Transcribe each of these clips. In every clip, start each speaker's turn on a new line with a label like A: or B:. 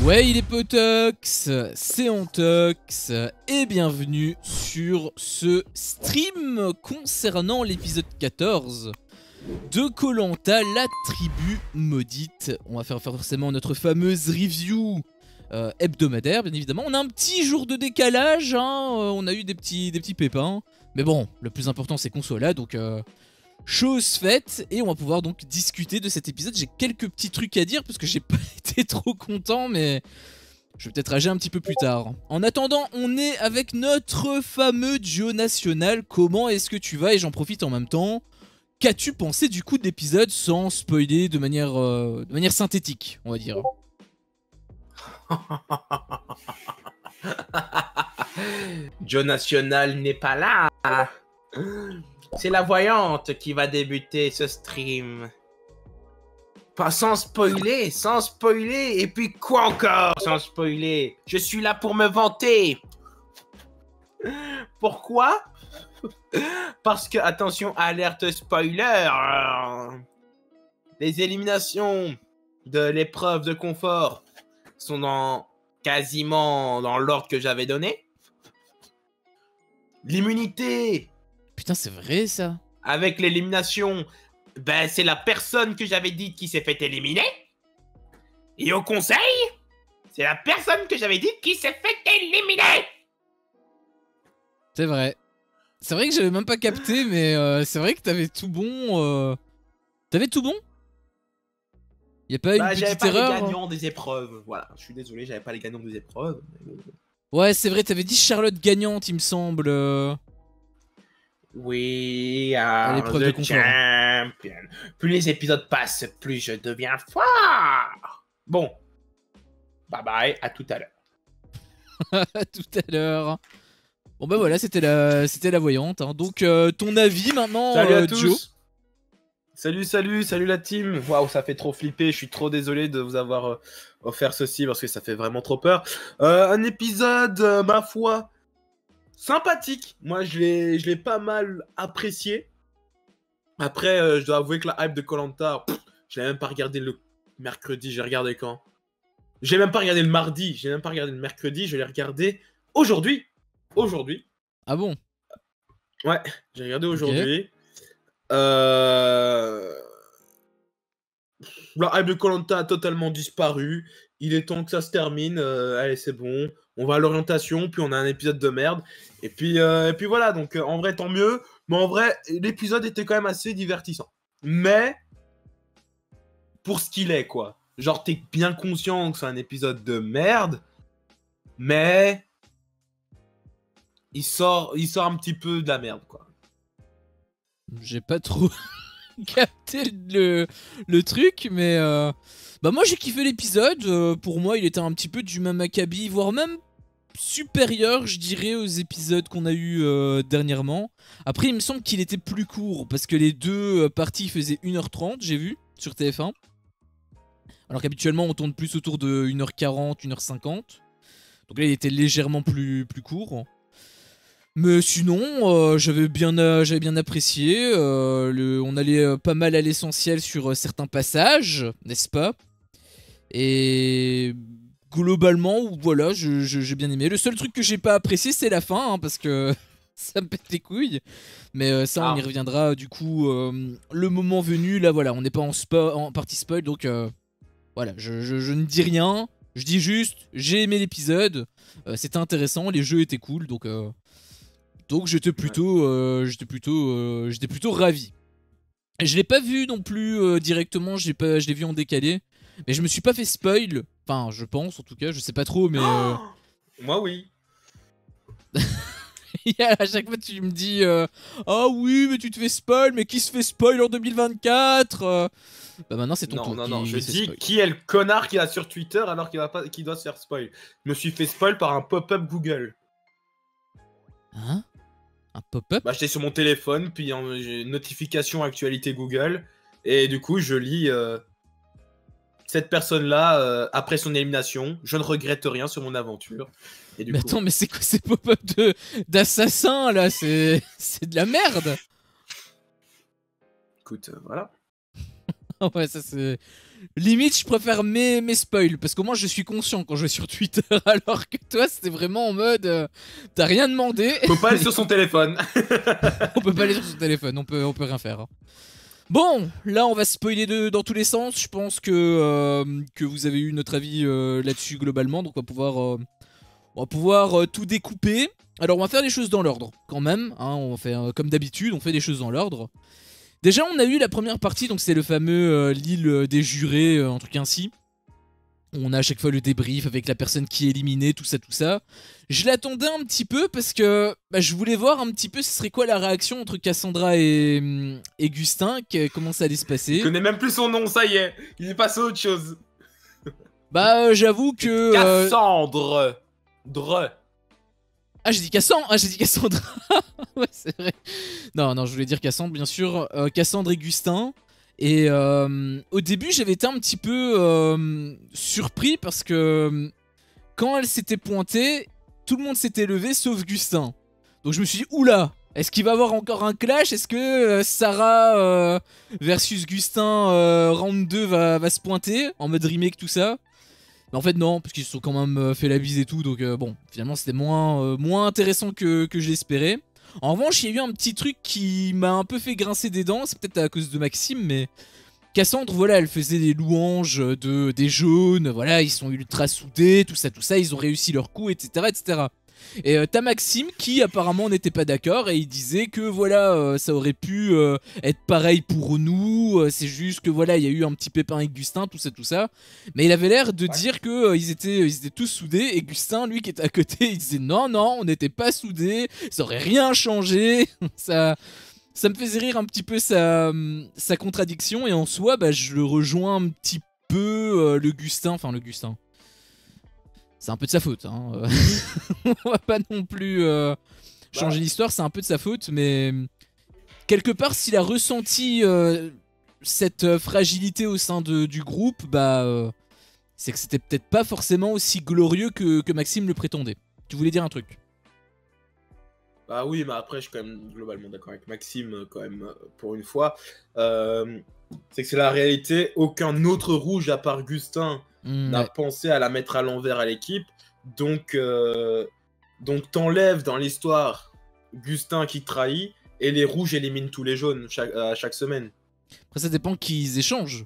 A: Ouais, il est Potox, c'est Antox, et bienvenue sur ce stream concernant l'épisode 14 de koh Lanta, la tribu maudite. On va faire forcément notre fameuse review hebdomadaire, bien évidemment. On a un petit jour de décalage, hein, on a eu des petits pépins, mais bon, le plus important c'est qu'on soit là, donc chose faite, et on va pouvoir donc discuter de cet épisode. J'ai quelques petits trucs à dire parce que j'ai pas été trop content, mais je vais peut-être agir un petit peu plus tard. En attendant, on est avec notre fameux duo national. Comment est-ce que tu vas? Et j'en profite en même temps. Qu'as-tu pensé du coup de l'épisode sans spoiler de manière synthétique, on va dire?
B: Joe National n'est pas là. C'est la voyante qui va débuter ce stream. Pas sans spoiler, et puis quoi encore sans spoiler? Je suis là pour me vanter. Pourquoi? Parce que, attention, alerte spoiler. Les éliminations de l'épreuve de confort sont quasiment dans l'ordre que j'avais donné. L'immunité.
A: Putain, c'est vrai ça.
B: Avec l'élimination, ben c'est la personne que j'avais dit qui s'est fait éliminer. Et au conseil, c'est la personne que j'avais dit qui s'est fait éliminer.
A: C'est vrai. C'est vrai que j'avais même pas capté, mais c'est vrai que t'avais tout bon. T'avais tout bon? Y'a pas une petite erreur?
B: J'avais pas les gagnants des épreuves. Voilà, je suis désolé, j'avais pas les gagnants des épreuves.
A: Ouais, c'est vrai, t'avais dit Charlotte gagnante, il me semble.
B: Oui,
A: à l'épreuve de confort.
B: Champion. Plus les épisodes passent, plus je deviens fort. Bon, bye bye, à tout à l'heure.
A: À tout à l'heure. Bon bah voilà, c'était la voyante. Hein. Donc ton avis maintenant,
B: salut à tous.
A: Joe.
B: Salut la team. Waouh, ça fait trop flipper. Je suis trop désolé de vous avoir offert ceci parce que ça fait vraiment trop peur. Un épisode, ma foi, sympathique. Moi, je l'ai pas mal apprécié. Après, je dois avouer que la hype de koh Lanta, je l'ai même pas regardé le mercredi. J'ai regardé quand? J'ai même pas regardé le mardi. J'ai même pas regardé le mercredi. Je l'ai regardé aujourd'hui.
A: Ah bon?
B: Ouais, j'ai regardé aujourd'hui.
A: Okay.
B: La hype de koh Lanta a totalement disparu. Il est temps que ça se termine. Allez, c'est bon. On va à l'orientation, puis on a un épisode de merde. Et puis voilà. Donc, en vrai, tant mieux. Mais en vrai, l'épisode était quand même assez divertissant. Mais, pour ce qu'il est, quoi. Genre, t'es bien conscient que c'est un épisode de merde. Mais, il sort un petit peu de la merde, quoi.
A: J'ai pas trop capté le truc, mais bah moi j'ai kiffé l'épisode. Pour moi, il était un petit peu du même acabit, voire même supérieur, je dirais, aux épisodes qu'on a eu dernièrement. Après, il me semble qu'il était plus court, parce que les deux parties faisaient 1h30, j'ai vu, sur TF1. Alors qu'habituellement, on tourne plus autour de 1h40, 1h50. Donc là, il était légèrement plus court. Mais sinon, j'avais bien apprécié. On allait pas mal à l'essentiel sur certains passages, n'est-ce pas? Et globalement, voilà, j'ai bien aimé. Le seul truc que j'ai pas apprécié, c'est la fin, hein, parce que ça me pète les couilles. Mais ça, on y reviendra du coup le moment venu. Là, voilà, on n'est pas en partie spoil, donc voilà, je ne dis rien. Je dis juste, j'ai aimé l'épisode. C'était intéressant, les jeux étaient cool, donc j'étais plutôt ravi. Je l'ai pas vu non plus directement, je l'ai vu en décalé. Mais je me suis pas fait spoil. Enfin, je pense en tout cas, je sais pas trop, mais.
B: Moi, oui.
A: À chaque fois, tu me dis ah oui, mais tu te fais spoil, mais qui se fait spoil en 2024 Bah maintenant, c'est ton tour.
B: Non, je dis qui est le connard qui a sur Twitter alors qu'il doit se faire spoil. Je me suis fait spoil par un pop-up Google.
A: Hein? Un pop-up?
B: Bah, j'étais sur mon téléphone, puis j'ai une notification actualité Google, et du coup, je lis cette personne-là, après son élimination, je ne regrette rien sur mon aventure. Et du
A: mais
B: coup...
A: attends, mais c'est quoi ces pop-up d'assassin là? C'est de la merde!
B: Écoute, voilà.
A: Ouais, ça c'est... Limite, je préfère mes spoils, parce qu'au moins je suis conscient quand je vais sur Twitter, alors que toi, c'était vraiment en mode... t'as rien demandé.
B: Faut pas aller sur son téléphone.
A: On peut pas aller sur son téléphone, on peut rien faire. Bon, là on va spoiler dans tous les sens. Je pense que vous avez eu notre avis là-dessus globalement, donc on va pouvoir tout découper. Alors on va faire les choses dans l'ordre quand même, hein, on va faire comme d'habitude, on fait les choses dans l'ordre. Déjà on a eu la première partie, donc c'est le fameux l'île des jurés, un truc ainsi. On a à chaque fois le débrief avec la personne qui est éliminée, tout ça, tout ça. Je l'attendais un petit peu parce que je voulais voir un petit peu ce serait quoi la réaction entre Cassandra et Gustin, comment ça allait se passer.
B: Je connais même plus son nom, ça y est, il est passé à autre chose.
A: J'avoue que...
B: Cassandre. Dre.
A: Ah, j'ai dit Cassandra. Ouais, c'est vrai. Non, je voulais dire Cassandre, bien sûr. Cassandre et Gustin. Et au début, j'avais été un petit peu surpris parce que quand elle s'était pointée, tout le monde s'était levé sauf Gustin. Donc je me suis dit, oula, est-ce qu'il va y avoir encore un clash? Est-ce que Sarah versus Gustin round 2 va se pointer en mode remake, tout ça? Mais en fait non, parce qu'ils se sont quand même fait la bise et tout, donc bon, finalement c'était moins intéressant que je l'espérais. En revanche, il y a eu un petit truc qui m'a un peu fait grincer des dents, c'est peut-être à cause de Maxime, mais Cassandre, voilà, elle faisait des louanges des jaunes, voilà, ils sont ultra soudés, tout ça, ils ont réussi leur coup, etc., etc. Et t'as Maxime qui apparemment n'était pas d'accord et il disait que voilà, ça aurait pu être pareil pour nous, c'est juste que voilà, il y a eu un petit pépin avec Gustin, tout ça. Mais il avait l'air de dire que ils étaient tous soudés et Gustin, lui qui était à côté, il disait non, on n'était pas soudés, ça aurait rien changé. Ça me faisait rire un petit peu sa contradiction et en soi, je le rejoins un petit peu le Gustin. C'est un peu de sa faute, hein. On va pas non plus changer l'histoire, c'est un peu de sa faute, mais quelque part, s'il a ressenti cette fragilité au sein du groupe, c'est que c'était peut-être pas forcément aussi glorieux que Maxime le prétendait. Tu voulais dire un truc?
B: Bah oui, mais après, je suis quand même globalement d'accord avec Maxime, quand même, pour une fois. C'est que c'est la réalité. Aucun autre rouge, à part Gustin, n'a pensé à la mettre à l'envers à l'équipe. Donc t'enlèves dans l'histoire Gustin qui trahit, et les rouges éliminent tous les jaunes à chaque semaine.
A: Après, ça dépend qu'ils échangent.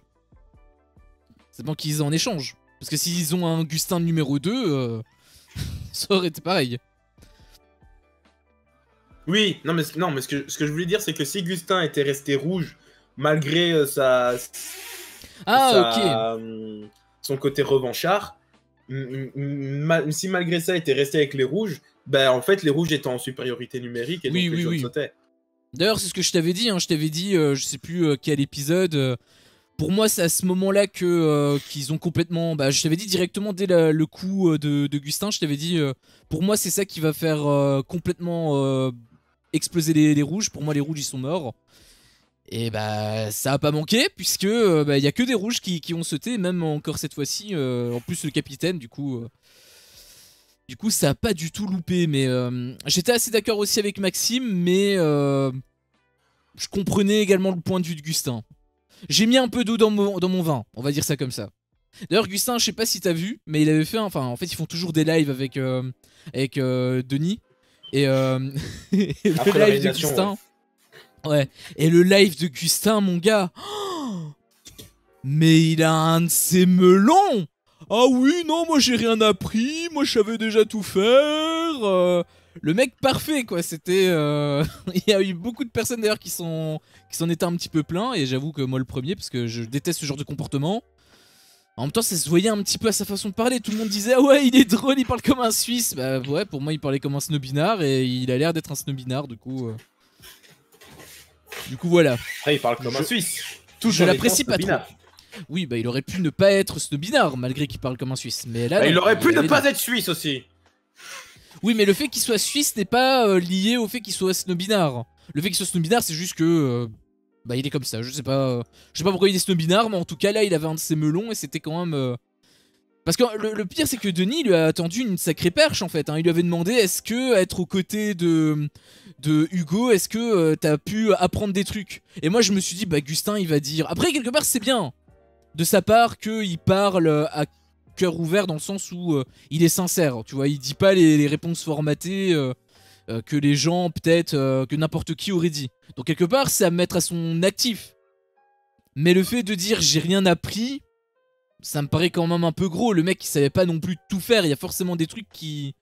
A: Ça dépend qu'ils en échangent. Parce que s'ils ont un Gustin numéro 2, ça aurait été pareil.
B: Oui, non, mais ce que je voulais dire, c'est que si Gustin était resté rouge, malgré son côté revanchard, si malgré ça était resté avec les rouges, en fait les rouges étaient en supériorité numérique et donc les jaunes sautaient.
A: D'ailleurs, c'est ce que je t'avais dit, hein, je sais plus quel épisode. Pour moi, c'est à ce moment-là qu'ils ont complètement... je t'avais dit directement dès le coup de Gustin, je t'avais dit, pour moi c'est ça qui va faire complètement exploser les rouges. Pour moi les rouges ils sont morts. Et ça a pas manqué, puisque y a que des rouges qui ont sauté, même encore cette fois-ci, en plus le capitaine, du coup ça a pas du tout loupé. Mais j'étais assez d'accord aussi avec Maxime, mais je comprenais également le point de vue de Gustin. J'ai mis un peu d'eau dans mon vin, on va dire ça comme ça. D'ailleurs Gustin, je sais pas si t'as vu, mais il avait fait, en fait ils font toujours des lives avec Denis. Et le live de Gustin... Ouais, et le live de Gustin, mon gars, mais il a un de ses melons. Ah oui, non, moi j'ai rien appris, moi je savais déjà tout faire. Le mec parfait, quoi, c'était... Il y a eu beaucoup de personnes d'ailleurs qui s'en étaient un petit peu pleins, et j'avoue que moi le premier, parce que je déteste ce genre de comportement. En même temps, ça se voyait un petit peu à sa façon de parler, tout le monde disait « Ah ouais, il est drôle, il parle comme un Suisse ». Bah ouais, pour moi il parlait comme un snobinard, et il a l'air d'être un snobinard, du coup... Du coup voilà.
B: Après il parle comme un Suisse.
A: Je l'apprécie pas trop. Oui, il aurait pu ne pas être snobinard malgré qu'il parle comme un Suisse. Mais là,
B: il aurait pu ne pas être Suisse aussi.
A: Oui, mais le fait qu'il soit Suisse n'est pas lié au fait qu'il soit snobinard. Le fait qu'il soit snobinard, c'est juste que il est comme ça. Je sais pas pourquoi il est snobinard, mais en tout cas là, il avait un de ses melons et c'était quand même Parce que le pire, c'est que Denis lui a tendu une sacrée perche en fait. Hein. Il lui avait demandé est-ce que être aux côtés de Hugo, est-ce que t'as pu apprendre des trucs? Et moi, je me suis dit, bah, Gustin, il va dire. Après, quelque part, c'est bien de sa part qu'il parle à cœur ouvert dans le sens où il est sincère. Tu vois, il dit pas les réponses formatées que les gens, peut-être, que n'importe qui aurait dit. Donc, quelque part, c'est à mettre à son actif. Mais le fait de dire j'ai rien appris. Ça me paraît quand même un peu gros. Le mec, il savait pas non plus tout faire. Il y a forcément des trucs qui.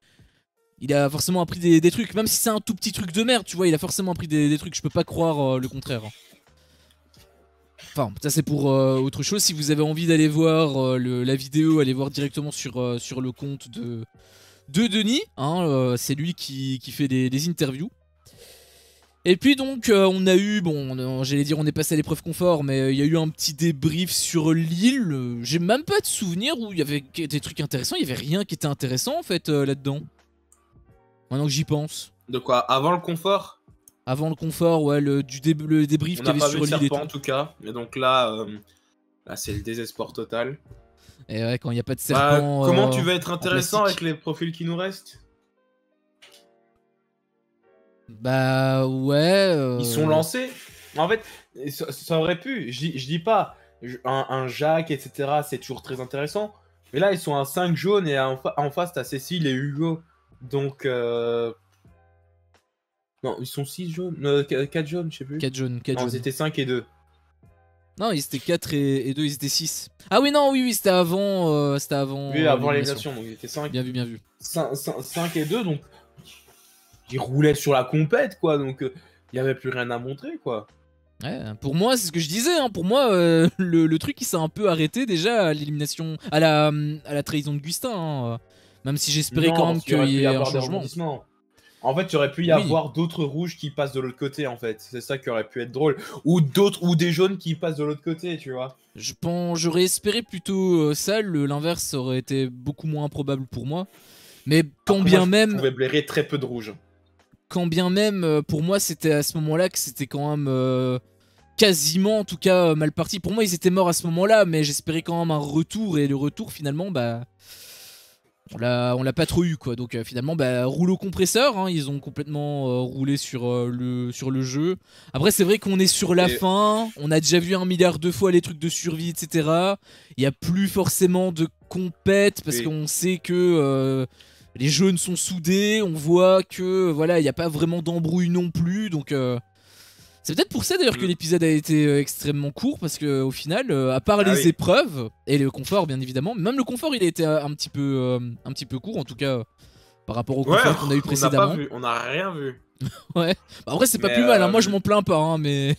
A: Il a forcément appris des trucs. Même si c'est un tout petit truc de merde, tu vois, il a forcément appris des trucs. Je peux pas croire le contraire. Enfin, ça c'est pour autre chose. Si vous avez envie d'aller voir la vidéo, allez voir directement sur le compte de Denis. Hein, c'est lui qui fait des interviews. Et puis donc on a eu, bon j'allais dire on est passé à l'épreuve confort, mais il y a eu un petit débrief sur l'île. J'ai même pas de souvenir où il y avait des trucs intéressants, il y avait rien qui était intéressant en fait là-dedans. Maintenant que j'y pense.
B: De quoi? Avant le confort?
A: Avant le confort, ouais, le débrief qu'il y avait sur l'île et tout.
B: En tout cas, et donc là, là c'est le désespoir total.
A: Et ouais, quand il n'y a pas de serpent.
B: Comment tu vas être intéressant avec les profils qui nous restent?
A: Bah ouais.
B: Ils sont lancés. En fait, ça aurait pu. Je dis pas. Un Jacques, etc. C'est toujours très intéressant. Mais là, ils sont à 5 jaunes et en face, t'as Cécile et Hugo. Donc. Non, ils sont 6 jaunes. 4 jaunes, je sais plus.
A: 4 jaunes.
B: Non, ils étaient 5 et 2.
A: Non, ils étaient 4 et 2, ils étaient 6. Ah oui, non, oui, c'était avant.
B: Oui, avant l'élimination. Donc ils étaient 5.
A: Bien vu, bien vu.
B: 5 et 2, donc. Ils roulaient sur la compète, quoi. Donc, il n'y avait plus rien à montrer, quoi.
A: Ouais, pour moi, c'est ce que je disais. Hein, pour moi, le truc, il s'est un peu arrêté déjà à l'élimination, à la trahison de Gustin. Hein, même si j'espérais quand même qu'il y ait un changement.
B: En fait, il aurait pu y avoir d'autres rouges qui passent de l'autre côté, en fait. C'est ça qui aurait pu être drôle. Ou des jaunes qui passent de l'autre côté, tu vois.
A: J'aurais espéré plutôt ça. L'inverse aurait été beaucoup moins improbable pour moi. Mais quand bien même.
B: Je pouvais blairer très peu de rouges.
A: Quand bien même, pour moi, c'était à ce moment-là que c'était quand même quasiment, en tout cas, mal parti. Pour moi, ils étaient morts à ce moment-là, mais j'espérais quand même un retour. Et le retour, finalement, bah, on l'a pas trop eu, quoi. Donc finalement, bah, rouleau compresseur. Hein, ils ont complètement roulé sur le jeu. Après, c'est vrai qu'on est sur la fin. On a déjà vu 1 milliard de fois les trucs de survie, etc. Il y a plus forcément de compète parce qu'on sait que les jeunes sont soudés, on voit que voilà, il n'y a pas vraiment d'embrouille non plus, donc c'est peut-être pour ça d'ailleurs que l'épisode a été extrêmement court, parce que au final, à part les épreuves et le confort bien évidemment, même le confort il a été un petit peu court en tout cas par rapport au confort qu'on a eu précédemment.
B: On n'a rien vu.
A: Ouais. Bah, après c'est pas plus mal, hein. Moi je m'en plains pas, hein, mais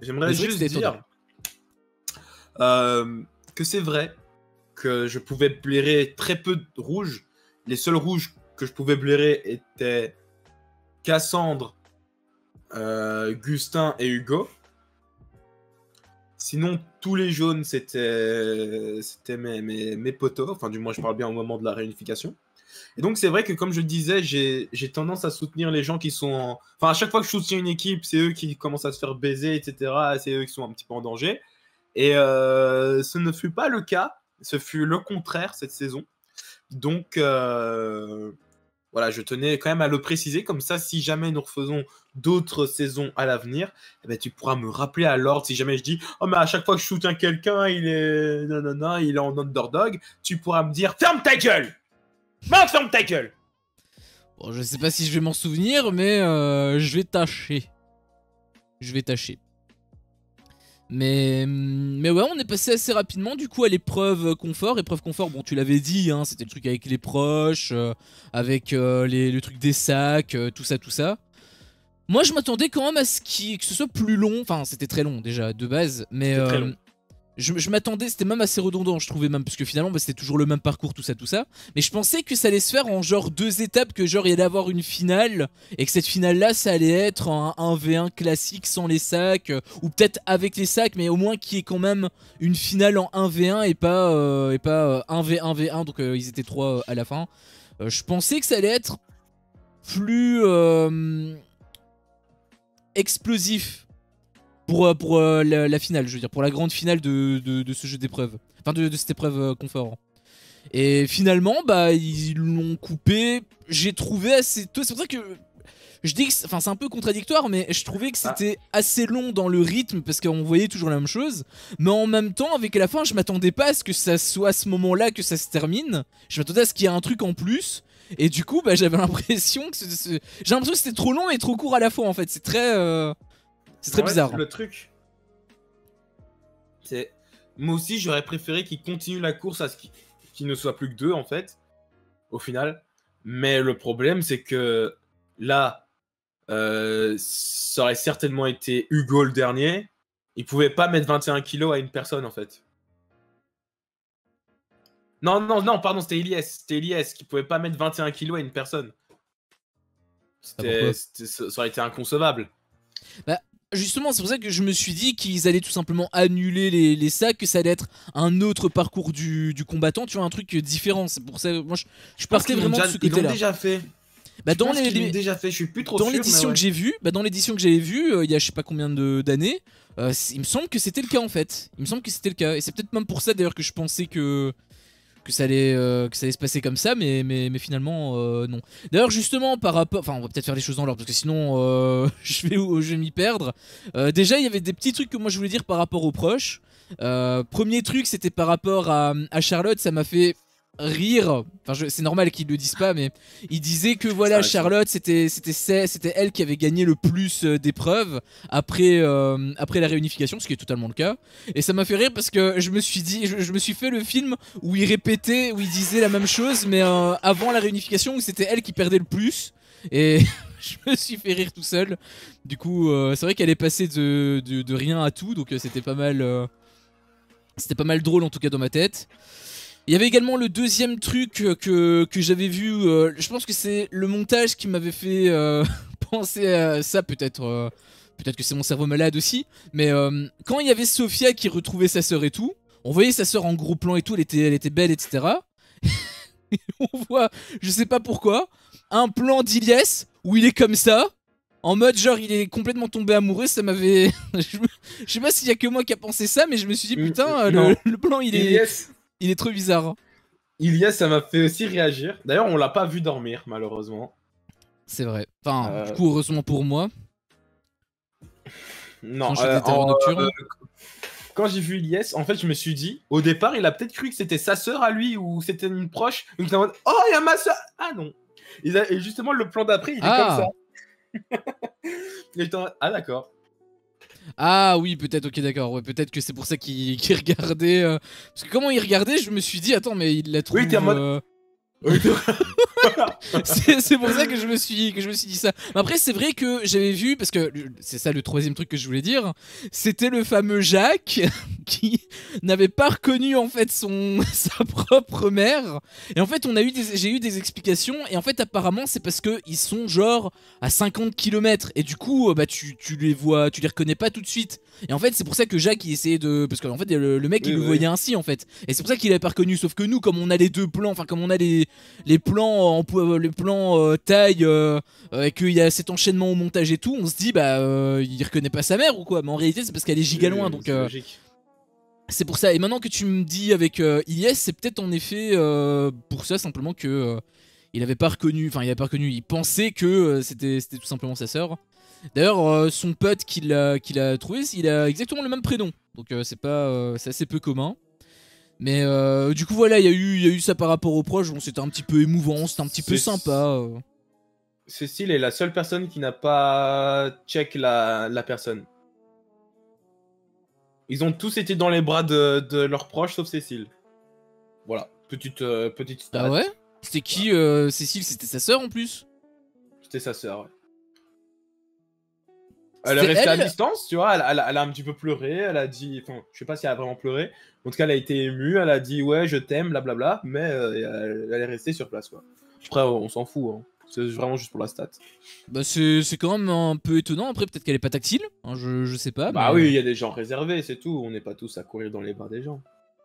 B: j'aimerais juste dire que c'est vrai que je pouvais blairer très peu de rouges. Les seuls rouges que je pouvais blairer étaient Cassandre, Gustin et Hugo. Sinon, tous les jaunes, c'était mes potos. Enfin, du moins, je parle bien au moment de la réunification. Et donc, c'est vrai que, comme je le disais, j'ai tendance à soutenir les gens qui sont... Enfin, à chaque fois que je soutiens une équipe, c'est eux qui commencent à se faire baiser, etc. C'est eux qui sont un petit peu en danger. Et ce ne fut pas le cas. Ce fut le contraire cette saison. Donc, voilà, je tenais quand même à le préciser. Comme ça, si jamais nous refaisons d'autres saisons à l'avenir, eh ben, tu pourras me rappeler à l'ordre. Si jamais je dis « Oh, mais à chaque fois que je soutiens quelqu'un, il est... Non, il est en underdog », tu pourras me dire « Ferme ta gueule ! Ferme ta gueule !»
A: Bon, je sais pas si je vais m'en souvenir, mais je vais tâcher. Mais ouais, on est passé assez rapidement du coup à l'épreuve confort. Épreuve confort, bon tu l'avais dit, hein, c'était le truc avec les proches, avec le truc des sacs, tout ça. Moi je m'attendais quand même à que ce soit plus long, enfin c'était très long déjà de base, mais
B: très long.
A: Je m'attendais, c'était même assez redondant je trouvais même, parce que finalement bah, c'était toujours le même parcours, tout ça. Mais je pensais que ça allait se faire en genre 2 étapes, que genre il allait avoir une finale, et que cette finale là ça allait être un 1v1 classique sans les sacs, ou peut-être avec les sacs, mais au moins qu'il y ait quand même une finale en 1v1 et pas 1v1v1, donc ils étaient 3 à la fin. Je pensais que ça allait être plus explosif pour la finale, je veux dire, pour la grande finale de ce jeu d'épreuve. Enfin, de cette épreuve confort. Et finalement, bah, ils l'ont coupé. J'ai trouvé assez tôt. C'est pour ça que je dis que c'est un peu contradictoire, mais je trouvais que c'était assez long dans le rythme parce qu'on voyait toujours la même chose. Mais en même temps, avec la fin, je m'attendais pas à ce que ça soit à ce moment-là que ça se termine. Je m'attendais à ce qu'il y ait un truc en plus. Et du coup, bah, j'avais l'impression que c'était trop long et trop court à la fois en fait. C'est très bizarre.
B: Le truc, c'est moi aussi j'aurais préféré qu'ils continuent la course à ce qu'il ne soit plus que 2 en fait, au final. Mais le problème c'est que là, ça aurait certainement été Hugo le dernier. Il pouvait pas mettre 21 kilos à une personne en fait. Non, pardon, c'était Ilyes. C'était Ilyes qui pouvait pas mettre 21 kilos à une personne. Ça aurait été inconcevable.
A: Bah, justement, c'est pour ça que je me suis dit qu'ils allaient tout simplement annuler les sacs, que ça allait être un autre parcours du combattant, tu vois, un truc différent. C'est pour ça que moi je partais vraiment de ce côté-là.
B: Ils l'ont déjà fait.
A: Bah, dans les
B: déjà fait, je suis plus trop sûr.
A: Dans l'édition que j'ai vue, dans l'édition que j'avais vue, il y a je sais pas combien d'années, il me semble que c'était le cas en fait. Il me semble que c'était le cas. Et c'est peut-être même pour ça d'ailleurs que je pensais que ça allait se passer comme ça, mais finalement non. D'ailleurs justement par rapport, enfin on va peut-être faire les choses dans l'ordre parce que sinon je vais m'y perdre. Déjà il y avait des petits trucs que moi je voulais dire par rapport aux proches. Premier truc c'était par rapport à Charlotte, ça m'a fait rire, enfin c'est normal qu'ils le disent pas, mais il disait que voilà Charlotte c'était elle qui avait gagné le plus d'épreuves après la réunification, ce qui est totalement le cas. Et ça m'a fait rire parce que je me suis dit, je me suis fait le film où il répétait, où il disait la même chose, mais avant la réunification où c'était elle qui perdait le plus. Et je me suis fait rire tout seul. Du coup c'est vrai qu'elle est passée de rien à tout, donc c'était pas mal drôle en tout cas dans ma tête. Il y avait également le deuxième truc que j'avais vu, je pense que c'est le montage qui m'avait fait penser à ça, peut-être que c'est mon cerveau malade aussi, mais quand il y avait Sophia qui retrouvait sa sœur et tout, on voyait sa sœur en gros plan et tout, elle était belle, etc. On voit, je sais pas pourquoi, un plan d'Ilyes où il est comme ça, en mode genre il est complètement tombé amoureux, ça m'avait... je sais pas s'il y a que moi qui a pensé ça, mais je me suis dit putain, le plan il est trop bizarre.
B: Ilyes, ça m'a fait aussi réagir. D'ailleurs, on l'a pas vu dormir, malheureusement.
A: C'est vrai. Enfin, du coup, heureusement pour moi.
B: Non,
A: je fais des terreurs nocturnes.
B: Quand j'ai vu Ilyes, en fait, je me suis dit, au départ, il a peut-être cru que c'était sa sœur à lui ou c'était une proche. Donc, il est en mode, oh, il y a ma sœur. Ah non. Et justement, le plan d'après, il est comme ça. Ah, d'accord.
A: Ah oui, peut-être, ok, d'accord. Ouais, peut-être que c'est pour ça qu'il regardait. Parce que comment il regardait, je me suis dit, attends, mais il l'a trouvé.
B: Oui, t'es en mode.
A: C'est pour ça que je me suis dit ça. Mais après c'est vrai que j'avais vu, parce que c'est ça le troisième truc que je voulais dire, c'était le fameux Jacques qui n'avait pas reconnu en fait sa propre mère. Et en fait j'ai eu des explications, et en fait apparemment c'est parce que ils sont genre à 50 km et du coup bah tu les reconnais pas tout de suite. Et en fait c'est pour ça que Jacques il essayait de, parce qu'en fait le mec il le voyait ainsi en fait, et c'est pour ça qu'il avait pas reconnu. Sauf que nous, comme on a les deux plans, enfin comme on a les plans taille et qu'il y a cet enchaînement au montage et tout, on se dit bah il reconnaît pas sa mère ou quoi, mais en réalité c'est parce qu'elle est giga loin, donc c'est pour ça. Et maintenant que tu me dis avec Ilyes, c'est peut-être en effet pour ça simplement que il avait pas reconnu, il pensait que c'était tout simplement sa sœur. D'ailleurs son pote qu'il a trouvé, il a exactement le même prénom, donc c'est assez peu commun. Mais du coup voilà, il y a eu ça par rapport aux proches. Bon, c'était un petit peu émouvant, c'était un petit peu sympa.
B: Cécile est la seule personne qui n'a pas check la personne. Ils ont tous été dans les bras de leurs proches sauf Cécile. Voilà, petite stat.
A: Ah ouais? C'était qui Cécile? C'était sa sœur en plus?
B: C'était sa sœur, ouais. Elle est restée à distance, tu vois, elle a un petit peu pleuré, elle a dit, enfin, je sais pas si elle a vraiment pleuré, en tout cas elle a été émue, elle a dit ouais je t'aime, blablabla, mais elle est restée sur place, quoi. Après on s'en fout, hein. C'est vraiment juste pour la stat.
A: Bah c'est quand même un peu étonnant, après peut-être qu'elle est pas tactile, hein, je sais pas.
B: Bah mais... oui, il y a des gens réservés, c'est tout, on n'est pas tous à courir dans les bras des gens.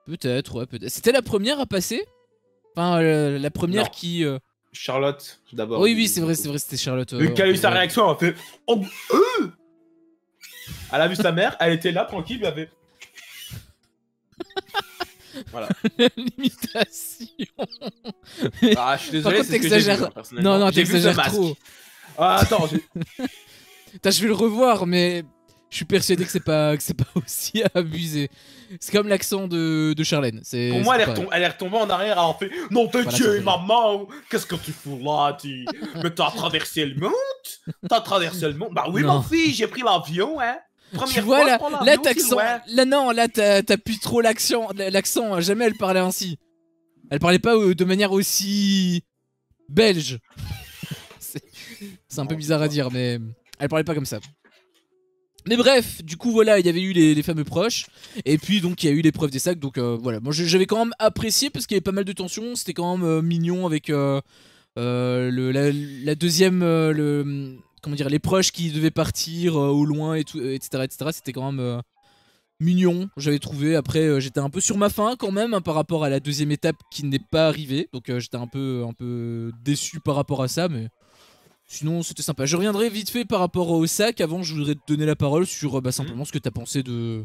A: Peut-être, ouais, peut-être. C'était la première à passer? Enfin, la première qui...
B: Charlotte, d'abord.
A: Oui, c'est vrai, c'était Charlotte.
B: Vu qu'elle a eu sa réaction, elle a fait... Oh, elle a vu sa mère, elle était là, tranquille, elle avait... Voilà.
A: L'imitation.
B: Ah, je suis
A: Par
B: désolé,
A: contre,
B: c'est ce que j'ai vu,
A: t'exagères.
B: hein, personnellement.
A: Non,
B: J'ai vu
A: t'exagères
B: The Mask.
A: trop.
B: Ah, attends,
A: Putain, je vais le revoir, mais je suis persuadé que c'est pas aussi abusé. C'est comme l'accent de Charlène.
B: pour moi,
A: pareil.
B: elle est retombée en arrière, elle a fait non,
A: Voilà,
B: t'inquiète,
A: ça
B: maman, qu'est-ce que tu fous là, mais t'as traversé le monde? T'as traversé le monde? Bah oui,
A: Non.
B: mon fils, j'ai pris l'avion, hein. Première
A: Tu vois
B: fois,
A: là,
B: je prends
A: là
B: l'avion,
A: t'accent,
B: Sylvain.
A: là non, là t'as plus trop l'accent, jamais elle parlait ainsi. Elle parlait pas de manière aussi belge. C'est un peu bizarre à dire, mais elle parlait pas comme ça. Mais bref, du coup voilà, il y avait eu les fameux proches, et puis donc il y a eu l'épreuve des sacs, donc voilà. Moi j'avais quand même apprécié parce qu'il y avait pas mal de tension, c'était quand même mignon avec la deuxième, comment dire, les proches qui devaient partir au loin et tout, etc. etc. C'était quand même mignon, j'avais trouvé. Après j'étais un peu sur ma faim quand même hein, par rapport à la deuxième étape qui n'est pas arrivée, donc j'étais un peu déçu par rapport à ça, mais... Sinon, c'était sympa. Je reviendrai vite fait par rapport au sac. Avant, je voudrais te donner la parole sur simplement ce que t'as pensé de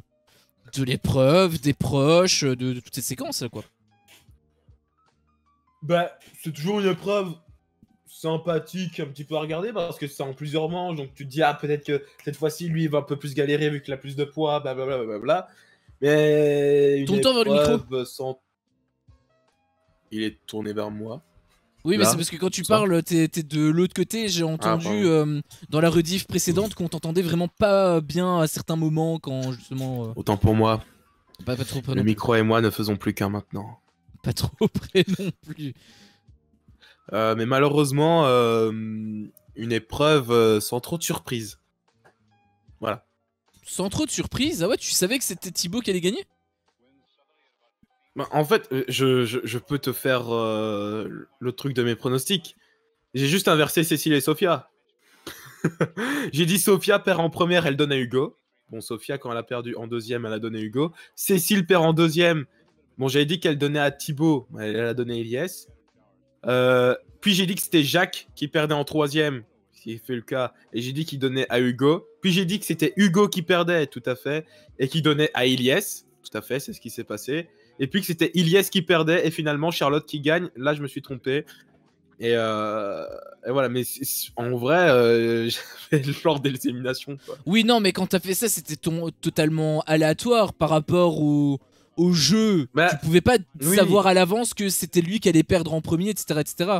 A: l'épreuve, des proches, de toutes ces séquences, quoi.
B: Bah, c'est toujours une épreuve sympathique un petit peu à regarder parce que c'est en plusieurs manches, donc tu te dis, ah, peut-être que cette fois-ci, lui, il va un peu plus galérer vu qu'il a plus de poids, blablabla. Blablabla. Mais une
A: Tourne toi vers le micro.
B: épreuve sans... Il est tourné vers moi.
A: Oui,
B: Là,
A: mais c'est parce que quand tu
B: ça.
A: parles, t'es de l'autre côté. J'ai entendu
B: pardon.
A: dans la rediff précédente qu'on t'entendait vraiment pas bien à certains moments quand justement.
B: Autant pour moi,
A: Pas trop près
B: le
A: non plus.
B: micro et moi ne faisons plus qu'un maintenant.
A: Pas trop près non plus.
B: Mais malheureusement, une épreuve sans trop de surprise. Voilà.
A: Sans trop de surprise. Ah ouais, tu savais que c'était Thibaut qui allait gagner?
B: Bah, en fait, je peux te faire le truc de mes pronostics. J'ai juste inversé Cécile et Sophia. J'ai dit Sophia perd en première, elle donne à Hugo. Bon, Sophia, quand elle a perdu en deuxième, elle a donné à Hugo. Cécile perd en deuxième. Bon, j'avais dit qu'elle donnait à Thibaut, elle a donné à Elias. Puis j'ai dit que c'était Jacques qui perdait en troisième, s'il fait le cas. Et j'ai dit qu'il donnait à Hugo. Puis j'ai dit que c'était Hugo qui perdait, tout à fait. Et qui donnait à Elias. Tout à fait, c'est ce qui s'est passé. Et puis que c'était Elias qui perdait et finalement Charlotte qui gagne. Là, je me suis trompé. Et voilà, mais en vrai, j'avais le genre d'élimination.
A: Oui, non, mais quand t'as fait ça, c'était totalement aléatoire par rapport au jeu.
B: Bah,
A: tu pouvais pas
B: oui.
A: savoir à l'avance que c'était lui qui allait perdre en premier, etc. etc.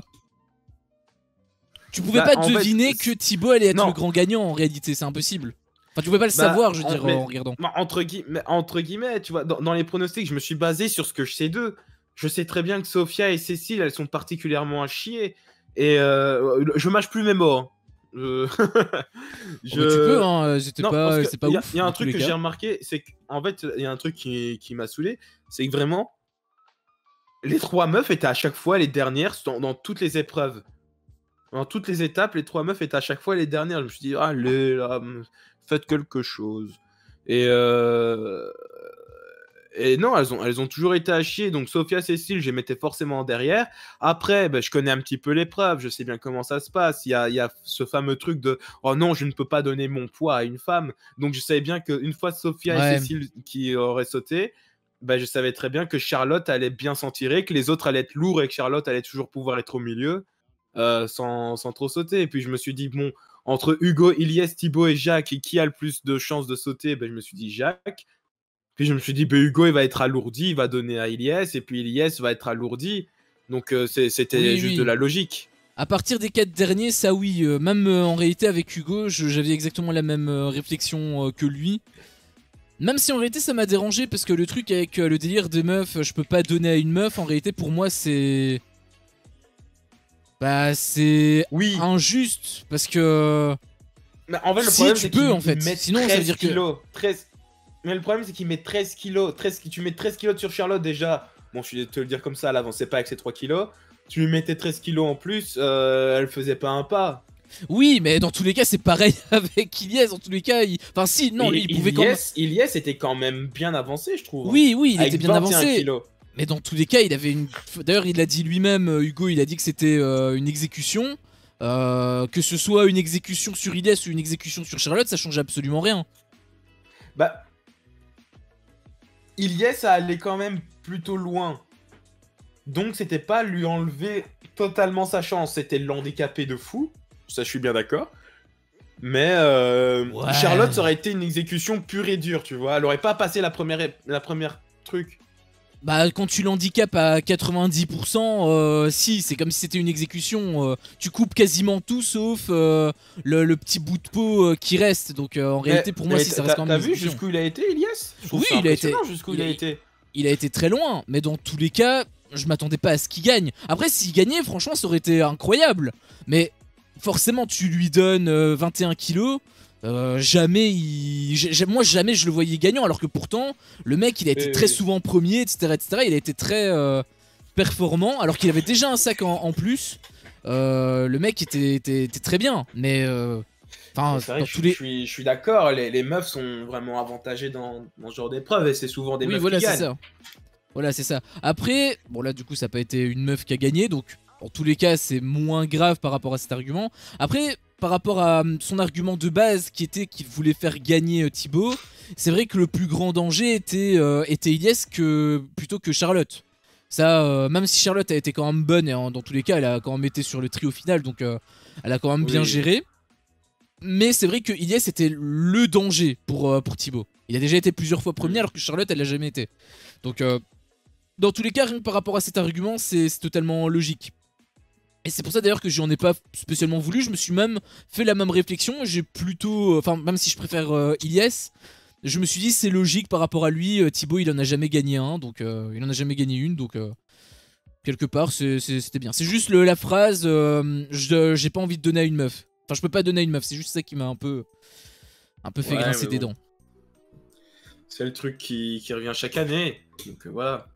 A: Tu pouvais
B: Bah,
A: pas
B: en
A: deviner
B: fait,
A: que Thibaut allait être
B: non.
A: le grand gagnant en réalité, c'est impossible. Enfin, tu pouvais pas le
B: Bah,
A: savoir, je veux dire, en regardant.
B: Entre guillemets, tu vois, dans les pronostics, je me suis basé sur ce que je sais d'eux. Je sais très bien que Sophia et Cécile, elles sont particulièrement à chier. Et je mâche plus mes mots. Hein.
A: Tu peux, hein, c'était
B: Non,
A: pas,
B: parce que
A: c'est pas ouf.
B: Il y a un
A: dans tous
B: truc
A: les
B: que
A: cas.
B: j'ai remarqué, c'est qu'en fait, il y a un truc qui m'a saoulé, c'est que vraiment, les trois meufs étaient à chaque fois les dernières dans toutes les épreuves. Dans toutes les étapes, les trois meufs étaient à chaque fois les dernières. Je me suis dit, allez, là, faites quelque chose. Et non, elles ont toujours été à chier. Donc, Sophia, Cécile, je les mettais forcément derrière. Après, je connais un petit peu l'épreuve. Je sais bien comment ça se passe. Il y a ce fameux truc de oh non, je ne peux pas donner mon poids à une femme. Donc, je savais bien qu'une fois Sophia et Cécile qui auraient sauté, je savais très bien que Charlotte allait bien s'en tirer, que les autres allaient être lourds et que Charlotte allait toujours pouvoir être au milieu sans trop sauter. Et puis, je me suis dit, bon, entre Hugo, Iliès, Thibaut et Jacques, qui a le plus de chances de sauter? Je me suis dit Jacques. Puis je me suis dit, Hugo, il va être alourdi, il va donner à Iliès, et puis Iliès va être alourdi. Donc c'était juste de la logique.
A: À partir des 4 derniers, ça oui. Même en réalité, avec Hugo, j'avais exactement la même réflexion que lui. Même si en réalité, ça m'a dérangé, parce que le truc avec le délire des meufs, je peux pas donner à une meuf, en réalité, pour moi, c'est... c'est injuste, parce que...
B: Mais en fait, le
A: si
B: problème,
A: tu peux, en fait. Sinon, ça veut dire que...
B: 13... Mais le problème, c'est qu'il met 13 kilos. Tu mets 13 kilos sur Charlotte déjà. Bon, je suis de te le dire comme ça, elle avançait pas avec ses 3 kilos. Tu lui mettais 13 kilos en plus, elle faisait pas un pas.
A: Oui, mais dans tous les cas, c'est pareil avec Iliès. Dans tous les cas, enfin, si, non, lui, il pouvait quand même.
B: Iliès était quand même bien avancé, je trouve.
A: Oui, il était bien avancé.
B: Kilos.
A: Mais dans tous les cas, il avait une. D'ailleurs, il l'a dit lui-même, Hugo, il a dit que c'était une exécution. Que ce soit une exécution sur Iliès ou une exécution sur Charlotte, ça change absolument rien.
B: Iliès allait quand même plutôt loin. Donc c'était pas lui enlever totalement sa chance, c'était l'handicaper de fou. Ça, je suis bien d'accord. Mais
A: Ouais.
B: Charlotte, ça aurait été une exécution pure et dure, tu vois. Elle aurait pas passé la première truc.
A: Bah quand tu l'handicapes à 90%, si, c'est comme si c'était une exécution. Tu coupes quasiment tout sauf le petit bout de peau qui reste. Donc en réalité pour moi si ça reste quand même
B: T'as
A: une
B: vu
A: exécution.
B: jusqu'où il a été, Ilias? Je trouve
A: Oui,
B: ça
A: il a été-
B: impressionnant jusqu'où il a été.
A: Il a été très loin, mais dans tous les cas, je m'attendais pas à ce qu'il gagne. Après s'il gagnait, franchement ça aurait été incroyable. Mais forcément tu lui donnes 21 kilos. Jamais moi jamais je le voyais gagnant, alors que pourtant le mec il a été très souvent premier, etc. Il a été très performant, alors qu'il avait déjà un sac en plus. Le mec était très bien, mais enfin
B: C'est vrai,
A: dans
B: je,
A: tous les...
B: je suis d'accord, les meufs sont vraiment avantagées dans ce genre d'épreuve et c'est souvent des
A: Oui
B: meufs
A: voilà
B: qui
A: c'est
B: gagnent.
A: ça. Voilà c'est ça. Après, bon là du coup ça n'a pas été une meuf qui a gagné, donc en tous les cas c'est moins grave par rapport à cet argument. Après par rapport à son argument de base qui était qu'il voulait faire gagner Thibaut, c'est vrai que le plus grand danger était Ilias plutôt que Charlotte. Ça, même si Charlotte a été quand même bonne, et dans tous les cas elle a quand même été sur le trio final, donc elle a quand même bien
B: Oui.
A: géré. Mais c'est vrai que Ilias était le danger pour Thibaut. Il a déjà été plusieurs fois premier alors que Charlotte elle l'a jamais été. Donc dans tous les cas, rien que par rapport à cet argument, c'est totalement logique. Et c'est pour ça d'ailleurs que j'en ai pas spécialement voulu, je me suis même fait la même réflexion, j'ai plutôt... Enfin, même si je préfère Ilias, je me suis dit c'est logique par rapport à lui, Thibaut il en a jamais gagné un, donc il en a jamais gagné une, donc quelque part c'était bien. C'est juste la phrase, j'ai pas envie de donner à une meuf. Enfin, je peux pas donner à une meuf, c'est juste ça qui m'a un peu fait
B: Ouais,
A: grincer
B: mais
A: des
B: bon.
A: dents.
B: C'est le truc qui revient chaque année. Donc voilà.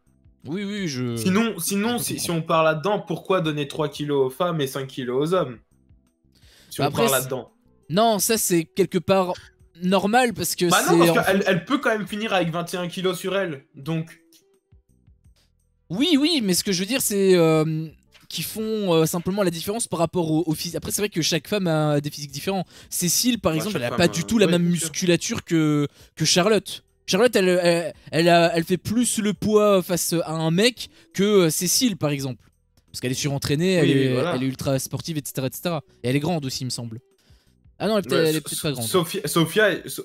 A: Oui, oui, je...
B: Sinon si on part là-dedans, pourquoi donner 3 kilos aux femmes et 5 kilos aux hommes? Si
A: Bah
B: on
A: après,
B: part là-dedans.
A: non, ça c'est quelque part normal parce que
B: Bah
A: c'est...
B: non, parce qu'elle peut quand même finir avec 21 kilos sur elle. Donc,
A: Oui, oui, mais ce que je veux dire, c'est qu'ils font simplement la différence par rapport au physique. Après, c'est vrai que chaque femme a des physiques différents. Cécile, par exemple,
B: chaque
A: elle a
B: femme,
A: pas du tout la
B: ouais,
A: même
B: bien sûr.
A: musculature que Charlotte. Charlotte, elle fait plus le poids face à un mec que Cécile, par exemple. Parce qu'elle est surentraînée,
B: Oui, oui, voilà.
A: elle est ultra sportive, etc., etc. Et elle est grande aussi, il me semble. Ah non,
B: Bah,
A: elle est peut-être pas grande.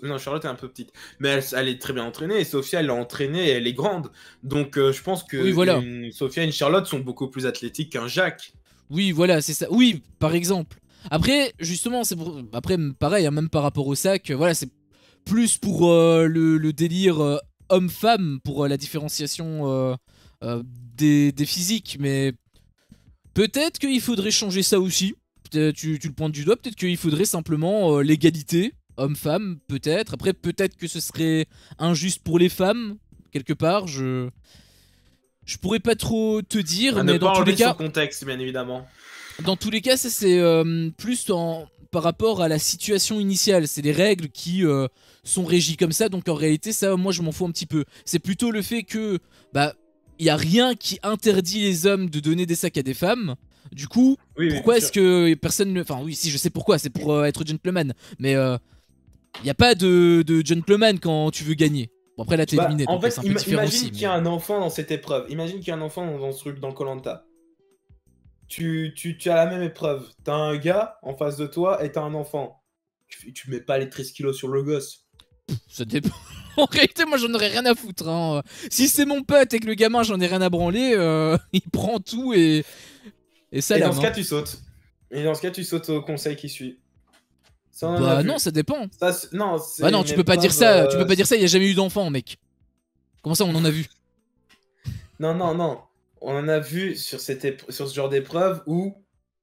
B: Non, Charlotte est un peu petite, mais elle est très bien entraînée. Et Sophia, elle l'a entraînée et elle est grande. Donc, je pense que
A: Oui, voilà.
B: Sophia et une Charlotte sont beaucoup plus athlétiques qu'un Jacques.
A: Oui, voilà, c'est ça. Oui, par exemple. Après, justement, c'est pour... Après, pareil, hein, même par rapport au sac, voilà, c'est plus pour le délire homme-femme, pour la différenciation des physiques. Mais peut-être qu'il faudrait changer ça aussi. Tu le pointes du doigt, peut-être qu'il faudrait simplement l'égalité, homme-femme, peut-être. Après, peut-être que ce serait injuste pour les femmes, quelque part, je pourrais pas trop te dire,
B: À ne
A: mais
B: pas
A: dans tous les
B: enlever son
A: cas...
B: contexte, bien évidemment.
A: Dans tous les cas, ça c'est plus par rapport à la situation initiale. C'est les règles qui sont régies comme ça. Donc en réalité, ça, moi, je m'en fous un petit peu. C'est plutôt le fait que, bah, il y a rien qui interdit les hommes de donner des sacs à des femmes. Du coup,
B: Oui,
A: pourquoi
B: bien
A: est-ce
B: sûr.
A: que personne ne... Enfin oui, si, je sais pourquoi. C'est pour être gentleman. Mais il n'y a pas de gentleman quand tu veux gagner. Bon, après là, t'es
B: Bah,
A: éliminé.
B: en
A: Donc
B: fait,
A: c'est un peu différent
B: imagine
A: aussi.
B: qu'il y a un enfant dans cette épreuve. Imagine qu'il y a un enfant dans ce truc, dans koh. Tu as la même épreuve. T'as un gars en face de toi et t'as un enfant. Tu mets pas les 13 kilos sur le gosse.
A: Ça dépend. En réalité, moi j'en aurais rien à foutre. Hein. Si c'est mon pote et que le gamin j'en ai rien à branler, il prend tout et ça
B: Et
A: là.
B: dans ce cas, tu sautes. Et dans ce cas, tu sautes au conseil qui suit. Ça, on en a
A: Bah
B: vu.
A: non, ça dépend.
B: Ça, non,
A: Bah non, tu peux pas dire ça. Tu peux pas dire ça. Il y a jamais eu d'enfant, mec. Comment ça, on en a vu?
B: Non, non, non. On en a vu sur ce genre d'épreuve où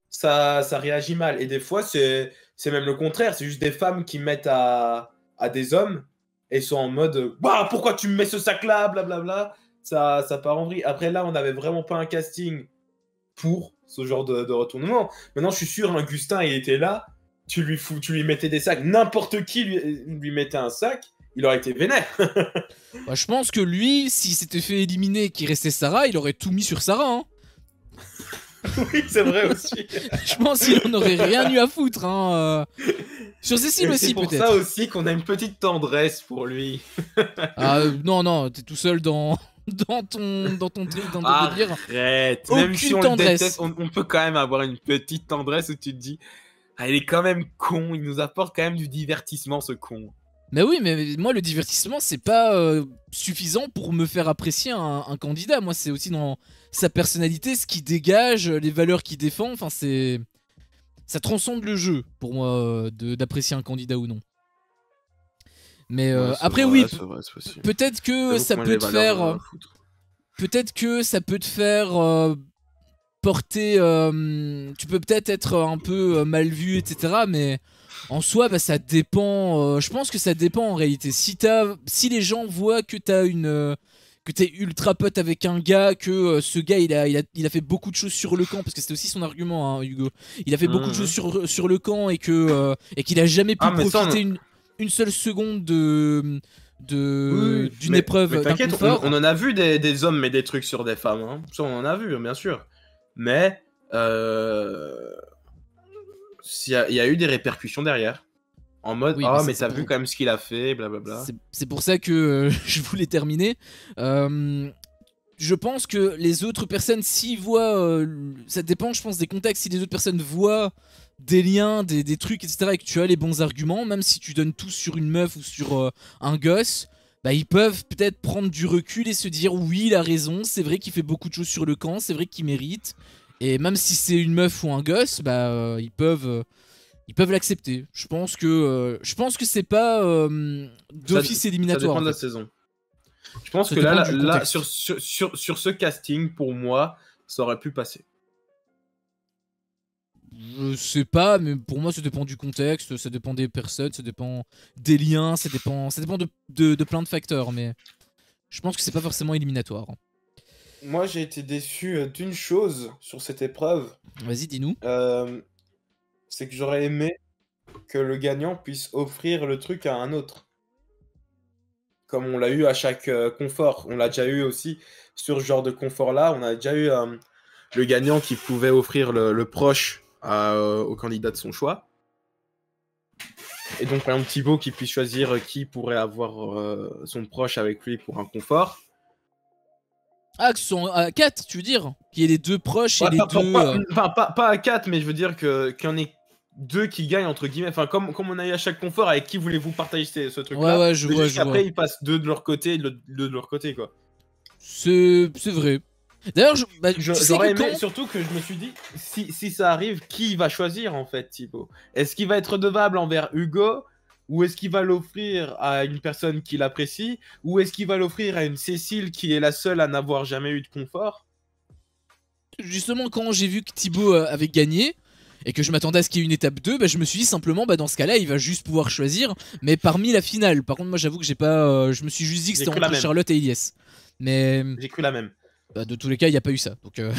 B: ça réagit mal. Et des fois, c'est même le contraire. C'est juste des femmes qui mettent à des hommes et sont en mode bah, pourquoi tu me mets ce sac-là, blablabla. Ça part en vrille. Après, là, on n'avait vraiment pas un casting pour ce genre de retournement. Maintenant, je suis sûr, Gustin, il était là. Tu lui mettais des sacs. N'importe qui lui mettait un sac. Il aurait été vénère.
A: Bah, je pense que lui, s'il s'était fait éliminer et qu'il restait Sarah, il aurait tout mis sur Sarah. Hein.
B: Oui, c'est vrai aussi.
A: Je pense qu'il en aurait rien eu à foutre. Hein. Sur Cécile aussi, peut-être.
B: C'est pour ça aussi qu'on a une petite tendresse pour lui.
A: Ah non, non, t'es tout seul dans dans ton truc, dans ton délire.
B: Arrête. Même si
A: Aucune
B: on le
A: tendresse.
B: déteste, on peut quand même avoir une petite tendresse où tu te dis, ah, il est quand même con, il nous apporte quand même du divertissement, ce con.
A: Mais oui, mais moi le divertissement c'est pas suffisant pour me faire apprécier un candidat. Moi c'est aussi dans sa personnalité, ce qu'il dégage, les valeurs qu'il défend. Enfin c'est ça transcende le jeu pour moi d'apprécier un candidat ou non. Mais
B: Ouais,
A: après
B: vrai,
A: oui,
B: vrai, c'est possible.
A: peut-être que ça
B: Moi,
A: peut
B: les
A: te
B: valeurs,
A: faire,
B: foutre.
A: peut-être que ça peut te faire porter, tu peux peut-être être un peu mal vu, etc. Mais en soi, bah, ça dépend. Je pense que ça dépend en réalité. Si les gens voient que que t'es ultra pote avec un gars, que ce gars il a fait beaucoup de choses sur le camp, parce que c'était aussi son argument, hein, Hugo. Il a fait beaucoup de choses sur le camp et qu'il a jamais pu profiter une seule seconde d'une épreuve,
B: mais
A: d'un
B: t'inquiète,
A: confort.
B: on en a vu des hommes mais des trucs sur des femmes. Hein. Ça, on en a vu, bien sûr. Mais il y a eu des répercussions derrière. En mode,
A: Oui,
B: oh,
A: mais
B: mais t'as vu quand même ce qu'il a fait, blablabla.
A: c'est pour ça que je voulais terminer. Je pense que les autres personnes, s'ils voient, ça dépend, je pense, des contextes. Si les autres personnes voient des liens, des trucs, etc., et que tu as les bons arguments, même si tu donnes tout sur une meuf ou sur un gosse, bah, ils peuvent peut-être prendre du recul et se dire oui, il a raison, c'est vrai qu'il fait beaucoup de choses sur le camp, c'est vrai qu'il mérite. Et même si c'est une meuf ou un gosse, bah, ils peuvent l'accepter. Je pense que c'est pas d'office éliminatoire.
B: Ça dépend de
A: en
B: la
A: fait.
B: saison. Je pense
A: Ça
B: que
A: dépend
B: là,
A: du
B: là
A: contexte.
B: sur ce casting, pour moi, ça aurait pu passer.
A: Je sais pas, mais pour moi ça dépend du contexte, ça dépend des personnes, ça dépend des liens, ça dépend de plein de facteurs, mais je pense que c'est pas forcément éliminatoire.
B: Moi, j'ai été déçu d'une chose sur cette épreuve.
A: Vas-y, dis-nous.
B: C'est que j'aurais aimé que le gagnant puisse offrir le truc à un autre. Comme on l'a eu à chaque confort. On l'a déjà eu aussi sur ce genre de confort-là. On a déjà eu le gagnant qui pouvait offrir le proche au candidat de son choix. Et donc, par exemple, Thibaut qui puisse choisir qui pourrait avoir son proche avec lui pour un confort.
A: Ah, que ce sont à 4, tu veux dire? Qu'il y ait les deux proches et les deux.
B: Pas à 4, mais je veux dire qu'il y en ait deux qui gagnent, entre guillemets. Enfin, comme on a eu à chaque confort, avec qui voulez-vous partager ce truc-là?
A: Ouais, je vois.
B: Après, ils passent deux de leur côté, deux de leur côté, quoi.
A: C'est vrai. D'ailleurs,
B: j'aurais aimé, surtout que je me suis dit, si ça arrive, qui va choisir, en fait, Thibaut? Est-ce qu'il va être redevable envers Hugo? Ou est-ce qu'il va l'offrir à une personne qu'il apprécie? Ou est-ce qu'il va l'offrir à une Cécile qui est la seule à n'avoir jamais eu de confort?
A: Justement, quand j'ai vu que Thibaut avait gagné et que je m'attendais à ce qu'il y ait une étape 2, bah, je me suis dit simplement, bah, dans ce cas-là, il va juste pouvoir choisir, mais parmi la finale. Par contre, moi, j'avoue que j'ai pas. Je me suis juste dit que c'était entre Charlotte et Ilyes. Mais.
B: J'ai cru la même.
A: Bah, de tous les cas, il n'y a pas eu ça. Donc,
B: et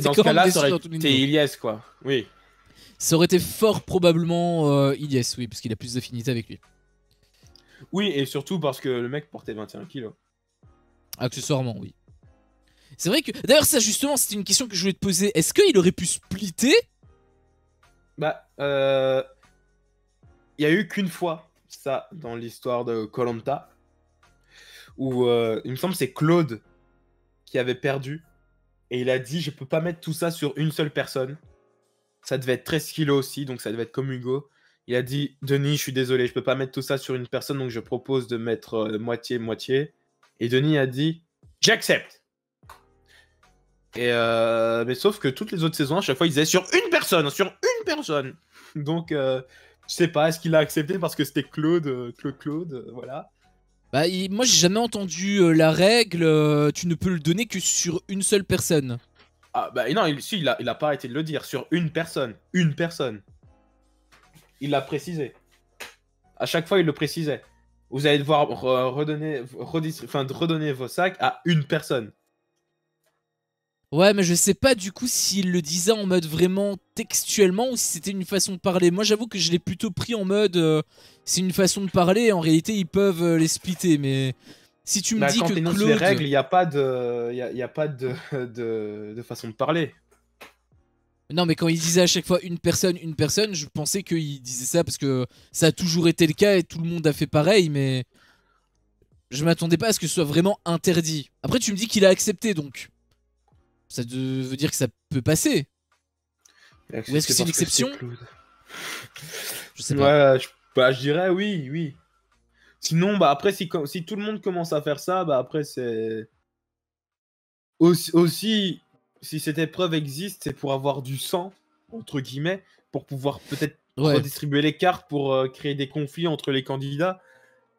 B: dans ce cas-là, ça aurait été Ilyes, quoi. Oui.
A: Ça aurait été fort probablement Ilyes, oui, parce qu'il a plus d'affinité avec lui.
B: Oui, et surtout parce que le mec portait 21 kilos.
A: Accessoirement, oui. C'est vrai que. D'ailleurs, ça, justement, c'était une question que je voulais te poser. Est-ce qu'il aurait pu splitter?
B: Bah, il y a eu qu'une fois ça dans l'histoire de Koh-Lanta où il me semble c'est Claude qui avait perdu et il a dit je peux pas mettre tout ça sur une seule personne. Ça devait être 13 kilos aussi, donc ça devait être comme Hugo. Il a dit Denis, je suis désolé, je peux pas mettre tout ça sur une personne, donc je propose de mettre moitié-moitié. Et Denis a dit j'accepte. Et mais sauf que toutes les autres saisons, à chaque fois, ils disaient sur une personne. Donc, je sais pas, est-ce qu'il a accepté parce que c'était Claude, voilà.
A: Bah, moi, j'ai jamais entendu la règle. Tu ne peux le donner que sur une seule personne.
B: Ah bah non, il a pas arrêté de le dire sur une personne. Une personne. Il l'a précisé. À chaque fois, il le précisait. Vous allez devoir redonner vos sacs à une personne.
A: Ouais, mais je sais pas du coup s'il le disait en mode vraiment textuellement ou si c'était une façon de parler. Moi, j'avoue que je l'ai plutôt pris en mode c'est une façon de parler. En réalité, ils peuvent les splitter. Mais si tu me dis que
B: Claude, les règles, il y a pas de façon de parler.
A: Non, mais quand il disait à chaque fois une personne, je pensais qu'il disait ça parce que ça a toujours été le cas et tout le monde a fait pareil. Mais je m'attendais pas à ce que ce soit vraiment interdit. Après, tu me dis qu'il a accepté, donc ça veut dire que ça peut passer. Ou est-ce que c'est une exception? Je sais pas.
B: Ouais, je dirais oui, oui. Sinon, bah après, si tout le monde commence à faire ça, bah après, c'est. Aussi, si cette épreuve existe, c'est pour avoir du sang, entre guillemets, pour pouvoir peut-être
A: Ouais.
B: redistribuer les cartes, pour créer des conflits entre les candidats.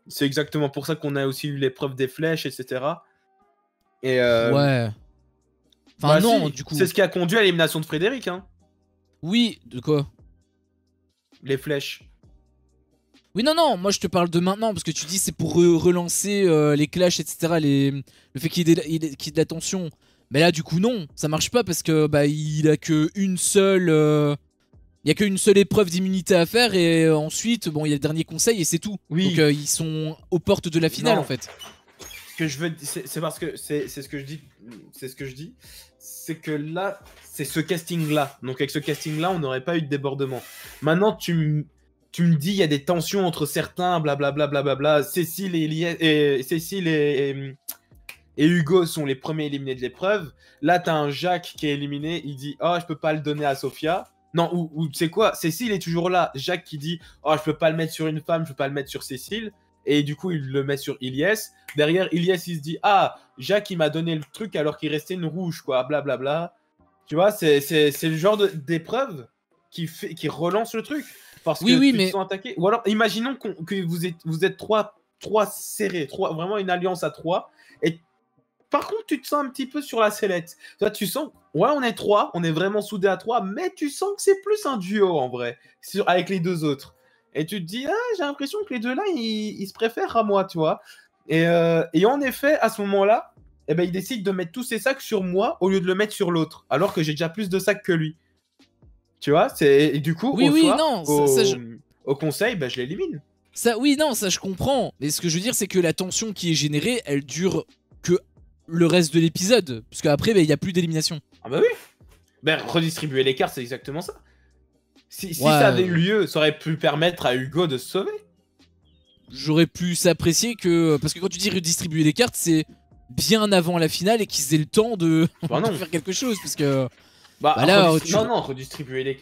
B: C'est exactement pour ça qu'on a aussi eu l'épreuve des flèches, etc. Et
A: Ouais. Enfin,
B: bah
A: non,
B: si,
A: du coup.
B: c'est ce qui a conduit à l'élimination de Frédéric, hein.
A: Oui, de quoi?
B: Les flèches.
A: Oui, non, non, moi je te parle de maintenant, parce que tu dis c'est pour relancer les clashs, etc. Le fait qu'il y ait de la tension. Mais là, du coup, non, ça marche pas parce que bah, il a qu'une seule. Il y a qu'une seule épreuve d'immunité à faire et ensuite, bon, il y a le dernier conseil et c'est tout.
B: Oui.
A: Donc ils sont aux portes de la finale
B: Non.
A: en fait.
B: Ce que je veux, c'est parce que c'est ce que je dis, c'est ce que je dis, c'est que là, c'est ce casting-là. Donc avec ce casting-là, on n'aurait pas eu de débordement. Maintenant, tu me dis, il y a des tensions entre certains, blablabla, blablabla. Cécile et Hugo sont les premiers éliminés de l'épreuve. Là, t'as un Jacques qui est éliminé. Il dit, oh, je peux pas le donner à Sophia. Non, ou tu sais quoi, Cécile est toujours là. Jacques qui dit, oh, je peux pas le mettre sur une femme, je peux pas le mettre sur Cécile. Et du coup, il le met sur Ilyes. Derrière, Ilyes, il se dit, ah, Jacques, il m'a donné le truc alors qu'il restait une rouge, quoi, blablabla. Tu vois, c'est le genre d'épreuve qui relance le truc. Parce
A: Oui,
B: que
A: oui,
B: tu
A: mais
B: te sens attaqué. Ou alors, imaginons que vous êtes trois serrés, vraiment une alliance à trois. Et par contre, tu te sens un petit peu sur la sellette. Toi, tu sens, ouais, on est trois, on est vraiment soudés à trois, mais tu sens que c'est plus un duo en vrai, avec les deux autres. Et tu te dis, ah, j'ai l'impression que les deux là, ils se préfèrent à moi, tu vois. Et en effet, à ce moment-là, eh ben, il décide de mettre tous ses sacs sur moi au lieu de le mettre sur l'autre, alors que j'ai déjà plus de sacs que lui. Tu vois, et du coup,
A: oui,
B: au
A: oui,
B: soir,
A: non,
B: au conseil, ben, je l'élimine.
A: ça, oui, non, ça je comprends. Mais ce que je veux dire, c'est que la tension qui est générée, elle dure que le reste de l'épisode, parce qu'après, il n'y a plus d'élimination.
B: Ah bah oui. Ben, redistribuer les cartes, c'est exactement ça. Si
A: Ouais,
B: ça avait eu lieu, ça aurait pu permettre à Hugo de se sauver.
A: j'aurais pu s'apprécier que... Parce que quand tu dis redistribuer les cartes, c'est bien avant la finale et qu'ils aient le temps de,
B: Bah non.
A: de faire quelque chose, parce que...
B: Bah,
A: là,
B: non, redistribuer les...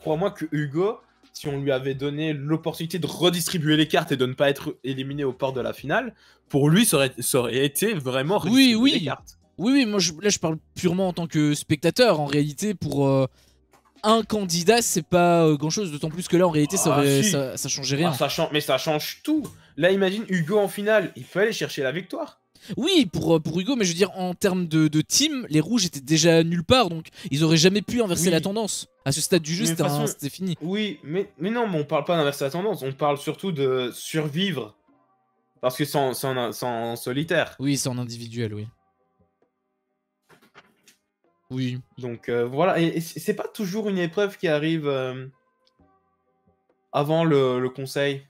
B: Crois-moi que Hugo, si on lui avait donné l'opportunité de redistribuer les cartes et de ne pas être éliminé au port de la finale, pour lui, ça aurait été vraiment redistribuer les cartes.
A: Oui, oui, moi là je parle purement en tant que spectateur. En réalité, pour un candidat, c'est pas grand chose. D'autant plus que là, en réalité, ça changeait rien.
B: Mais ça change tout. Là, imagine Hugo en finale, il peut aller chercher la victoire.
A: Oui, pour Hugo, mais je veux dire, en termes de team, les rouges étaient déjà nulle part, donc ils auraient jamais pu inverser la tendance. À ce stade du jeu, c'était fini.
B: Oui, mais non, mais on parle pas d'inverser la tendance, on parle surtout de survivre. Parce que c'est en solitaire.
A: Oui, c'est en individuel, oui. Oui.
B: Donc voilà, et c'est pas toujours une épreuve qui arrive avant le conseil.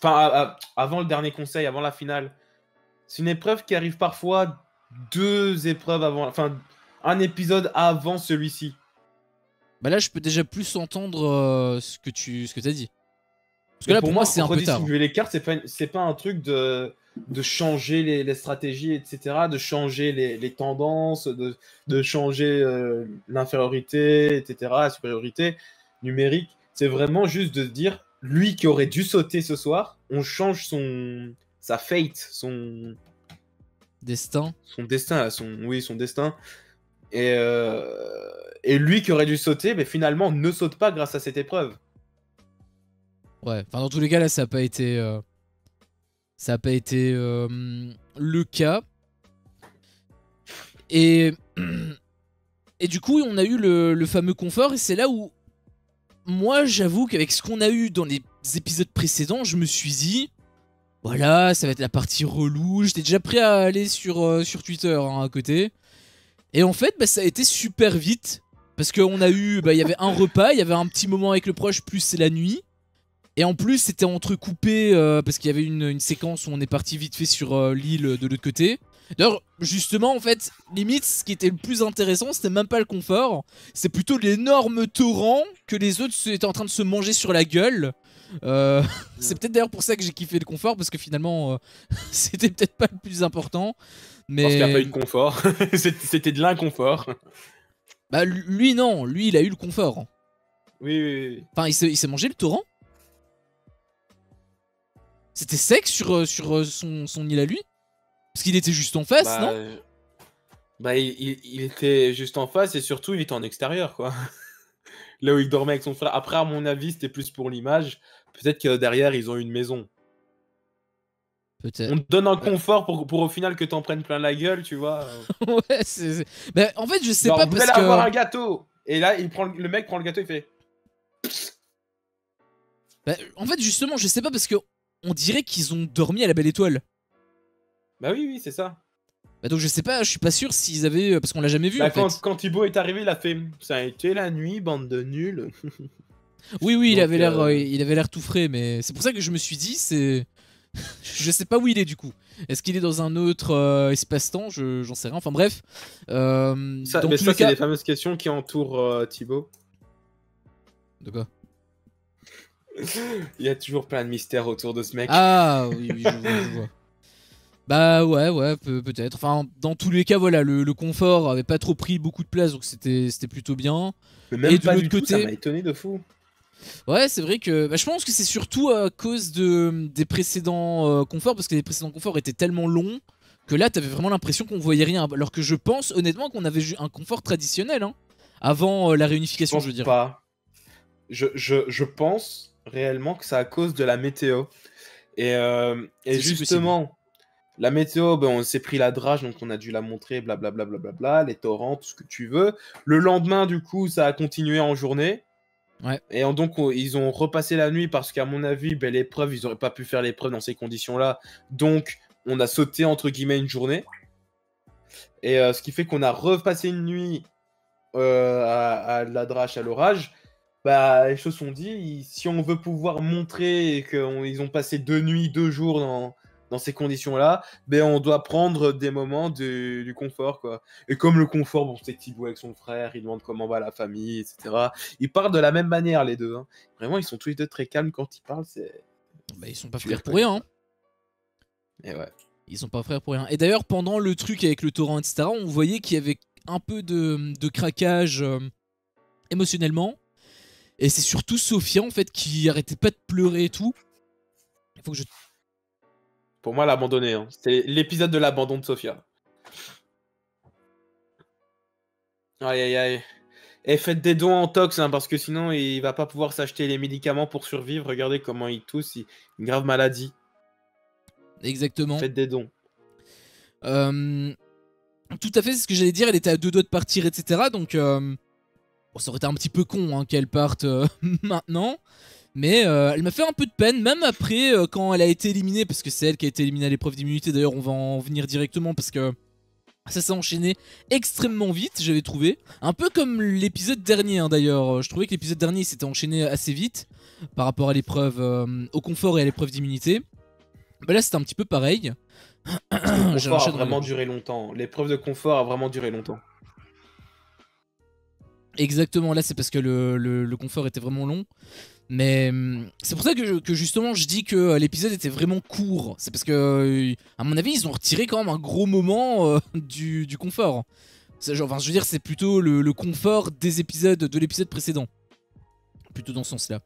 B: Enfin, avant le dernier conseil, avant la finale. C'est une épreuve qui arrive parfois 2 épreuves avant. Enfin, un épisode avant celui-ci.
A: Bah là, je peux déjà plus entendre ce que t'as dit. Parce que là, pour moi, c'est un peu tard.
B: Redistribuer les cartes, c'est pas un truc de changer les stratégies, etc. De changer les tendances, de changer l'infériorité, etc. La supériorité numérique. C'est vraiment juste de se dire, lui qui aurait dû sauter ce soir, on change sa fate, son
A: destin.
B: Son destin, son destin. Et lui qui aurait dû sauter, mais finalement ne saute pas grâce à cette épreuve.
A: Ouais, enfin dans tous les cas là ça a pas été le cas. Et du coup on a eu le fameux confort et c'est là où moi j'avoue qu'avec ce qu'on a eu dans les épisodes précédents, je me suis dit voilà, ça va être la partie relou. J'étais déjà prêt à aller sur Twitter à côté. Et en fait, ça a été super vite. Parce qu'on a eu, il y avait un repas, il y avait un petit moment avec le proche, plus c'est la nuit. Et en plus, c'était entrecoupé parce qu'il y avait une séquence où on est parti vite fait sur l'île de l'autre côté. D'ailleurs, justement, en fait, limite, ce qui était le plus intéressant, c'était même pas le confort, c'est plutôt l'énorme torrent que les autres étaient en train de se manger sur la gueule. C'est peut-être d'ailleurs pour ça que j'ai kiffé le confort, parce que finalement, c'était peut-être pas le plus important. Mais...
B: Parce qu'il n'y a pas eu de confort. C'était de l'inconfort.
A: Bah, lui, non. Lui, il a eu le confort.
B: Oui, oui, oui.
A: Enfin, il s'est mangé le torrent. C'était sec sur son île à lui. Parce qu'il était juste en face, non?
B: Bah, il était juste en face et surtout, il était en extérieur, quoi. Là où il dormait avec son frère. Après, à mon avis, c'était plus pour l'image. Peut-être que derrière, ils ont une maison.
A: Peut-être.
B: On te donne un confort pour au final que t'en prennes plein la gueule, tu vois.
A: Ouais, bah, en fait, je sais
B: Genre,
A: pas
B: on
A: parce
B: voulait
A: que...
B: avoir un gâteau. Et là, le mec prend le gâteau, il fait...
A: Bah, en fait, justement, je sais pas parce que on dirait qu'ils ont dormi à la Belle Étoile.
B: Bah oui, oui, c'est ça.
A: Bah donc je sais pas, je suis pas sûr s'ils avaient... Parce qu'on l'a jamais vu,
B: Bah,
A: en fait.
B: quand Thibaut est arrivé, il a fait... Ça a été la nuit, bande de nuls.
A: Oui, oui,
B: Donc,
A: il avait l'air tout frais, mais c'est pour ça que je me suis dit, c'est... Je sais pas où il est, du coup. Est-ce qu'il est dans un autre espace-temps? J'en sais rien. Enfin bref.
B: mais ça,
A: cas...
B: c'est les fameuses questions qui entourent Thibaut.
A: De quoi?
B: Il y a toujours plein de mystères autour de ce mec.
A: Ah, oui, oui, je vois. Bah ouais, peut-être. Enfin, dans tous les cas, voilà, le confort avait pas trop pris beaucoup de place, donc c'était plutôt bien.
B: Mais même
A: Et de
B: pas
A: l'autre
B: du tout,
A: côté...
B: ça m'a étonné de fou.
A: Ouais, c'est vrai que bah, je pense que c'est surtout à cause des précédents conforts, parce que les précédents conforts étaient tellement longs que là, t'avais vraiment l'impression qu'on voyait rien. Alors que je pense honnêtement qu'on avait un confort traditionnel, hein, avant la réunification, je veux dire.
B: Pas. Je pense réellement que c'est à cause de la météo. Et justement, la météo, ben, on s'est pris la drage, donc on a dû la montrer, blablabla, blablabla, les torrents, tout ce que tu veux. Le lendemain, du coup, ça a continué en journée.
A: Ouais.
B: Et donc, ils ont repassé la nuit parce qu'à mon avis, ben, l'épreuve, ils auraient pas pu faire l'épreuve dans ces conditions-là. Donc, on a sauté, entre guillemets, une journée. Et ce qui fait qu'on a repassé une nuit à la drache, à l'orage. Bah, les choses sont dites. Si on veut pouvoir montrer qu'ils ont passé 2 nuits, 2 jours dans ces conditions-là, ben on doit prendre des moments du confort, quoi. Et comme le confort, bon, c'est Thibaut avec son frère, il demande comment va la famille, etc. Ils parlent de la même manière, les deux. Hein. Vraiment, ils sont tous les deux très calmes quand ils parlent.
A: Bah, ils sont pas frères pour rien. Hein.
B: Et ouais.
A: Ils sont pas frères pour rien. Et d'ailleurs, pendant le truc avec le torrent, etc., on voyait qu'il y avait un peu de craquage émotionnellement. Et c'est surtout Sophia, en fait, qui arrêtait pas de pleurer et tout. Il faut que je...
B: Pour moi, l'abandonner. Hein. C'est l'épisode de l'abandon de Sophia. Aïe, aïe, aïe. Et faites des dons en tox, hein, parce que sinon, il va pas pouvoir s'acheter les médicaments pour survivre. Regardez comment il tousse, une grave maladie.
A: Exactement.
B: Faites des dons.
A: Tout à fait, c'est ce que j'allais dire. Elle était à 2 doigts de partir, etc. Donc, bon, ça aurait été un petit peu con hein, qu'elle parte maintenant. Mais elle m'a fait un peu de peine, même après quand elle a été éliminée, parce que c'est elle qui a été éliminée à l'épreuve d'immunité. D'ailleurs, on va en venir directement parce que ça s'est enchaîné extrêmement vite, j'avais trouvé. Un peu comme l'épisode dernier, hein, d'ailleurs. Je trouvais que l'épisode dernier s'était enchaîné assez vite par rapport à l'épreuve au confort et à l'épreuve d'immunité. Bah là, c'était un petit peu pareil.
B: Le confort a vraiment duré longtemps. L'épreuve de confort a vraiment duré longtemps.
A: Exactement, là c'est parce que le confort était vraiment long. Mais c'est pour ça que justement je dis que l'épisode était vraiment court. C'est parce que, à mon avis, ils ont retiré quand même un gros moment du confort. Enfin, je veux dire, c'est plutôt le confort des épisodes de l'épisode précédent. Plutôt dans ce sens-là.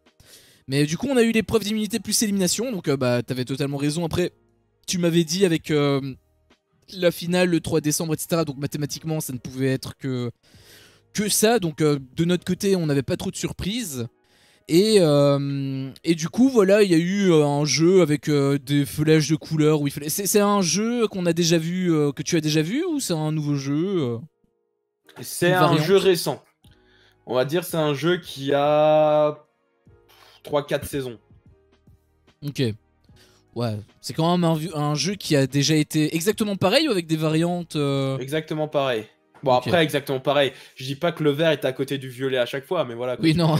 A: Mais du coup, on a eu l'épreuve d'immunité plus élimination. Donc, bah, t'avais totalement raison. Après, tu m'avais dit avec la finale le 3 décembre, etc. Donc, mathématiquement, ça ne pouvait être que ça. Donc, de notre côté, on n'avait pas trop de surprises. Et du coup, voilà, il y a eu un jeu avec des flashs de couleurs. Où il fallait... C'est un jeu qu'on a déjà vu, que tu as déjà vu, ou c'est un nouveau jeu
B: C'est un jeu récent. On va dire c'est un jeu qui a 3-4 saisons.
A: Ok. Ouais, c'est quand même un jeu qui a déjà été exactement pareil ou avec des variantes
B: Exactement pareil. Bon, okay. Après, exactement pareil. Je dis pas que le vert est à côté du violet à chaque fois, mais voilà.
A: Oui, non.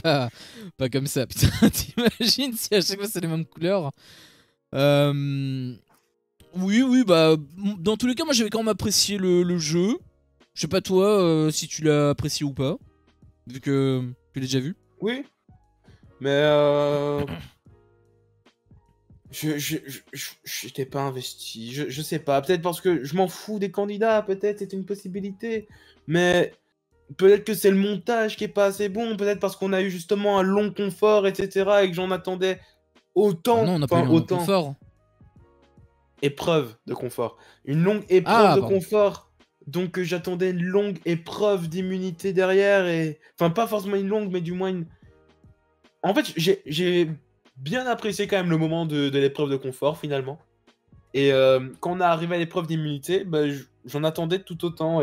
A: pas comme ça. Putain, t'imagines si à chaque fois c'est les mêmes couleurs. Oui, oui, bah, dans tous les cas, moi j'avais quand même apprécié le jeu. Je sais pas toi si tu l'as apprécié ou pas, vu que tu l'as déjà vu.
B: Oui, mais j'étais pas investi. Je sais pas. Peut-être parce que je m'en fous des candidats. Peut-être c'est une possibilité. Mais peut-être que c'est le montage qui est pas assez bon. Peut-être parce qu'on a eu justement un long confort, etc. Et que j'en attendais
A: Ah
B: autant.
A: non, on n'a pas eu
B: Enfin,
A: un long
B: autant.
A: confort.
B: Épreuve de confort. Une longue épreuve
A: Ah,
B: de
A: pardon.
B: confort. Donc j'attendais une longue épreuve d'immunité derrière. Et... Enfin, pas forcément une longue, mais du moins une. En fait, j'ai bien apprécié quand même le moment de l'épreuve de confort finalement. Et quand on est arrivé à l'épreuve d'immunité, bah, j'en attendais tout autant.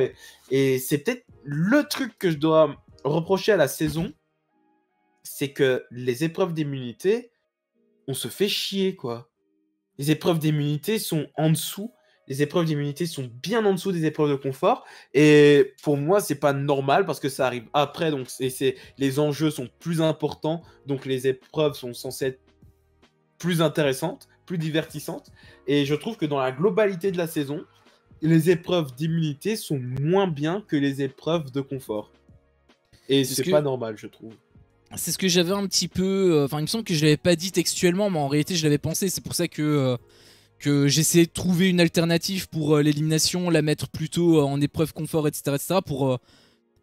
B: Et c'est peut-être le truc que je dois reprocher à la saison, c'est que les épreuves d'immunité, on se fait chier, quoi. Les épreuves d'immunité sont en dessous. Les épreuves d'immunité sont bien en dessous des épreuves de confort. Et pour moi, c'est pas normal parce que ça arrive après. Donc, les enjeux sont plus importants. Donc, les épreuves sont censées être plus intéressantes, plus divertissantes. Et je trouve que dans la globalité de la saison, les épreuves d'immunité sont moins bien que les épreuves de confort. Et
A: C'est ce
B: c'est pas
A: que
B: normal, je trouve.
A: c'est ce que j'avais un petit peu. Enfin, il me semble que je l'avais pas dit textuellement, mais en réalité, je l'avais pensé. C'est pour ça que j'essayais de trouver une alternative pour l'élimination, la mettre plutôt en épreuve confort, etc., pour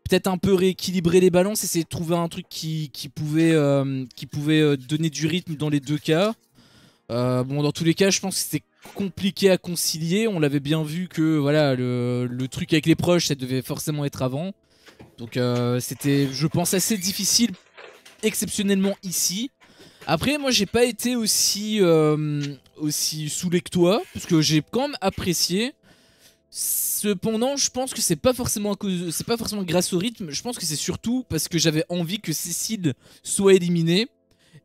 A: peut-être un peu rééquilibrer les balances, essayer de trouver un truc qui pouvait donner du rythme dans les deux cas. Bon, dans tous les cas, je pense que c'était compliqué à concilier. On l'avait bien vu que voilà, le truc avec les proches, ça devait forcément être avant. Donc c'était, je pense, assez difficile, exceptionnellement ici. Après, moi, j'ai pas été aussi saoulé que toi, parce que j'ai quand même apprécié. Cependant, je pense que c'est pas forcément c'est pas forcément grâce au rythme. Je pense que c'est surtout parce que j'avais envie que Cécile soit éliminée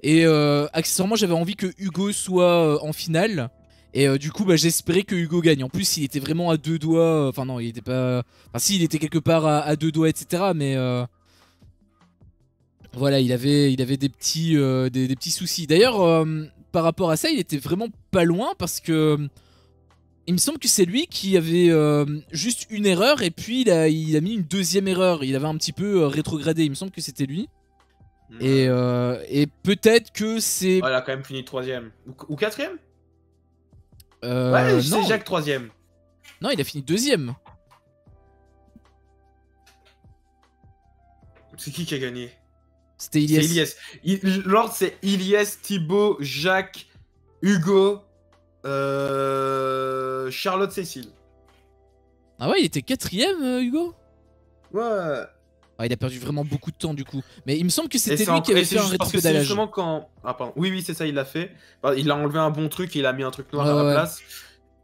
A: et accessoirement j'avais envie que Hugo soit en finale. Et du coup, bah, j'espérais que Hugo gagne. En plus, il était vraiment à deux doigts. Enfin non, il était pas. Enfin si, il était quelque part à deux doigts, etc. Mais voilà, il avait des petits soucis. D'ailleurs, par rapport à ça, il était vraiment pas loin parce que il me semble que c'est lui qui avait juste une erreur et puis il a mis une deuxième erreur. Il avait un petit peu rétrogradé. Il me semble que c'était lui. Et peut-être que c'est.
B: Oh, il a quand même fini troisième. Ou quatrième. Ouais, c'est
A: Non,
B: Jacques troisième.
A: non, il a fini deuxième.
B: C'est qui a gagné?
A: C'était
B: C'est
A: Ilias.
B: Ilias. L'ordre, c'est Ilias, Thibaut, Jacques, Hugo, Charlotte, Cécile.
A: Ah ouais, il était quatrième, Hugo.
B: Ouais.
A: Ah, il a perdu vraiment beaucoup de temps du coup. Mais il me semble que
B: Et
A: c'était
B: c'est
A: lui qui avait
B: c'est
A: fait un
B: juste parce que c'est
A: rétropédalage.
B: justement quand. Ah, pardon. Oui, oui, c'est ça, il l'a fait. Enfin, il a enlevé un bon truc et il a mis un truc noir
A: Ouais,
B: à la
A: ouais, ouais.
B: place.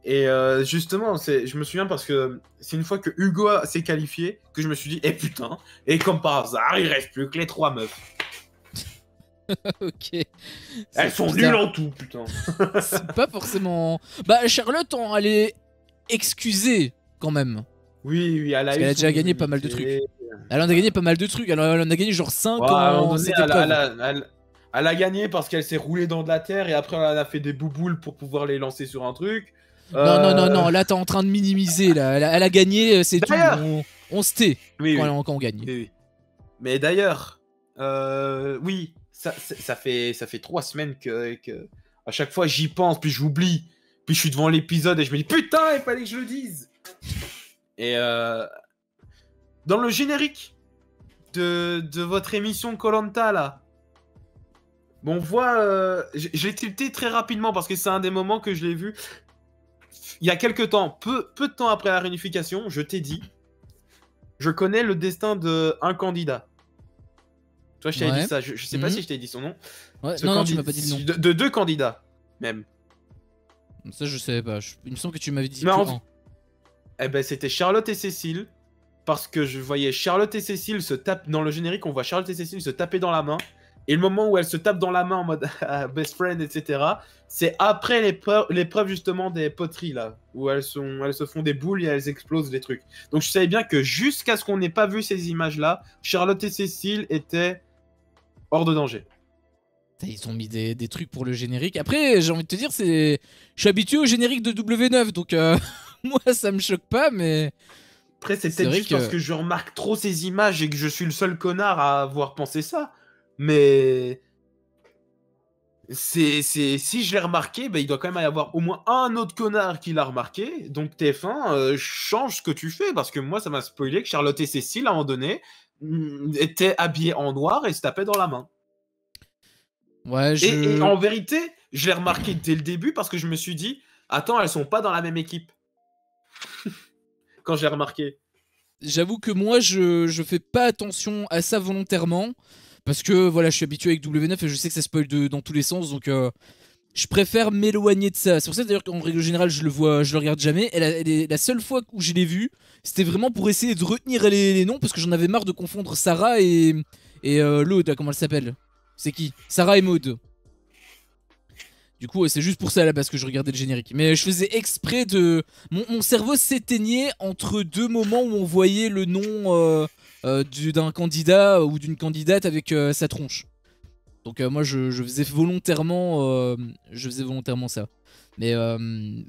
B: Et justement, je me souviens parce que c'est une fois que Hugo s'est qualifié que je me suis dit, eh putain, et comme par hasard, il reste plus que les trois meufs.
A: Ok.
B: Elles sont nulles
A: Putain,
B: en tout, putain.
A: c'est pas forcément. Bah, Charlotte, elle est excusée quand même.
B: Oui, oui, elle
A: Parce
B: a eu
A: qu'elle a
B: son
A: déjà gagné pas mal de
B: immunité.
A: trucs. Elle en a gagné pas mal de trucs. Elle en a gagné genre
B: Ouais,
A: 5
B: à un moment
A: en
B: donné,
A: cette épreuve.
B: elle a gagné parce qu'elle s'est roulée dans de la terre et après elle a fait des bouboules pour pouvoir les lancer sur un truc.
A: Non, non, non,
B: Euh...
A: non, là t'es en train de minimiser. Là. Elle a gagné, c'est tout.
B: D'ailleurs,
A: On se tait
B: oui, oui,
A: quand on gagne.
B: oui, oui. Mais d'ailleurs, oui, ça fait 3 semaines que à chaque fois j'y pense, puis j'oublie, puis je suis devant l'épisode et je me dis putain, il fallait que je le dise. Et dans le générique de votre émission koh là, bon, on voit, je l'ai tilté très rapidement parce que c'est un des moments que je l'ai vu il y a quelques temps, peu de temps après la réunification, je t'ai dit, je connais le destin d'un candidat. Toi, je t'avais dit
A: Ouais.
B: ça. Je sais pas si je t'ai dit son nom.
A: Ouais. Non, non, tu m'as pas dit le nom.
B: De deux candidats, même.
A: Ça, je savais pas. Il me semble que tu m'avais dit
B: Mais
A: que
B: en...
A: un.
B: Eh ben, c'était Charlotte et Cécile. Parce que je voyais Charlotte et Cécile se taper dans le générique. On voit Charlotte et Cécile se taper dans la main. Et le moment où elles se tapent dans la main en mode best friend, etc., c'est après l'épreuve justement des poteries, là. Où elles se font des boules et elles explosent des trucs. Donc je savais bien que jusqu'à ce qu'on n'ait pas vu ces images-là, Charlotte et Cécile étaient hors de danger.
A: Ils ont mis des trucs pour le générique. Après, j'ai envie de te dire, je suis habitué au générique de W9, donc moi ça me choque pas, mais
B: Après, c'est
A: c'est
B: peut-être
A: vrai
B: juste parce
A: que
B: que je remarque trop ces images et que je suis le seul connard à avoir pensé ça. Mais si je l'ai remarqué, bah, il doit quand même y avoir au moins un autre connard qui l'a remarqué. Donc TF1, change ce que tu fais, parce que moi, ça m'a spoilé que Charlotte et Cécile, à un moment donné, étaient habillées en noir et se tapaient dans la main.
A: ouais,
B: Et en vérité, je l'ai remarqué dès le début parce que je me suis dit, attends, elles sont pas dans la même équipe. Quand j'ai remarqué.
A: j'avoue que moi je fais pas attention à ça volontairement. Parce que voilà, je suis habitué avec W9 et je sais que ça spoil dans tous les sens, donc je préfère m'éloigner de ça. C'est pour ça d'ailleurs qu'en règle générale, je le regarde jamais. La seule fois où je l'ai vu, c'était vraiment pour essayer de retenir les noms parce que j'en avais marre de confondre Sarah et l'autre, là, comment elle s'appelle? C'est qui? Sarah et Maud. Du coup, c'est juste pour ça là parce que je regardais le générique. Mais je faisais exprès de. Mon cerveau s'éteignait entre deux moments où on voyait le nom d'un candidat ou d'une candidate avec sa tronche. Donc moi je faisais volontairement ça. Mais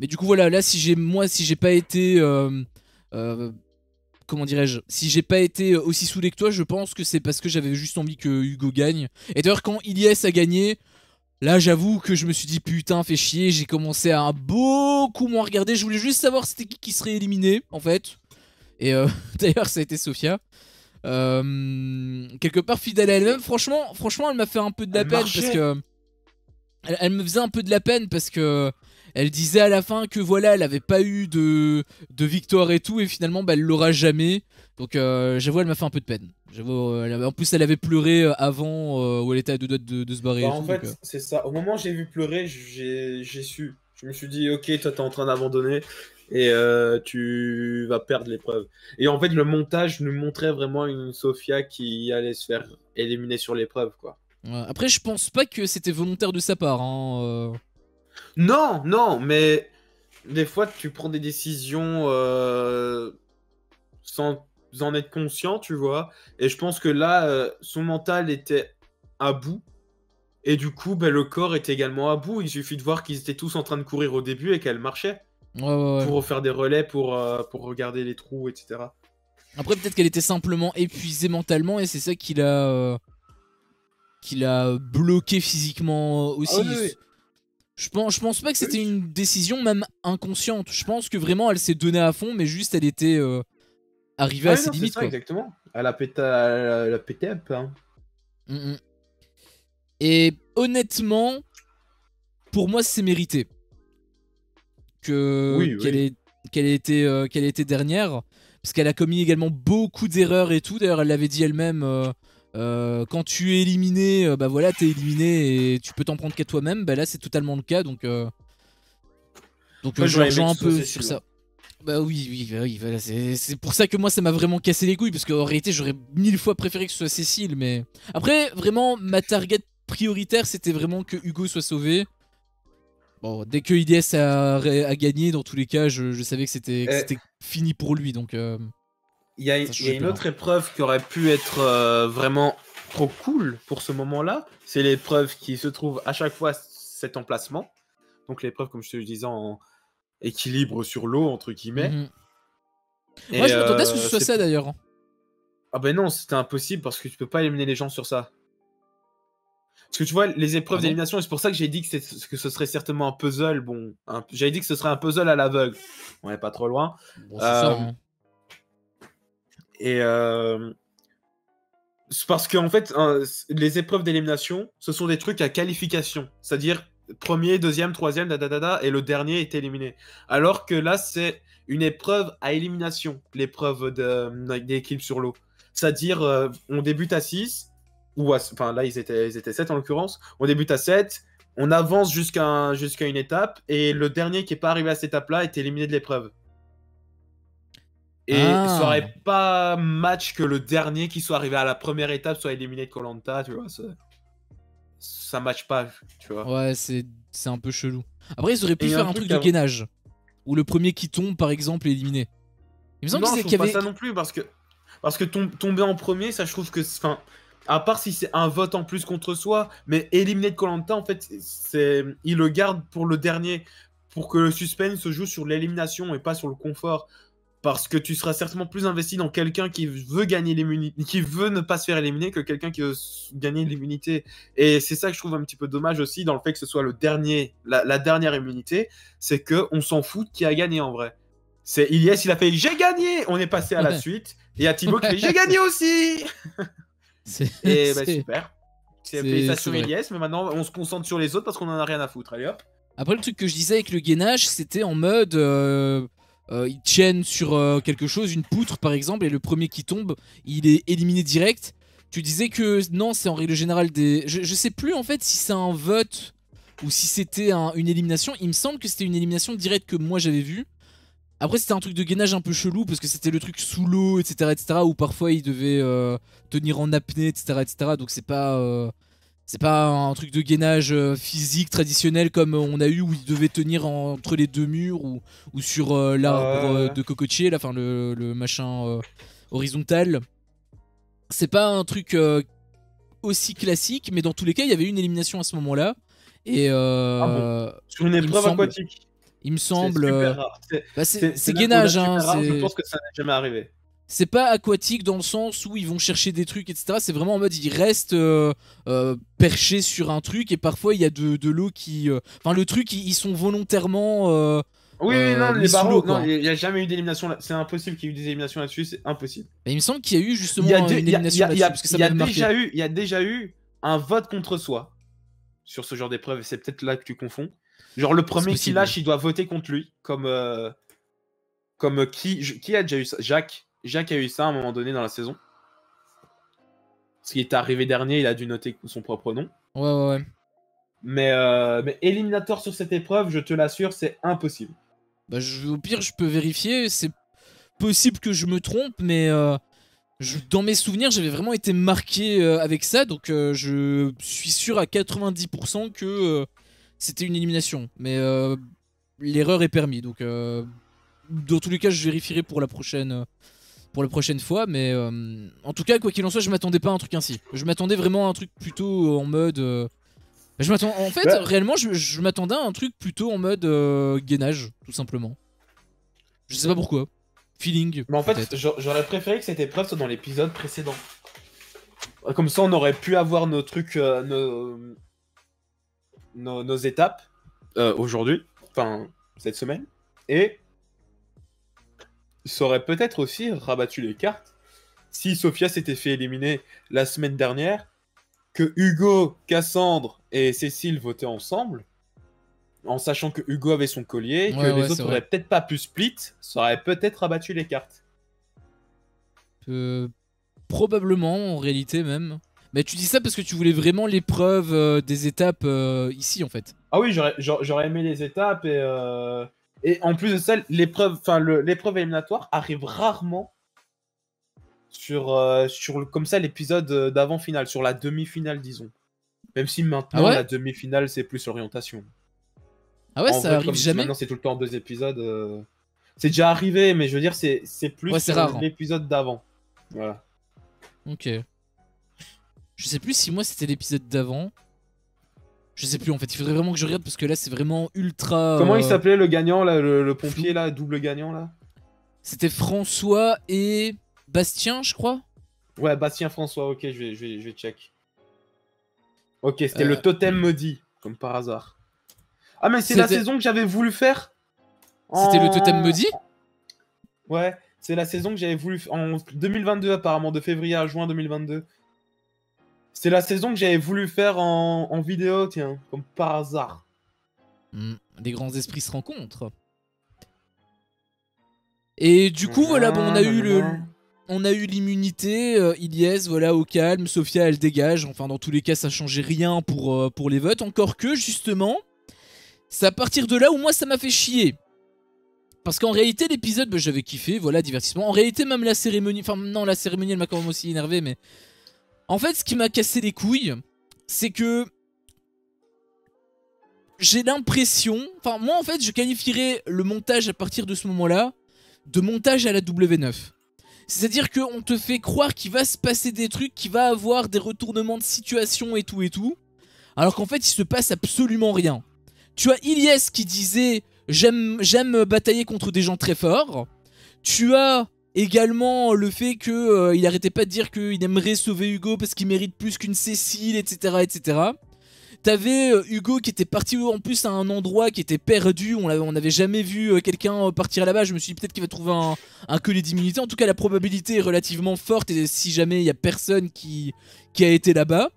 A: du coup voilà, là si j'ai pas été comment dirais-je, si j'ai pas été aussi saoulé que toi, je pense que c'est parce que j'avais juste envie que Hugo gagne. Et d'ailleurs quand Ilyes a gagné, là j'avoue que je me suis dit putain fait chier, j'ai commencé à beaucoup moins regarder, je voulais juste savoir c'était qui serait éliminé en fait. Et d'ailleurs ça a été Sophia. Quelque part fidèle à elle-même. Franchement, elle m'a fait un peu de la
B: Elle
A: peine
B: marchait.
A: parce que elle me faisait un peu de la peine parce que elle disait à la fin que voilà, elle avait pas eu de victoire et tout, et finalement, bah, elle l'aura jamais. Donc, j'avoue, elle m'a fait un peu de peine. J'avoue, en plus, elle avait pleuré avant où elle était à deux doigts de se barrer
B: Bah,
A: et
B: en
A: tout. Donc,
B: fait, c'est ça. Au moment où j'ai vu pleurer, j'ai su. Je me suis dit, ok, toi, t'es en train d'abandonner et tu vas perdre l'épreuve. Et en fait, le montage nous montrait vraiment une Sophia qui allait se faire éliminer sur l'épreuve, quoi.
A: ouais. Après, je pense pas que c'était volontaire de sa part. Hein.
B: Non, non, mais des fois, tu prends des décisions sans en être conscient, tu vois. Et je pense que là, son mental était à bout. Et du coup, bah, le corps était également à bout. Il suffit de voir qu'ils étaient tous en train de courir au début et qu'elle marchait
A: Ouais, ouais, ouais.
B: pour faire des relais, pour regarder les trous, etc.
A: Après, peut-être qu'elle était simplement épuisée mentalement et c'est ça qui l'a bloqué physiquement
B: Ah oui,
A: aussi.
B: oui.
A: Je pense pas que c'était
B: Oui.
A: une décision même inconsciente. Je pense que vraiment elle s'est donnée à fond, mais juste elle était arrivée
B: Ah
A: à
B: oui,
A: ses
B: non, c'est
A: limites
B: ça,
A: quoi.
B: exactement. Elle a pété un peu. Hein.
A: Mm, mm. Et honnêtement, pour moi c'est mérité que
B: Oui, oui.
A: qu'elle ait été dernière, parce qu'elle a commis également beaucoup d'erreurs et tout. D'ailleurs elle l'avait dit elle-même. Quand tu es éliminé, bah voilà, t'es éliminé et tu peux t'en prendre qu'à toi-même. Bah là, c'est totalement le cas, donc
B: Moi,
A: je le
B: j'aurais aimé
A: rejoins
B: que
A: un
B: ce soit
A: peu sur
B: Cécile.
A: ça. Bah oui, oui, bah oui, voilà, c'est pour ça que moi ça m'a vraiment cassé les couilles, parce qu'en réalité j'aurais 1000 fois préféré que ce soit Cécile, mais... Après, vraiment, ma target prioritaire c'était vraiment que Hugo soit sauvé. Bon, dès que IDS a gagné, dans tous les cas, je savais que
B: Euh,
A: c'était fini pour lui, donc ça
B: Il y a
A: changeait
B: une
A: plus rien.
B: autre épreuve qui aurait pu être vraiment trop cool pour ce moment-là. C'est l'épreuve qui se trouve à chaque fois cet emplacement. Donc l'épreuve, comme je te le disais, en équilibre sur l'eau, entre guillemets.
A: Mhm. Moi
B: Et
A: je m'attendais à ce que ce soit
B: c'est
A: ça d'ailleurs. Hein.
B: Ah ben non, c'était impossible parce que tu peux pas éliminer les gens sur ça. Parce que tu vois, les
A: Ah
B: épreuves
A: bon?
B: d'élimination, et c'est pour ça que j'ai dit que ce serait certainement un puzzle. Bon, j'avais dit que ce serait un puzzle à l'aveugle. On n'est pas trop loin.
A: Bon, c'est ça,
B: Euh,
A: hein.
B: et c'est parce qu'en fait, les épreuves d'élimination, ce sont des trucs à qualification. C'est-à-dire, premier, deuxième, troisième, et le dernier est éliminé. Alors que là, c'est une épreuve à élimination, l'épreuve d'équipe sur l'eau. C'est-à-dire, on débute à 6, enfin là, ils étaient 7 en l'occurrence. On débute à 7, on avance jusqu'à une étape, et le dernier qui n'est pas arrivé à cette étape-là est éliminé de l'épreuve. Et ça
A: Ah,
B: aurait pas match que le dernier qui soit arrivé à la première étape soit éliminé de koh, tu vois. Ça match pas, tu vois.
A: ouais, c'est un peu chelou. Après, ils auraient
B: Et
A: pu
B: il y a
A: faire
B: un
A: un
B: truc
A: truc de gainage. Où le premier qui tombe, par exemple, est éliminé. Il me semble
B: Non, je
A: qu'il
B: trouve
A: y
B: pas
A: avait...
B: ça non plus parce que tomber en premier, ça je trouve que enfin À part si c'est un vote en plus contre soi, mais éliminer de koh en fait, il le garde pour le dernier, pour que le suspense se joue sur l'élimination et pas sur le confort. Parce que tu seras certainement plus investi dans quelqu'un qui veut gagner l'immunité, qui veut ne pas se faire éliminer, que quelqu'un qui veut gagner l'immunité. Et c'est ça que je trouve un petit peu dommage aussi dans le fait que ce soit le dernier, la dernière immunité, c'est que on s'en fout de qui a gagné en vrai. C'est Ilyes, il a fait j'ai gagné, on est passé à la suite, et à Thibaut qui fait j'ai gagné aussi. Et bah super. C'est félicitations Ilyes, mais maintenant on se concentre sur les autres parce qu'on en a rien à foutre. Allez hop.
A: Après, le truc que je disais avec le gainage, c'était en mode ils tiennent sur quelque chose, une poutre par exemple, et le premier qui tombe, il est éliminé direct. Tu disais que non, c'est en règle générale des. Je sais plus en fait si c'est un vote ou si c'était une élimination. Il me semble que c'était une élimination directe que moi j'avais vue. Après, c'était un truc de gainage un peu chelou parce que c'était le truc sous l'eau, etc., où parfois il devait tenir en apnée, etc. Donc c'est pas un truc de gainage physique traditionnel comme on a eu où il devait tenir entre les deux murs ou sur l'arbre de cocotier, là, enfin le machin horizontal. C'est pas un truc aussi classique, mais dans tous les cas, il y avait eu une élimination à ce moment-là. Et
B: sur une épreuve aquatique.
A: Il me semble. C'est
B: gainage,
A: hein.
B: Je pense que ça n'est jamais arrivé.
A: C'est pas aquatique dans le sens où ils vont chercher des trucs, etc. C'est vraiment en mode ils restent perchés sur un truc et parfois il y a de l'eau qui. Enfin, le truc, ils sont volontairement.
B: Oui, non, les barreaux, non, il n'y a jamais eu d'élimination là. C'est impossible qu'il y ait eu des éliminations là-dessus, c'est impossible.
A: Mais il me semble qu'il y a eu justement une élimination là-dessus.
B: Il y a déjà eu un vote contre soi sur ce genre d'épreuve, et c'est peut-être là que tu confonds. Genre, le premier qui lâche, il doit voter contre lui, comme qui a déjà eu ça? Jacques a eu ça à un moment donné dans la saison. Parce qu'il est arrivé dernier, il a dû noter son propre nom.
A: Ouais.
B: Mais éliminatoire sur cette épreuve, je te l'assure, c'est impossible.
A: Bah, au pire, je peux vérifier. C'est possible que je me trompe, mais dans mes souvenirs, j'avais vraiment été marqué avec ça. Donc, je suis sûr à 90% que c'était une élimination. Mais l'erreur est permise. Donc, dans tous les cas, je vérifierai pour la prochaine fois, mais en tout cas, quoi qu'il en soit, je m'attendais pas à un truc ainsi. Je m'attendais vraiment à un truc plutôt en mode. En fait, réellement, je m'attendais à un truc plutôt en mode gainage, tout simplement. Je sais pas pourquoi. Feeling.
B: Mais en fait, j'aurais préféré que cette épreuve soit dans l'épisode précédent. Comme ça, on aurait pu avoir nos trucs, nos étapes aujourd'hui, enfin cette semaine, et ça aurait peut-être aussi rabattu les cartes si Sophia s'était fait éliminer la semaine dernière, que Hugo, Cassandre et Cécile votaient ensemble, en sachant que Hugo avait son collier, que les autres auraient peut-être pas pu split, ça aurait peut-être rabattu les cartes.
A: Probablement, en réalité même. Mais tu dis ça parce que tu voulais vraiment l'épreuve des étapes ici, en fait.
B: Ah oui, j'aurais aimé les étapes et en plus de ça, l'épreuve éliminatoire arrive rarement sur comme ça l'épisode d'avant-finale, sur la demi-finale, disons. Même si maintenant, la demi-finale, c'est plus l'orientation.
A: Ah ouais, ça arrive jamais.
B: Maintenant, c'est tout le temps 2 épisodes. C'est déjà arrivé, mais je veux dire, c'est plus l'épisode d'avant. Voilà.
A: Ok. Je sais plus si moi, c'était l'épisode d'avant. Je sais plus, en fait. Il faudrait vraiment que je regarde parce que là, c'est vraiment ultra...
B: Comment il s'appelait le gagnant, là, le pompier, là, double gagnant, là?
A: C'était François et Bastien, je crois.
B: Ouais, Bastien François, ok, je vais check. Ok, c'était le totem maudit, comme par hasard. Ah, mais c'est la saison que j'avais voulu faire.
A: C'était le totem maudit?
B: Ouais, c'est la saison que j'avais voulu faire en 2022, apparemment, de février à juin 2022. C'est la saison que j'avais voulu faire en vidéo, tiens, comme par hasard.
A: Les grands esprits se rencontrent. Et du coup, voilà, bon, on a eu l'immunité, Ilyes, voilà, au calme, Sophia, elle dégage. Enfin, dans tous les cas, ça changeait rien pour les votes. Encore que, justement, c'est à partir de là où moi, ça m'a fait chier. Parce qu'en réalité, l'épisode, bah, j'avais kiffé, voilà, divertissement. En réalité, même la cérémonie... Enfin, non, la cérémonie, elle m'a quand même aussi énervé, mais... En fait, ce qui m'a cassé les couilles, c'est que... J'ai l'impression... Enfin, moi, en fait, je qualifierais le montage à partir de ce moment-là de montage à la W9. C'est-à-dire qu'on te fait croire qu'il va se passer des trucs, qu'il va avoir des retournements de situation et tout, alors qu'en fait il se passe absolument rien. Tu as Ilyes qui disait j'aime batailler contre des gens très forts. Tu as également le fait que il arrêtait pas de dire qu'il aimerait sauver Hugo parce qu'il mérite plus qu'une Cécile, etc., etc. T'avais Hugo qui était parti en plus à un endroit qui était perdu, on n'avait jamais vu quelqu'un partir là-bas, je me suis dit peut-être qu'il va trouver un collier d'immunité, en tout cas la probabilité est relativement forte et si jamais il y a personne qui a été là-bas.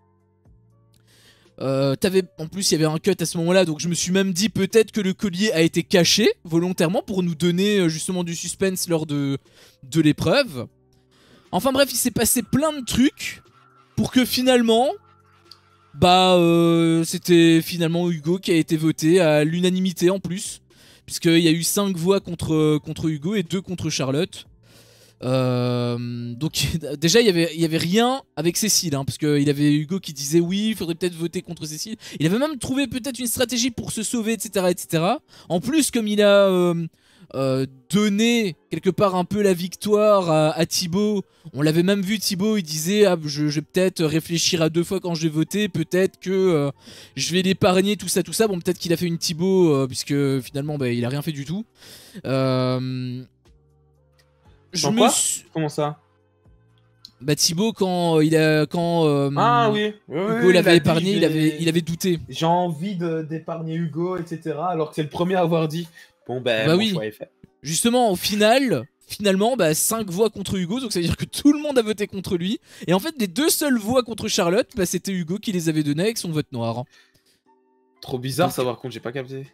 A: En plus il y avait un cut à ce moment-là, donc je me suis même dit peut-être que le collier a été caché volontairement pour nous donner justement du suspense lors de l'épreuve. Enfin bref, il s'est passé plein de trucs pour que finalement... c'était finalement Hugo qui a été voté à l'unanimité en plus, puisqu'il y a eu 5 voix contre Hugo et 2 contre Charlotte. Donc déjà il y avait rien avec Cécile, hein, parce qu'il avait Hugo qui disait oui, il faudrait peut-être voter contre Cécile. Il avait même trouvé peut-être une stratégie pour se sauver, etc., etc. En plus, comme il a donné quelque part un peu la victoire à Thibaut, on l'avait même vu, Thibaut il disait ah, je vais peut-être réfléchir à 2 fois quand je vais voter, peut-être que je vais l'épargner, tout ça. Bon, peut-être qu'il a fait une Thibaut puisque finalement il a rien fait du tout.
B: Comment ça?
A: Bah Thibaut quand
B: Ah oui,
A: Hugo l'avait épargné, il avait douté.
B: J'ai envie d'épargner Hugo, etc. Alors que c'est le premier à avoir dit. Bon
A: bah oui.
B: Choix est fait.
A: Justement au finalement 5 voix contre Hugo, donc ça veut dire que tout le monde a voté contre lui. Et en fait les 2 seules voix contre Charlotte, c'était Hugo qui les avait données avec son vote noir.
B: Trop bizarre ça par contre, j'ai pas capté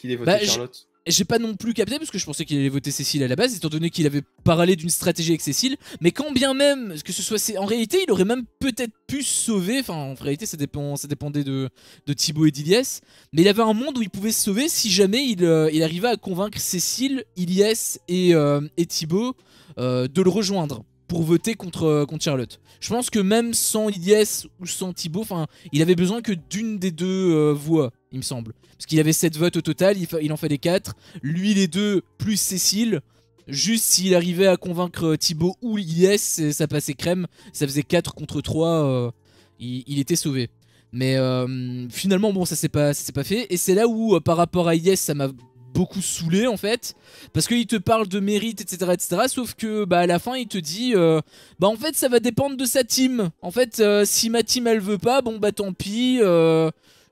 B: qu'il ait voté Charlotte.
A: J'ai pas non plus capté parce que je pensais qu'il allait voter Cécile à la base, étant donné qu'il avait parlé d'une stratégie avec Cécile. Mais quand bien même que ce soit en réalité, il aurait même peut-être pu se sauver. Enfin, en réalité, ça dépendait de Thibaut et d'Ilyes. Mais il avait un monde où il pouvait se sauver si jamais il arrivait à convaincre Cécile, Ilyes et Thibaut de le rejoindre pour voter contre Charlotte. Je pense que même sans Ilyes ou sans Thibaut, il avait besoin que d'une des 2 voix, il me semble. Parce qu'il avait 7 votes au total, il en fallait 4. Lui les 2 plus Cécile. Juste s'il arrivait à convaincre Thibaut ou Ilyes, ça passait crème. Ça faisait 4 contre 3, il était sauvé. Mais finalement bon ça s'est pas fait. Et c'est là où par rapport à Ilyes ça m'a beaucoup saoulé en fait, parce qu'il te parle de mérite, etc., sauf que à la fin il te dit en fait ça va dépendre de sa team. En fait si ma team elle veut pas, bon tant pis,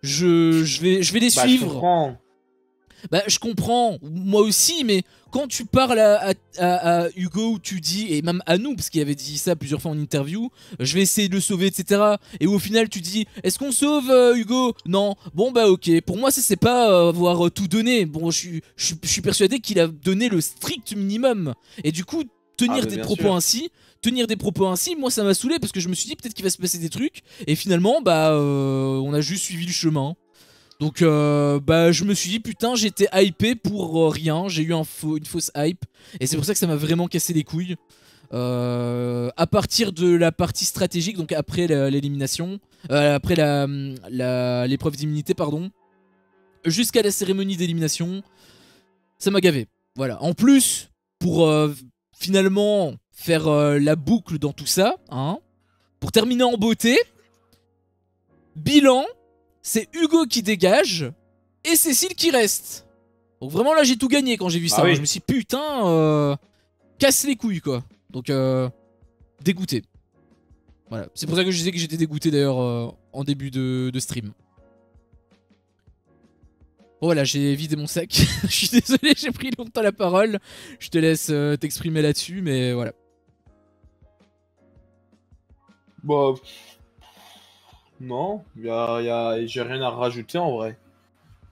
A: je vais les suivre. Je comprends, moi aussi, mais quand tu parles à Hugo, où tu dis, et même à nous, parce qu'il avait dit ça plusieurs fois en interview, je vais essayer de le sauver, etc. Et où au final tu dis, est-ce qu'on sauve Hugo? Non. Bon ok, pour moi ça c'est pas avoir tout donné. Bon, je suis persuadé qu'il a donné le strict minimum. Et du coup, tenir des propos ainsi, moi ça m'a saoulé parce que je me suis dit peut-être qu'il va se passer des trucs. Et finalement, on a juste suivi le chemin. Donc je me suis dit putain j'étais hypé pour rien, j'ai eu une fausse hype et c'est pour ça que ça m'a vraiment cassé les couilles. À partir de la partie stratégique, donc après l'élimination, après l'épreuve d'immunité pardon, jusqu'à la cérémonie d'élimination, ça m'a gavé. Voilà. En plus, pour finalement faire la boucle dans tout ça, hein, pour terminer en beauté, bilan, c'est Hugo qui dégage et Cécile qui reste. Donc vraiment là j'ai tout gagné quand j'ai vu ça.
B: Oui.
A: Je me suis dit putain, casse les couilles quoi. Donc dégoûté. Voilà. C'est pour ça que je disais que j'étais dégoûté d'ailleurs en début de stream. Bon, voilà, j'ai vidé mon sac. Je suis désolé, j'ai pris longtemps la parole. Je te laisse t'exprimer là-dessus, mais voilà.
B: Bon. Non, j'ai rien à rajouter en vrai.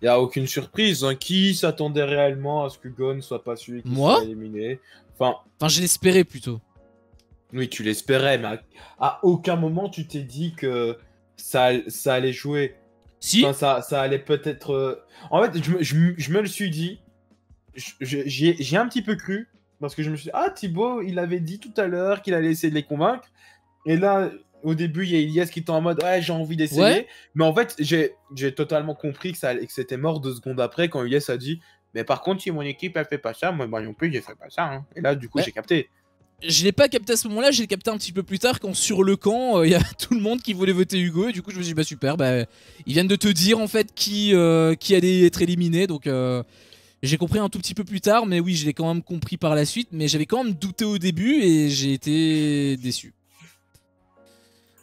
B: Il n'y a aucune surprise. Hein. Qui s'attendait réellement à ce que Gon soit pas celui qui soit éliminé? Enfin,
A: je l'espérais plutôt.
B: Oui, tu l'espérais, mais à aucun moment tu t'es dit que ça allait jouer.
A: Si.
B: Enfin, ça allait peut-être... En fait, je me le suis dit. J'ai un petit peu cru. Parce que je me suis dit, ah, Thibaut, il avait dit tout à l'heure qu'il allait essayer de les convaincre. Et là... Au début, il y a Ilyes qui était en mode ouais, j'ai envie d'essayer. Ouais. Mais en fait, j'ai totalement compris que c'était mort 2 secondes après quand Ilyes a dit mais par contre, si mon équipe elle fait pas ça, moi non plus, je ferai pas ça. Hein. Et là, du coup, j'ai capté.
A: je l'ai pas capté à ce moment-là, j'ai capté un petit peu plus tard quand sur le camp, il y a tout le monde qui voulait voter Hugo et du coup je me suis dit bah super, bah ils viennent de te dire en fait qui allait être éliminé, donc j'ai compris un tout petit peu plus tard, mais oui je l'ai quand même compris par la suite, mais j'avais quand même douté au début et j'ai été déçu.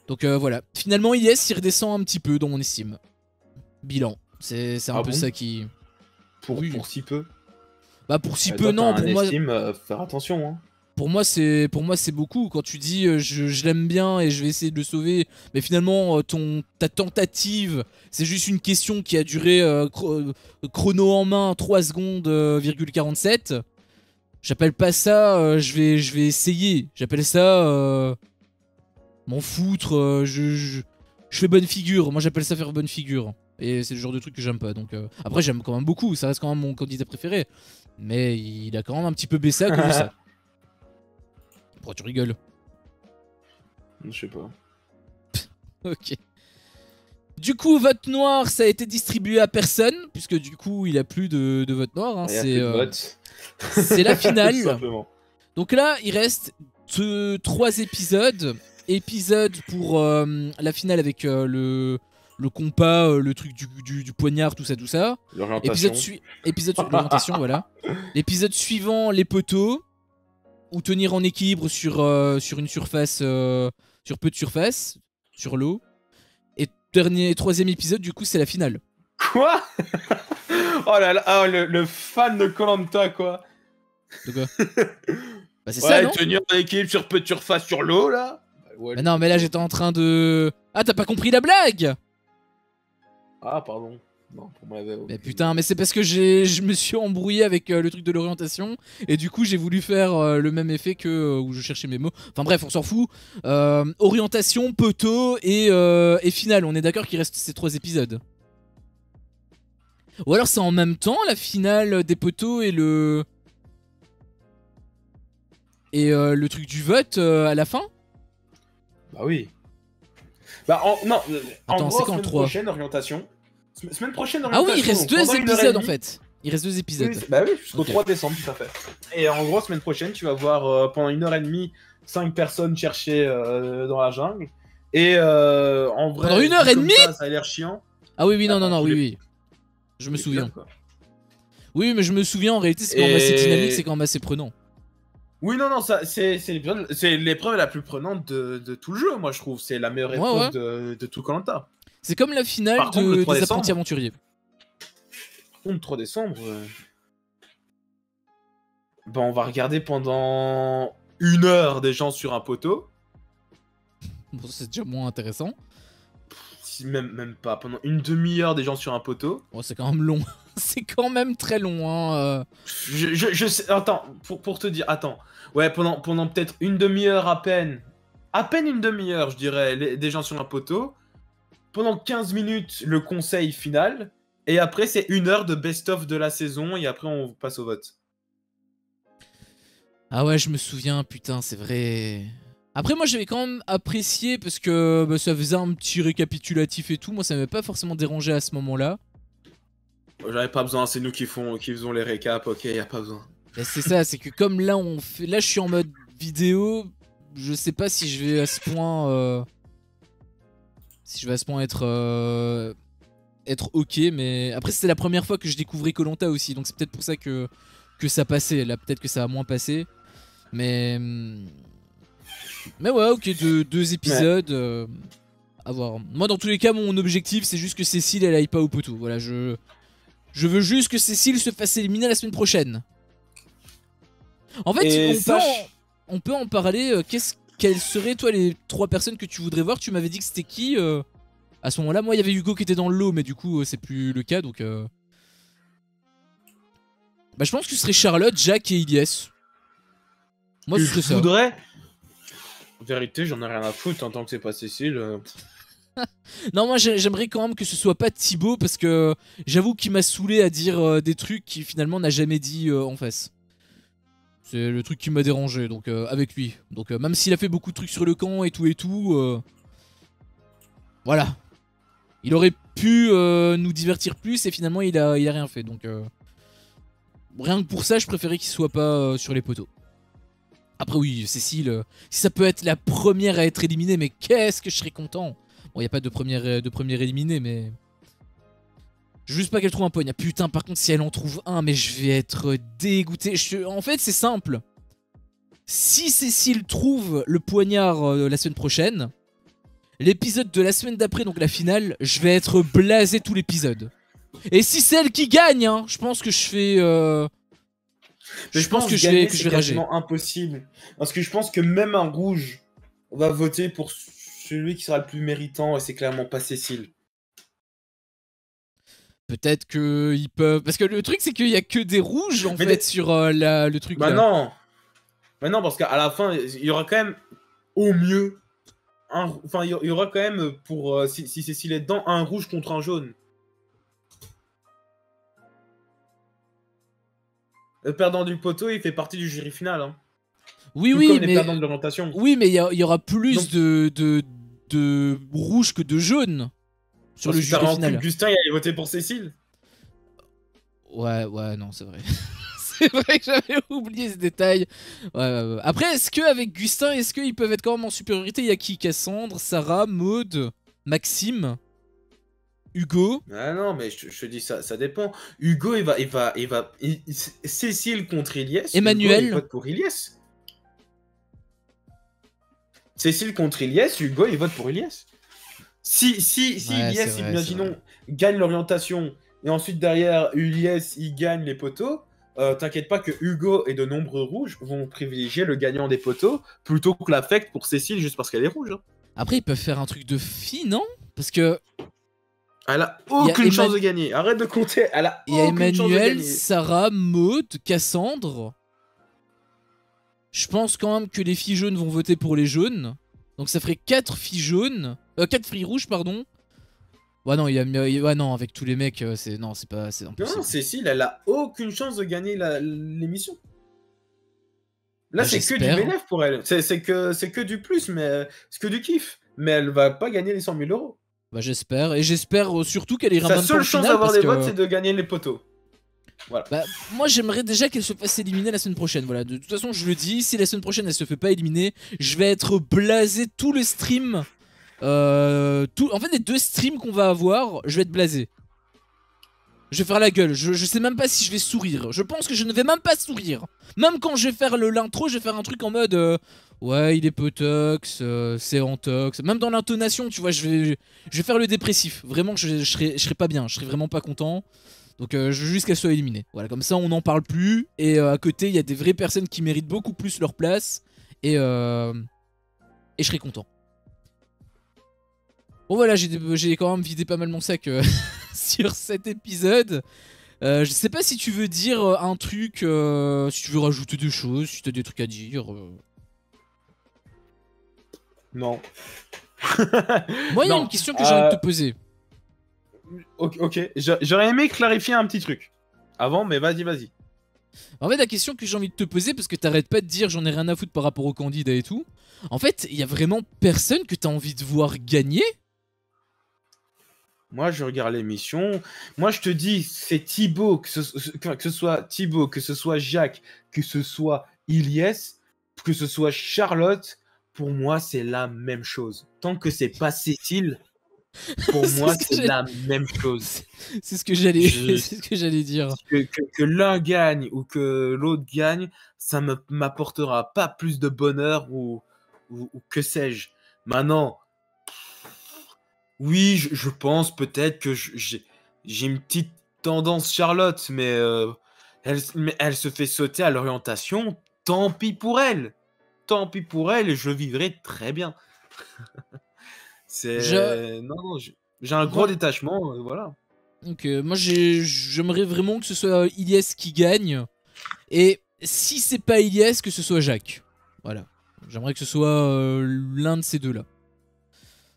A: Donc voilà, finalement Yes il redescend un petit peu dans mon estime. Bilan, c'est un peu ça qui...
B: Pour si peu.
A: Bah pour si peu non, pour moi...
B: faire attention hein.
A: Pour moi c'est beaucoup. Quand tu dis je l'aime bien et je vais essayer de le sauver, mais finalement ta tentative c'est juste une question qui a duré chrono en main 3 secondes, 47. J'appelle pas ça je vais essayer. J'appelle ça m'en foutre. Je fais bonne figure. Moi j'appelle ça faire bonne figure. Et c'est le genre de truc que j'aime pas. Donc après j'aime quand même beaucoup. Ça reste quand même mon candidat préféré. Mais il a quand même un petit peu baissé à cause de ça. Pourquoi tu rigoles?
B: Je sais pas.
A: Ok. Du coup, vote noir, ça a été distribué à personne, puisque du coup, il a plus de vote noir. Hein, c'est la finale. Donc là, il reste 3 épisodes. Épisode pour la finale avec le compas, le truc du poignard, tout ça.
B: L'orientation.
A: Épisode sur l'orientation, voilà. L'épisode suivant, les poteaux. Ou tenir en équilibre sur une surface, sur peu de surface, sur l'eau. Et troisième épisode, du coup, c'est la finale.
B: Quoi? Oh là là, le fan de Koh-Lanta, quoi.
A: De quoi? Bah c'est ça, non?
B: Tenir en équilibre sur peu de surface sur l'eau, là. Ouais,
A: mais non, mais là, j'étais en train de... Ah, t'as pas compris la blague?
B: Ah, pardon. Non, pour moi,
A: mais putain, mais c'est parce que je me suis embrouillé avec le truc de l'orientation et du coup j'ai voulu faire le même effet que où je cherchais mes mots. Enfin bref, on s'en fout. Orientation, poteau et finale. On est d'accord qu'il reste ces 3 épisodes. Ou alors c'est en même temps la finale des poteaux et le truc du vote à la fin.
B: Bah oui. Bah non.
A: Attends, c'est quand le 3
B: prochaine orientation. Semaine prochaine,
A: ah oui, il reste 2 épisodes en fait. Il reste 2 épisodes.
B: Oui, bah oui, jusqu'au 3 décembre, tout à fait. Et en gros, semaine prochaine, tu vas voir pendant 1h30 5 personnes chercher dans la jungle. Et en vrai,
A: pendant 1h30
B: ça a l'air chiant.
A: Ah oui, non, oui. Je me souviens. Oui, mais je me souviens en réalité, c'est quand même assez dynamique, c'est quand même assez prenant.
B: Oui, non, c'est l'épreuve la plus prenante de tout le jeu, moi je trouve. C'est la meilleure épreuve de tout Koh-Lanta.
A: C'est comme la finale des apprentis aventuriers.
B: Par contre, le 3 décembre... Bah, on va regarder pendant 1 heure des gens sur un poteau.
A: Bon, c'est déjà moins intéressant.
B: Même pas. Pendant une demi-heure des gens sur un poteau.
A: Oh, c'est quand même long. C'est quand même très long, hein.
B: Je sais... Attends, pour te dire... Attends. Ouais, pendant peut-être une demi-heure à peine. À peine une demi-heure, je dirais, des gens sur un poteau. Pendant 15 minutes, le conseil final. Et après, c'est 1 heure de best-of de la saison. Et après, on passe au vote.
A: Ah ouais, je me souviens, putain, c'est vrai. Après, moi, j'avais quand même apprécié parce que bah, ça faisait un petit récapitulatif et tout. Moi, ça m'avait pas forcément dérangé à ce moment-là.
B: J'avais pas besoin, c'est nous qui faisons les récaps, ok, y a pas besoin.
A: C'est ça, c'est que comme là, là, je suis en mode vidéo. Je sais pas si je vais à ce point... Si je vais à ce point être ok, mais après c'était la première fois que je découvrais Koh-Lanta aussi, donc c'est peut-être pour ça que ça passait. Là peut-être que ça a moins passé, mais ouais, ok, 2 épisodes à voir. Moi dans tous les cas mon objectif c'est juste que Cécile elle aille pas au poteau. Voilà, je veux juste que Cécile se fasse éliminer la semaine prochaine. En fait on peut en parler. Quelles seraient, toi, les 3 personnes que tu voudrais voir? Tu m'avais dit que c'était qui à ce moment-là? Moi, il y avait Hugo qui était dans le lot, mais du coup, c'est plus le cas, donc... Bah, je pense que ce serait Charlotte, Jack et Ilyes. Moi, ce serait ça.
B: Voudrais... En vérité, j'en ai rien à foutre, en tant que c'est pas Cécile.
A: Non, moi, j'aimerais quand même que ce soit pas Thibaut, parce que j'avoue qu'il m'a saoulé à dire des trucs qu'il, finalement, n'a jamais dit en face. C'est le truc qui m'a dérangé, donc avec lui. Donc même s'il a fait beaucoup de trucs sur le camp et tout, voilà. Il aurait pu nous divertir plus et finalement il a rien fait. Donc rien que pour ça, je préférais qu'il soit pas sur les poteaux. Après oui, Cécile, si ça peut être la première à être éliminée, mais qu'est-ce que je serais content. Bon, il n'y a pas de première éliminée, mais... Juste pas qu'elle trouve un poignard. Putain, par contre, si elle en trouve un, mais je vais être dégoûté. En fait, c'est simple. Si Cécile trouve le poignard la semaine prochaine, l'épisode de la semaine d'après, donc la finale, je vais être blasé tout l'épisode. Et si c'est elle qui gagne, hein, je pense que je fais...
B: Je pense que je vais rager. C'est impossible. Parce que je pense que même un rouge va voter pour celui qui sera le plus méritant, et c'est clairement pas Cécile.
A: Peut-être qu'ils peuvent... Parce que le truc, c'est qu'il y a que des rouges, en fait, sur le truc
B: bah
A: là.
B: Non. Bah non, parce qu'à la fin, il y aura quand même, au mieux, enfin, il y aura quand même, pour si Cécile est dedans, un rouge contre un jaune. Le perdant du poteau, il fait partie du jury final. Hein.
A: Oui,
B: tout
A: oui,
B: comme
A: mais...
B: les perdants de l'orientation.
A: Oui, mais il y aura plus de rouge que de jaune sur le jury final.
B: Gustin, il allait voter pour Cécile.
A: Ouais, non, c'est vrai. C'est vrai que j'avais oublié ce détail. Ouais. Après, est-ce qu'avec Gustin, est-ce qu'ils peuvent être quand même en supériorité? Il y a qui? Cassandre, Sarah, Maud, Maxime, Hugo?
B: Ah non, mais je te dis ça dépend. Hugo, Cécile contre Ilyes.
A: Emmanuel.
B: Hugo, il vote pour Ilyes. Cécile contre Ilyes, Hugo, il vote pour Ilyes. Si ouais, Ilyes, imaginons, gagne l'orientation, et ensuite derrière, Ilyes, il gagne les poteaux, t'inquiète pas que Hugo et de nombreux rouges vont privilégier le gagnant des poteaux plutôt que l'affect pour Cécile juste parce qu'elle est rouge. Hein.
A: Après, ils peuvent faire un truc de fille, non? Parce que...
B: Elle a aucune chance de gagner. Arrête de compter. Elle a aucune chance de gagner. Il y a Emmanuel,
A: Sarah, Maud, Cassandre. Je pense quand même que les filles jaunes vont voter pour les jaunes. Donc ça ferait 4 filles jaunes. 4 filles rouges, pardon. Ouais, non, ouais, non, avec tous les mecs, c'est impossible.
B: Non, Cécile, elle a aucune chance de gagner l'émission. Là, c'est que du bénéfice pour elle. C'est que du plus, mais c'est que du kiff. Mais elle va pas gagner les 100 000 euros.
A: Bah, j'espère. Et j'espère surtout qu'elle ira
B: même pas en finale. Sa seule chance d'avoir des votes, c'est de gagner les poteaux. Voilà.
A: Bah, moi, j'aimerais déjà qu'elle se fasse éliminer la semaine prochaine. Voilà. De toute façon, je le dis, si la semaine prochaine elle se fait pas éliminer, je vais être blasé tout le stream. En fait, les 2 streams qu'on va avoir, je vais être blasé. Je vais faire la gueule. Je sais même pas si je vais sourire. Je pense que je ne vais même pas sourire. Même quand je vais faire l'intro, je vais faire un truc en mode ouais, il est potox, c'est antox. Même dans l'intonation, tu vois, je vais faire le dépressif. Vraiment, je serai pas bien. Je serai vraiment pas content. Donc, je veux juste qu'elle soit éliminée. Voilà, comme ça, on n'en parle plus. Et à côté, il y a des vraies personnes qui méritent beaucoup plus leur place. Et je serai content. Bon voilà, j'ai quand même vidé pas mal mon sac sur cet épisode. Je sais pas si tu veux dire un truc, si tu veux rajouter des choses, si t'as des trucs à dire.
B: Non.
A: Moi, il y a une question que j'ai envie de te poser.
B: Ok, j'aurais aimé clarifier un petit truc. Avant, mais vas-y.
A: En fait, la question que j'ai envie de te poser, parce que t'arrêtes pas de dire j'en ai rien à foutre par rapport aux candidats et tout. En fait, il y a vraiment personne que t'as envie de voir gagner.
B: Moi, je regarde l'émission. Moi, je te dis, c'est Thibaut, que ce soit Thibaut, que ce soit Jacques, que ce soit Ilyes, que ce soit Charlotte, pour moi, c'est la même chose. Tant que c'est pas Cécile, pour moi, c'est la même chose.
A: C'est ce que j'allais dire.
B: Que l'un gagne ou que l'autre gagne, ça ne m'apportera pas plus de bonheur ou que sais-je. Maintenant, oui, je pense peut-être que j'ai une petite tendance Charlotte, mais elle se fait sauter à l'orientation. Tant pis pour elle. Tant pis pour elle, et je vivrai très bien. Non, j'ai un gros détachement, voilà.
A: Donc moi j'aimerais vraiment que ce soit Ilyes qui gagne. Et si c'est pas Ilyes, que ce soit Jacques. Voilà. J'aimerais que ce soit l'un de ces deux-là.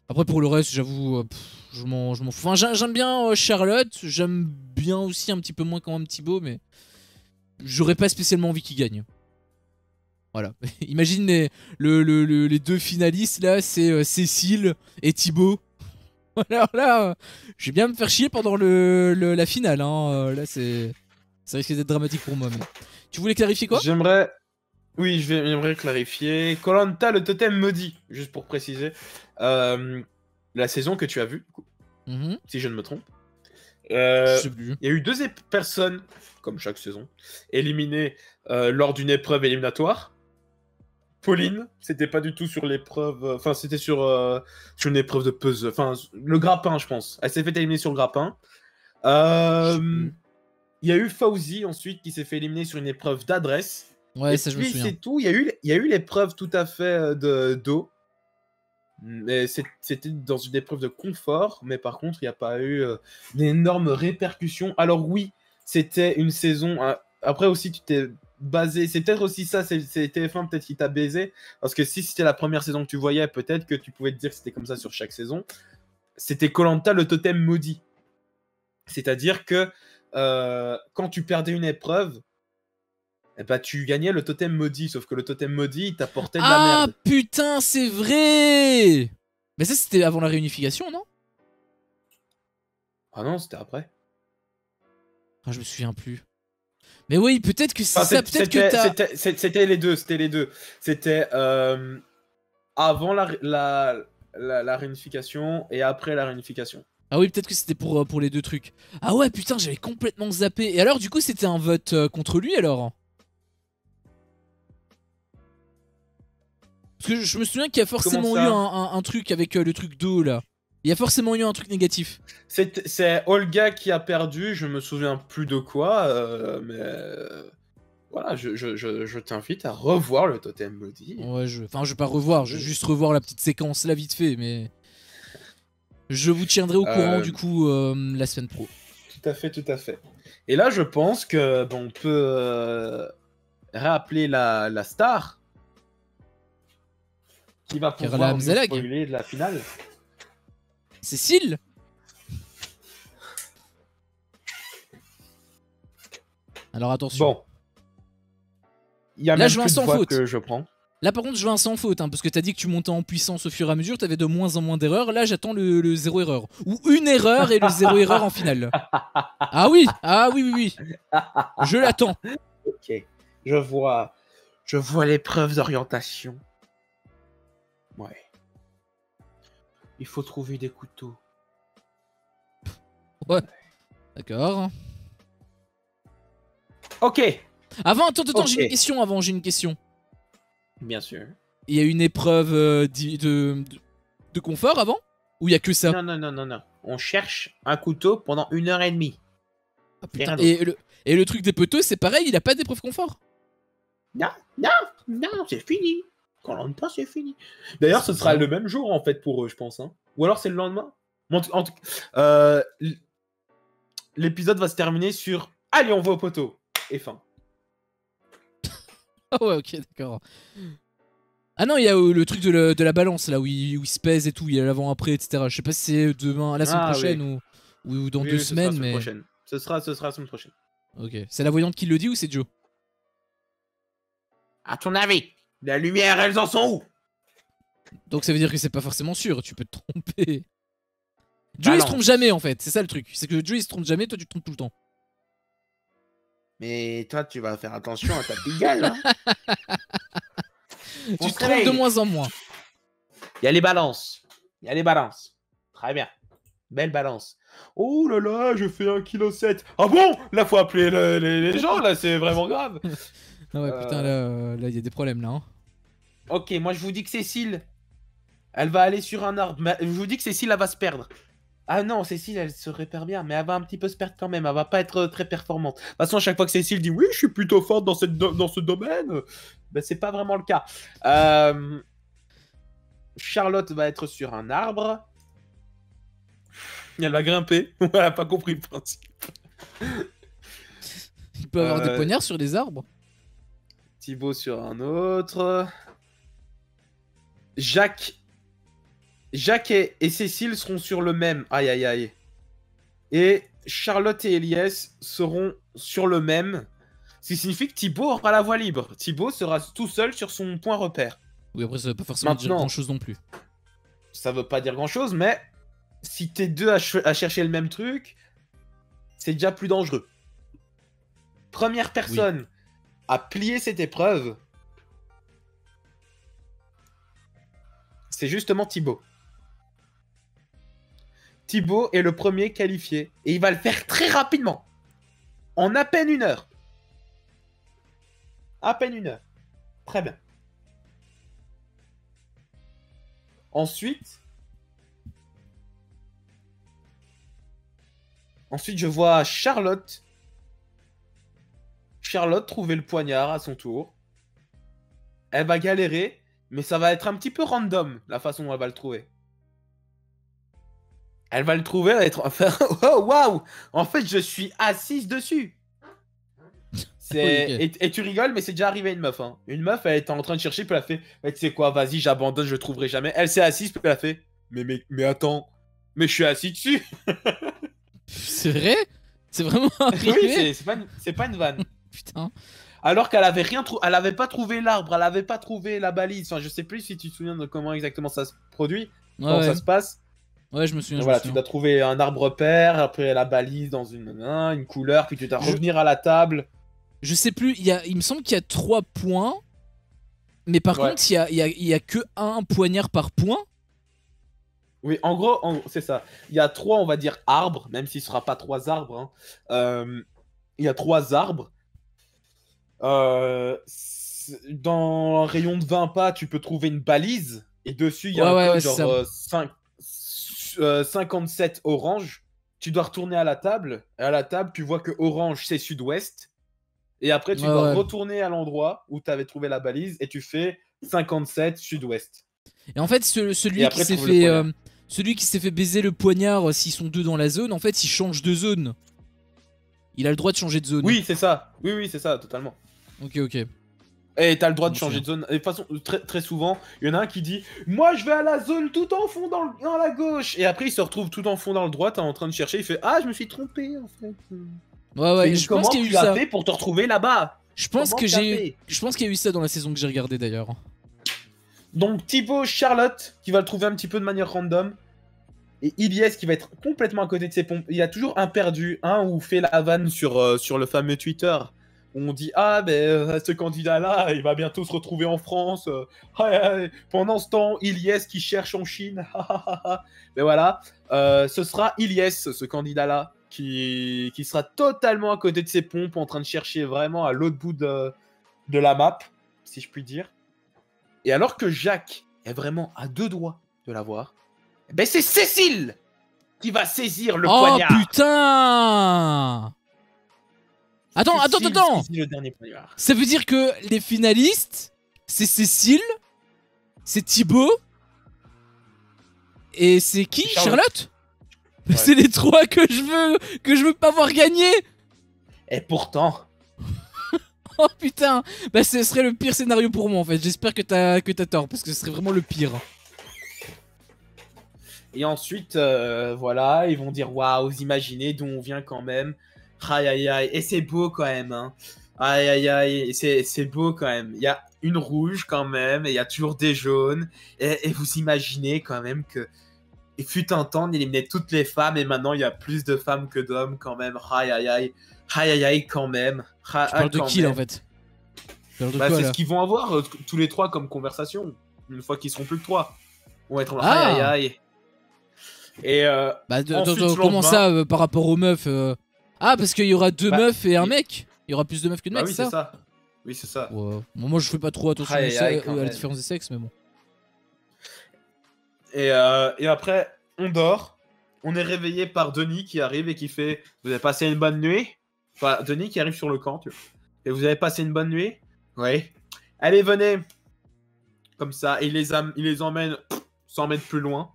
A: Après pour le reste, j'avoue, je m'en fous. Enfin, j'aime bien Charlotte, j'aime bien aussi un petit peu moins quand même Thibaut, mais j'aurais pas spécialement envie qu'il gagne. Voilà. Imagine les 2 finalistes là, c'est Cécile et Thibaut. Alors là, je vais bien me faire chier pendant la finale. Hein. Là, ça risque d'être dramatique pour moi. Mais... Tu voulais clarifier quoi?
B: Oui, j'aimerais clarifier. koh le totem maudit, juste pour préciser. La saison que tu as vue, du coup,
A: Mhm.
B: si je ne me trompe.
A: Je
B: Il
A: sais plus.
B: y a eu deux personnes, comme chaque saison, éliminées lors d'une épreuve éliminatoire. Pauline, c'était pas du tout sur l'épreuve. Enfin, c'était sur une épreuve de puzzle. Enfin, le grappin, je pense. Elle s'est fait éliminer sur le grappin.
A: Je sais
B: Il
A: plus.
B: y a eu Fauzi ensuite qui s'est fait éliminer sur une épreuve d'adresse.
A: Ouais,
B: Et
A: ça je me
B: puis
A: souviens.
B: c'est tout. Il y a eu l'épreuve tout à fait de d'eau. Mais c'était dans une épreuve de confort. Mais par contre, il n'y a pas eu d'énormes répercussions. Alors oui, c'était une saison. Après aussi, tu t'es basé. C'est peut-être aussi ça. C'est TF1 peut-être qui t'a baisé. Parce que si c'était la première saison que tu voyais, peut-être que tu pouvais te dire que c'était comme ça sur chaque saison. C'était koh le totem maudit. C'est-à-dire que quand tu perdais une épreuve, eh ben, tu gagnais le totem maudit, sauf que le totem maudit, il t'apportait de la
A: Ah
B: merde.
A: putain, c'est vrai! Mais ça, c'était avant la réunification, non?
B: Ah non, c'était après.
A: Ah, je me souviens plus. Mais oui, peut-être que c'est
B: Enfin,
A: ça, peut-être que t'as...
B: c'était les deux, c'était les deux. C'était avant la réunification et après la réunification.
A: Ah oui, peut-être que c'était pour les deux trucs. Ah ouais, putain, j'avais complètement zappé. Et alors, du coup, c'était un vote contre lui, alors? Parce que je me souviens qu'il y a
B: Comment
A: forcément eu
B: ça?
A: un truc avec le truc d'eau, là. Il y a forcément eu un truc négatif.
B: C'est Olga qui a perdu, je me souviens plus de quoi, mais voilà, je t'invite à revoir le totem maudit.
A: Ouais, enfin, je vais pas revoir, je vais juste revoir la petite séquence là vite fait, mais je vous tiendrai au courant
B: Euh,
A: du coup la semaine pro.
B: Tout à fait, tout à fait. Et là, je pense que on peut rappeler la star qui va
A: Karla
B: pouvoir nous
A: Hamzalag.
B: spoiler de la finale.
A: Cécile. Alors attention.
B: Bon, il y a
A: Là,
B: même
A: je veux un
B: plus de
A: sans
B: voix
A: faute.
B: que je prends.
A: Là, par contre, je veux un sans faute, hein, parce que t'as dit que tu montais en puissance au fur et à mesure, t'avais de moins en moins d'erreurs. Là, j'attends le zéro erreur. Ou une erreur et le zéro erreur en finale. Ah oui, oui, oui, oui. Je l'attends.
B: Ok, je vois, je vois l'épreuve d'orientation. Ouais. Il faut trouver des couteaux.
A: Ouais. D'accord.
B: Ok.
A: Avant, attends,
B: Ok.
A: j'ai une question avant, j'ai une question.
B: Bien sûr.
A: Il y a une épreuve de confort avant? Ou il y a que ça?
B: Non, non, non, non, non. On cherche un couteau pendant 1 heure et demie.
A: Ah
B: Et
A: putain,
B: rien d'autre.
A: et le truc des poteaux, c'est pareil, il a pas d'épreuve confort?
B: Non, non, non, c'est fini. Quand on pas, c'est fini. D'ailleurs,
A: C'est
B: ce sera
A: bizarre.
B: le même jour en fait pour eux, je pense. Hein. Ou alors c'est le lendemain. L'épisode va se terminer sur allez, on va au poteau. Et fin.
A: Ah ouais, ok, d'accord. Ah non, il y a le truc de la balance là, où il se pèse et tout, il y a l'avant-après, etc. Je sais pas si c'est demain, la semaine
B: Ah oui.
A: prochaine ou dans
B: Oui,
A: 2
B: oui, ce sera la
A: semaines,
B: semaine
A: mais.
B: prochaine. Ce sera la semaine prochaine.
A: Ok. C'est la voyante qui le dit ou c'est Joe?
B: À ton avis, la lumière, elles en sont où?
A: Donc ça veut dire que c'est pas forcément sûr, tu peux te tromper. Joe il se trompe
B: Balance.
A: jamais en fait, c'est ça le truc. C'est que Joe il se trompe jamais, toi tu te trompes tout le temps.
B: Mais toi, tu vas faire attention à ta petite gueule. Hein.
A: Tu te trompes de moins en moins.
B: Il y a les balances. Il y a les balances. Très bien. Belle balance. Oh là là, je fais 1,7 kg. Ah bon? Là, faut appeler les gens, là, c'est vraiment grave.
A: Ah ouais, putain, là il y a des problèmes là. Hein.
B: Ok, moi je vous dis que Cécile, elle va aller sur un arbre. Mais je vous dis que Cécile, elle va se perdre. Ah non, Cécile, elle se répare bien, mais elle va un petit peu se perdre quand même. Elle va pas être très performante. De toute façon, à chaque fois que Cécile dit oui, je suis plutôt forte dans ce domaine, ben, c'est pas vraiment le cas. Charlotte va être sur un arbre. Elle va grimper. Elle a pas compris le principe.
A: Il peut avoir des poignards sur les arbres.
B: Thibaut sur un autre. Jacques et Cécile seront sur le même. Aïe aïe aïe. Et Charlotte et Elias seront sur le même. Ce qui signifie que Thibaut aura la voie libre. Thibaut sera tout seul sur son point repère.
A: Oui, après ça veut pas forcément dire grand chose non plus.
B: Ça veut pas dire grand chose, mais si t'es deux à chercher le même truc, c'est déjà plus dangereux. Première personne à plier cette épreuve, c'est justement Thibaut. Thibaut est le premier qualifié et il va le faire très rapidement. En à peine 1 heure. À peine 1 heure. Très bien. Ensuite, je vois Charlotte trouver le poignard à son tour. Elle va galérer, mais ça va être un petit peu random, la façon dont elle va le trouver. Elle va le trouver, elle va être... Oh, waouh! En fait, je suis assise dessus.
A: Okay.
B: Et tu rigoles, mais c'est déjà arrivé à une meuf. Hein. Une meuf, elle était en train de chercher, puis elle a fait tu sais quoi, vas-y, j'abandonne, je le trouverai jamais. Elle s'est assise, puis elle a fait mais attends, mais je suis assis dessus.
A: C'est vrai? C'est vraiment arrivé?
B: Oui, c'est pas une vanne.
A: Putain.
B: Alors qu'elle avait rien elle avait pas trouvé l'arbre, elle avait pas trouvé la balise. Enfin, je sais plus si tu te souviens de comment exactement ça se produit, comment ça se passe.
A: Ouais, je me souviens.
B: Voilà, tu dois trouver un arbre repère, après la balise dans une couleur, puis tu dois revenir à la table.
A: Je sais plus, il me semble qu'il y a 3 points, mais par contre, il y a que un poignard par point.
B: Oui, en gros, c'est ça. Il y a 3, on va dire, arbres, même s'il ne sera pas 3 arbres. Hein. Il y a 3 arbres. Dans un rayon de 20 pas, tu peux trouver une balise. Et dessus, il y a un code genre 57 orange. Tu dois retourner à la table. Et à la table, tu vois que orange, c'est sud-ouest. Et après, tu dois retourner à l'endroit où tu avais trouvé la balise. Et tu fais 57 sud-ouest.
A: Et en fait, celui qui s'est fait baiser le poignard, s'ils sont 2 dans la zone, en fait, il change de zone. Il a le droit de changer de zone.
B: Oui, c'est ça. Oui, c'est ça, totalement.
A: Ok.
B: Et t'as le droit de changer de zone. Et de toute façon, très souvent, il y en a un qui dit moi je vais à la zone tout en fond dans la gauche. Et après, il se retrouve tout en fond dans le droit, t'es en train de chercher. Il fait ah, je me suis trompé en fait.
A: Ouais, je pense qu'il y a eu ça.
B: Comment tu as fait pour te retrouver là-bas?
A: Je pense qu'il y a eu ça dans la saison que j'ai regardé d'ailleurs.
B: Donc Thibaut, Charlotte qui va le trouver un petit peu de manière random. Et Ilyes qui va être complètement à côté de ses pompes. Il y a toujours un perdu, où fait la vanne sur le fameux Twitter. Où on dit ah ben ce candidat-là, il va bientôt se retrouver en France. Pendant ce temps, Ilyes qui cherche en Chine. Mais voilà, ce sera Ilyes, ce candidat-là, qui sera totalement à côté de ses pompes, en train de chercher vraiment à l'autre bout de la map, si je puis dire. Et alors que Jacques est vraiment à 2 doigts de l'avoir, ben c'est Cécile qui va saisir le poignard.
A: Oh putain! Attends.
B: Le dernier poignard.
A: Ça veut dire que les finalistes, c'est Cécile, c'est Thibaut, et c'est qui? Charlotte? Ouais. C'est les 3 que je veux pas voir gagner.
B: Et pourtant.
A: Oh putain, bah ce serait le pire scénario pour moi en fait. J'espère que t'as tort parce que ce serait vraiment le pire.
B: Et ensuite, voilà, ils vont dire waouh, vous imaginez d'où on vient quand même. Aïe. Et c'est beau quand même. Hein. Aïe. C'est beau quand même. Il y a une rouge quand même, et il y a toujours des jaunes. Et vous imaginez quand même que. Il fut un temps, on éliminait toutes les femmes, et maintenant il y a plus de femmes que d'hommes quand même. Aïe quand même.
A: Tu parles de qui là en fait?
B: C'est ce qu'ils vont avoir tous les 3 comme conversation. Une fois qu'ils seront plus que 3. On va être en aïe. Et
A: comment ça par rapport aux meufs Ah, parce qu'il y aura 2 meufs et un mec. Il y aura plus de meufs que de mecs,
B: c'est ça. Oui, c'est ça.
A: Ouais. Bon, moi je fais pas trop attention à la différence des sexes, mais bon.
B: Et après, on dort. On est réveillé par Denis qui arrive et qui fait vous avez passé une bonne nuit? Enfin, Denis qui arrive sur le camp, tu vois. Et vous avez passé une bonne nuit? Oui. Allez, venez. Comme ça, et il les emmène 100 mètres plus loin.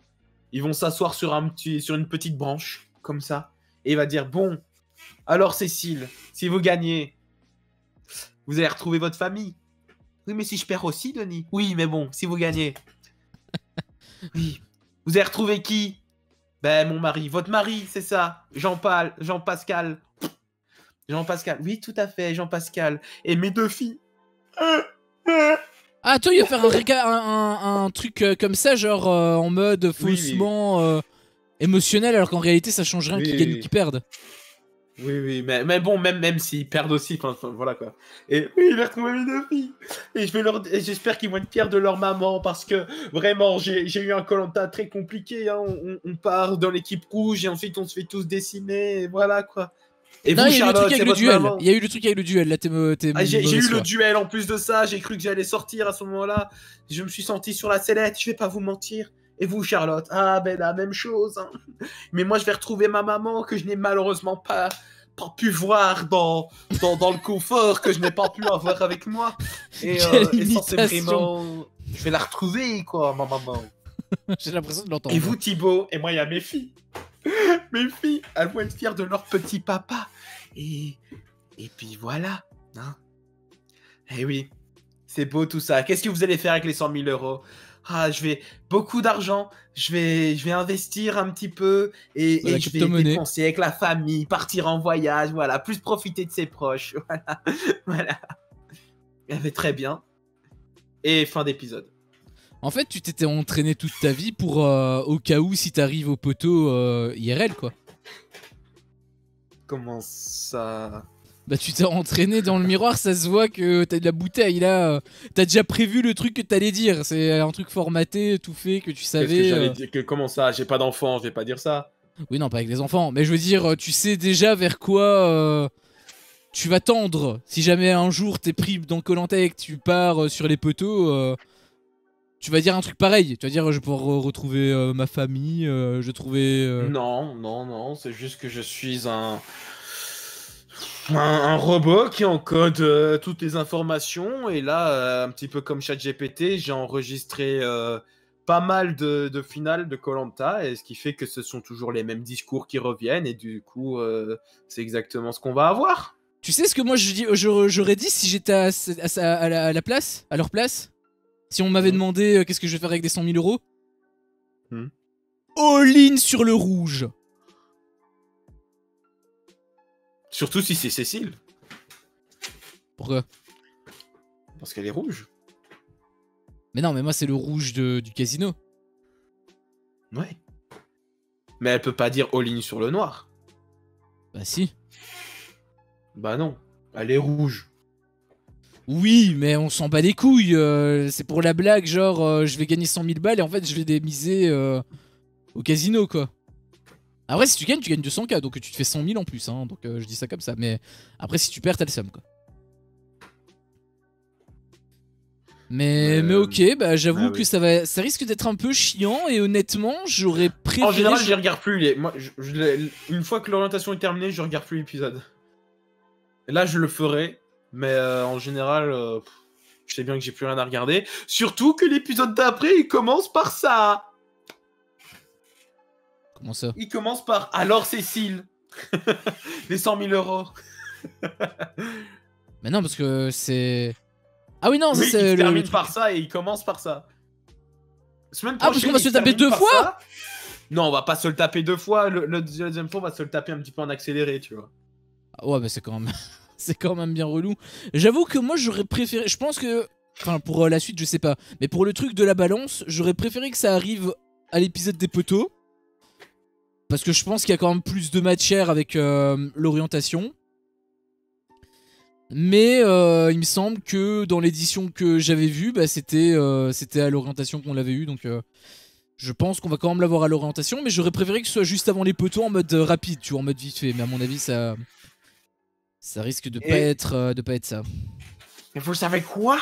B: Ils vont s'asseoir sur une petite branche, comme ça. Et il va dire bon, alors Cécile, si vous gagnez, vous allez retrouver votre famille. Oui, mais si je perds aussi, Denis. Oui, mais bon, si vous gagnez. Oui. Vous allez retrouver qui? Ben, mon mari. Votre mari, c'est ça. Jean-Pascal. Oui, tout à fait, Jean-Pascal. Et mes 2 filles.
A: Ah, toi, il va faire un truc comme ça, genre en mode faussement émotionnel, alors qu'en réalité, ça change rien qu'ils gagnent ou qu'ils perdent.
B: Oui, mais bon, même s'ils perdent aussi, enfin, voilà quoi. Et oui, il va retrouver mes deux filles. Et j'espère qu'ils vont être fiers de leur maman parce que vraiment, j'ai eu un Koh-Lanta très compliqué. Hein. On part dans l'équipe rouge et ensuite on se fait tous décimer. Et voilà quoi. Et
A: Non,
B: vous,
A: il y a eu le truc
B: Charlotte,
A: avec
B: c'est
A: le
B: votre
A: duel.
B: maman.
A: Il y a eu le truc avec le duel. Là, t'es
B: J'ai
A: mauvaise
B: eu le
A: foi.
B: duel en plus de ça. J'ai cru que j'allais sortir à ce moment-là. Je me suis senti sur la sellette. Je vais pas vous mentir. Et vous, Charlotte? Ah, ben la même chose. Hein. Mais moi, je vais retrouver ma maman que je n'ai malheureusement pas pu voir dans le confort que je n'ai pas pu avoir avec moi. Et ça, c'est vraiment... Je vais la retrouver, quoi, ma maman.
A: J'ai l'impression de l'entendre.
B: Et vous, Thibaut? Et moi, il y a mes filles. Mes filles, elles vont être fières de leur petit papa. Et puis voilà. Hein. Eh oui, c'est beau tout ça. Qu'est-ce que vous allez faire avec les 100 000 euros? Ah, beaucoup d'argent. Je vais investir un petit peu et je vais dépenser avec la famille, partir en voyage, voilà, plus profiter de ses proches, voilà, voilà. Elle va très bien. Et fin d'épisode.
A: En fait, tu t'étais entraîné toute ta vie pour au cas où si t'arrives au poteau IRL quoi.
B: Comment ça?
A: Bah tu t'es entraîné dans le miroir, ça se voit que t'as de la bouteille là. T'as déjà prévu le truc que t'allais dire. C'est un truc formaté, tout fait, que tu savais.
B: Qu'est-ce que j'allais dire? Comment ça? J'ai pas d'enfant, je vais pas dire ça.
A: Oui, non, pas avec des enfants. Mais je veux dire, tu sais déjà vers quoi tu vas tendre. Si jamais un jour t'es pris dans Koh-Lanta et que tu pars sur les poteaux, tu vas dire un truc pareil. Tu vas dire, je vais pouvoir retrouver ma famille, je vais trouver...
B: Non, c'est juste que je suis un robot qui encode toutes les informations et là, un petit peu comme ChatGPT, j'ai enregistré pas mal de finales de Koh-Lanta et ce qui fait que ce sont toujours les mêmes discours qui reviennent et du coup, c'est exactement ce qu'on va avoir.
A: Tu sais ce que moi j'aurais dit si j'étais à leur place? Si on m'avait demandé qu'est-ce que je vais faire avec des 100 000 euros? All-in sur le rouge.
B: Surtout si c'est Cécile.
A: Pourquoi?
B: Parce qu'elle est rouge.
A: Mais non, mais moi c'est le rouge du casino.
B: Ouais. Mais elle peut pas dire all-in sur le noir.
A: Bah si.
B: Bah non, elle est rouge.
A: Oui, mais on s'en bat les couilles. C'est pour la blague, genre je vais gagner 100 000 balles et en fait je vais démiser au casino quoi. Après si tu gagnes 200K, donc tu te fais 100 000 en plus, hein, donc je dis ça comme ça. Mais après si tu perds t'as le seum quoi. Mais ok, bah j'avoue que ça risque d'être un peu chiant et honnêtement j'aurais préféré...
B: En général je regarde plus moi, une fois que l'orientation est terminée, je regarde plus l'épisode. Là je le ferai, mais en général, je sais bien que j'ai plus rien à regarder. Surtout que l'épisode d'après il commence par ça.
A: Comment ça?
B: Il commence par alors Cécile, les 100 000 euros.
A: Mais non parce que c'est... Ah oui non,
B: oui,
A: c'est
B: il termine par ça et il commence par ça. Semaine prochaine,
A: parce qu'on va se le taper 2 fois ça.
B: Non, on va pas se le taper 2 fois. Le deuxième fois, on va se le taper un petit peu en accéléré, tu vois.
A: Ah ouais, mais c'est quand même... c'est quand même bien relou. J'avoue que moi, j'aurais préféré... Je pense que... Enfin, pour la suite, je sais pas. Mais pour le truc de la balance, j'aurais préféré que ça arrive à l'épisode des poteaux. Parce que je pense qu'il y a quand même plus de matière avec l'orientation. Mais il me semble que dans l'édition que j'avais vue, bah, c'était à l'orientation qu'on l'avait eu. Donc je pense qu'on va quand même l'avoir à l'orientation. Mais j'aurais préféré que ce soit juste avant les poteaux en mode rapide, tu vois, en mode vite fait. Mais à mon avis, ça risque de pas être ça.
B: Mais vous savez quoi?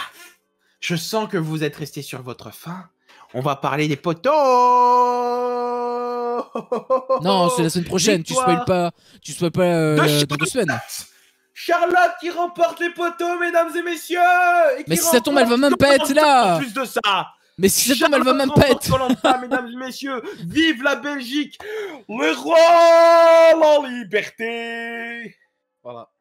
B: Je sens que vous êtes resté sur votre faim. On va parler des poteaux.
A: Non, c'est la semaine prochaine. Victoire. Tu spoil pas dans 2 semaines.
B: Charlotte qui remporte les poteaux, mesdames et messieurs.
A: Mais si ça tombe, elle va même pas être là.
B: Plus de ça.
A: Mais si ça tombe, elle va même pas être.
B: Koh-Lanta, mesdames et messieurs, vive la Belgique, le roi, la liberté. Voilà.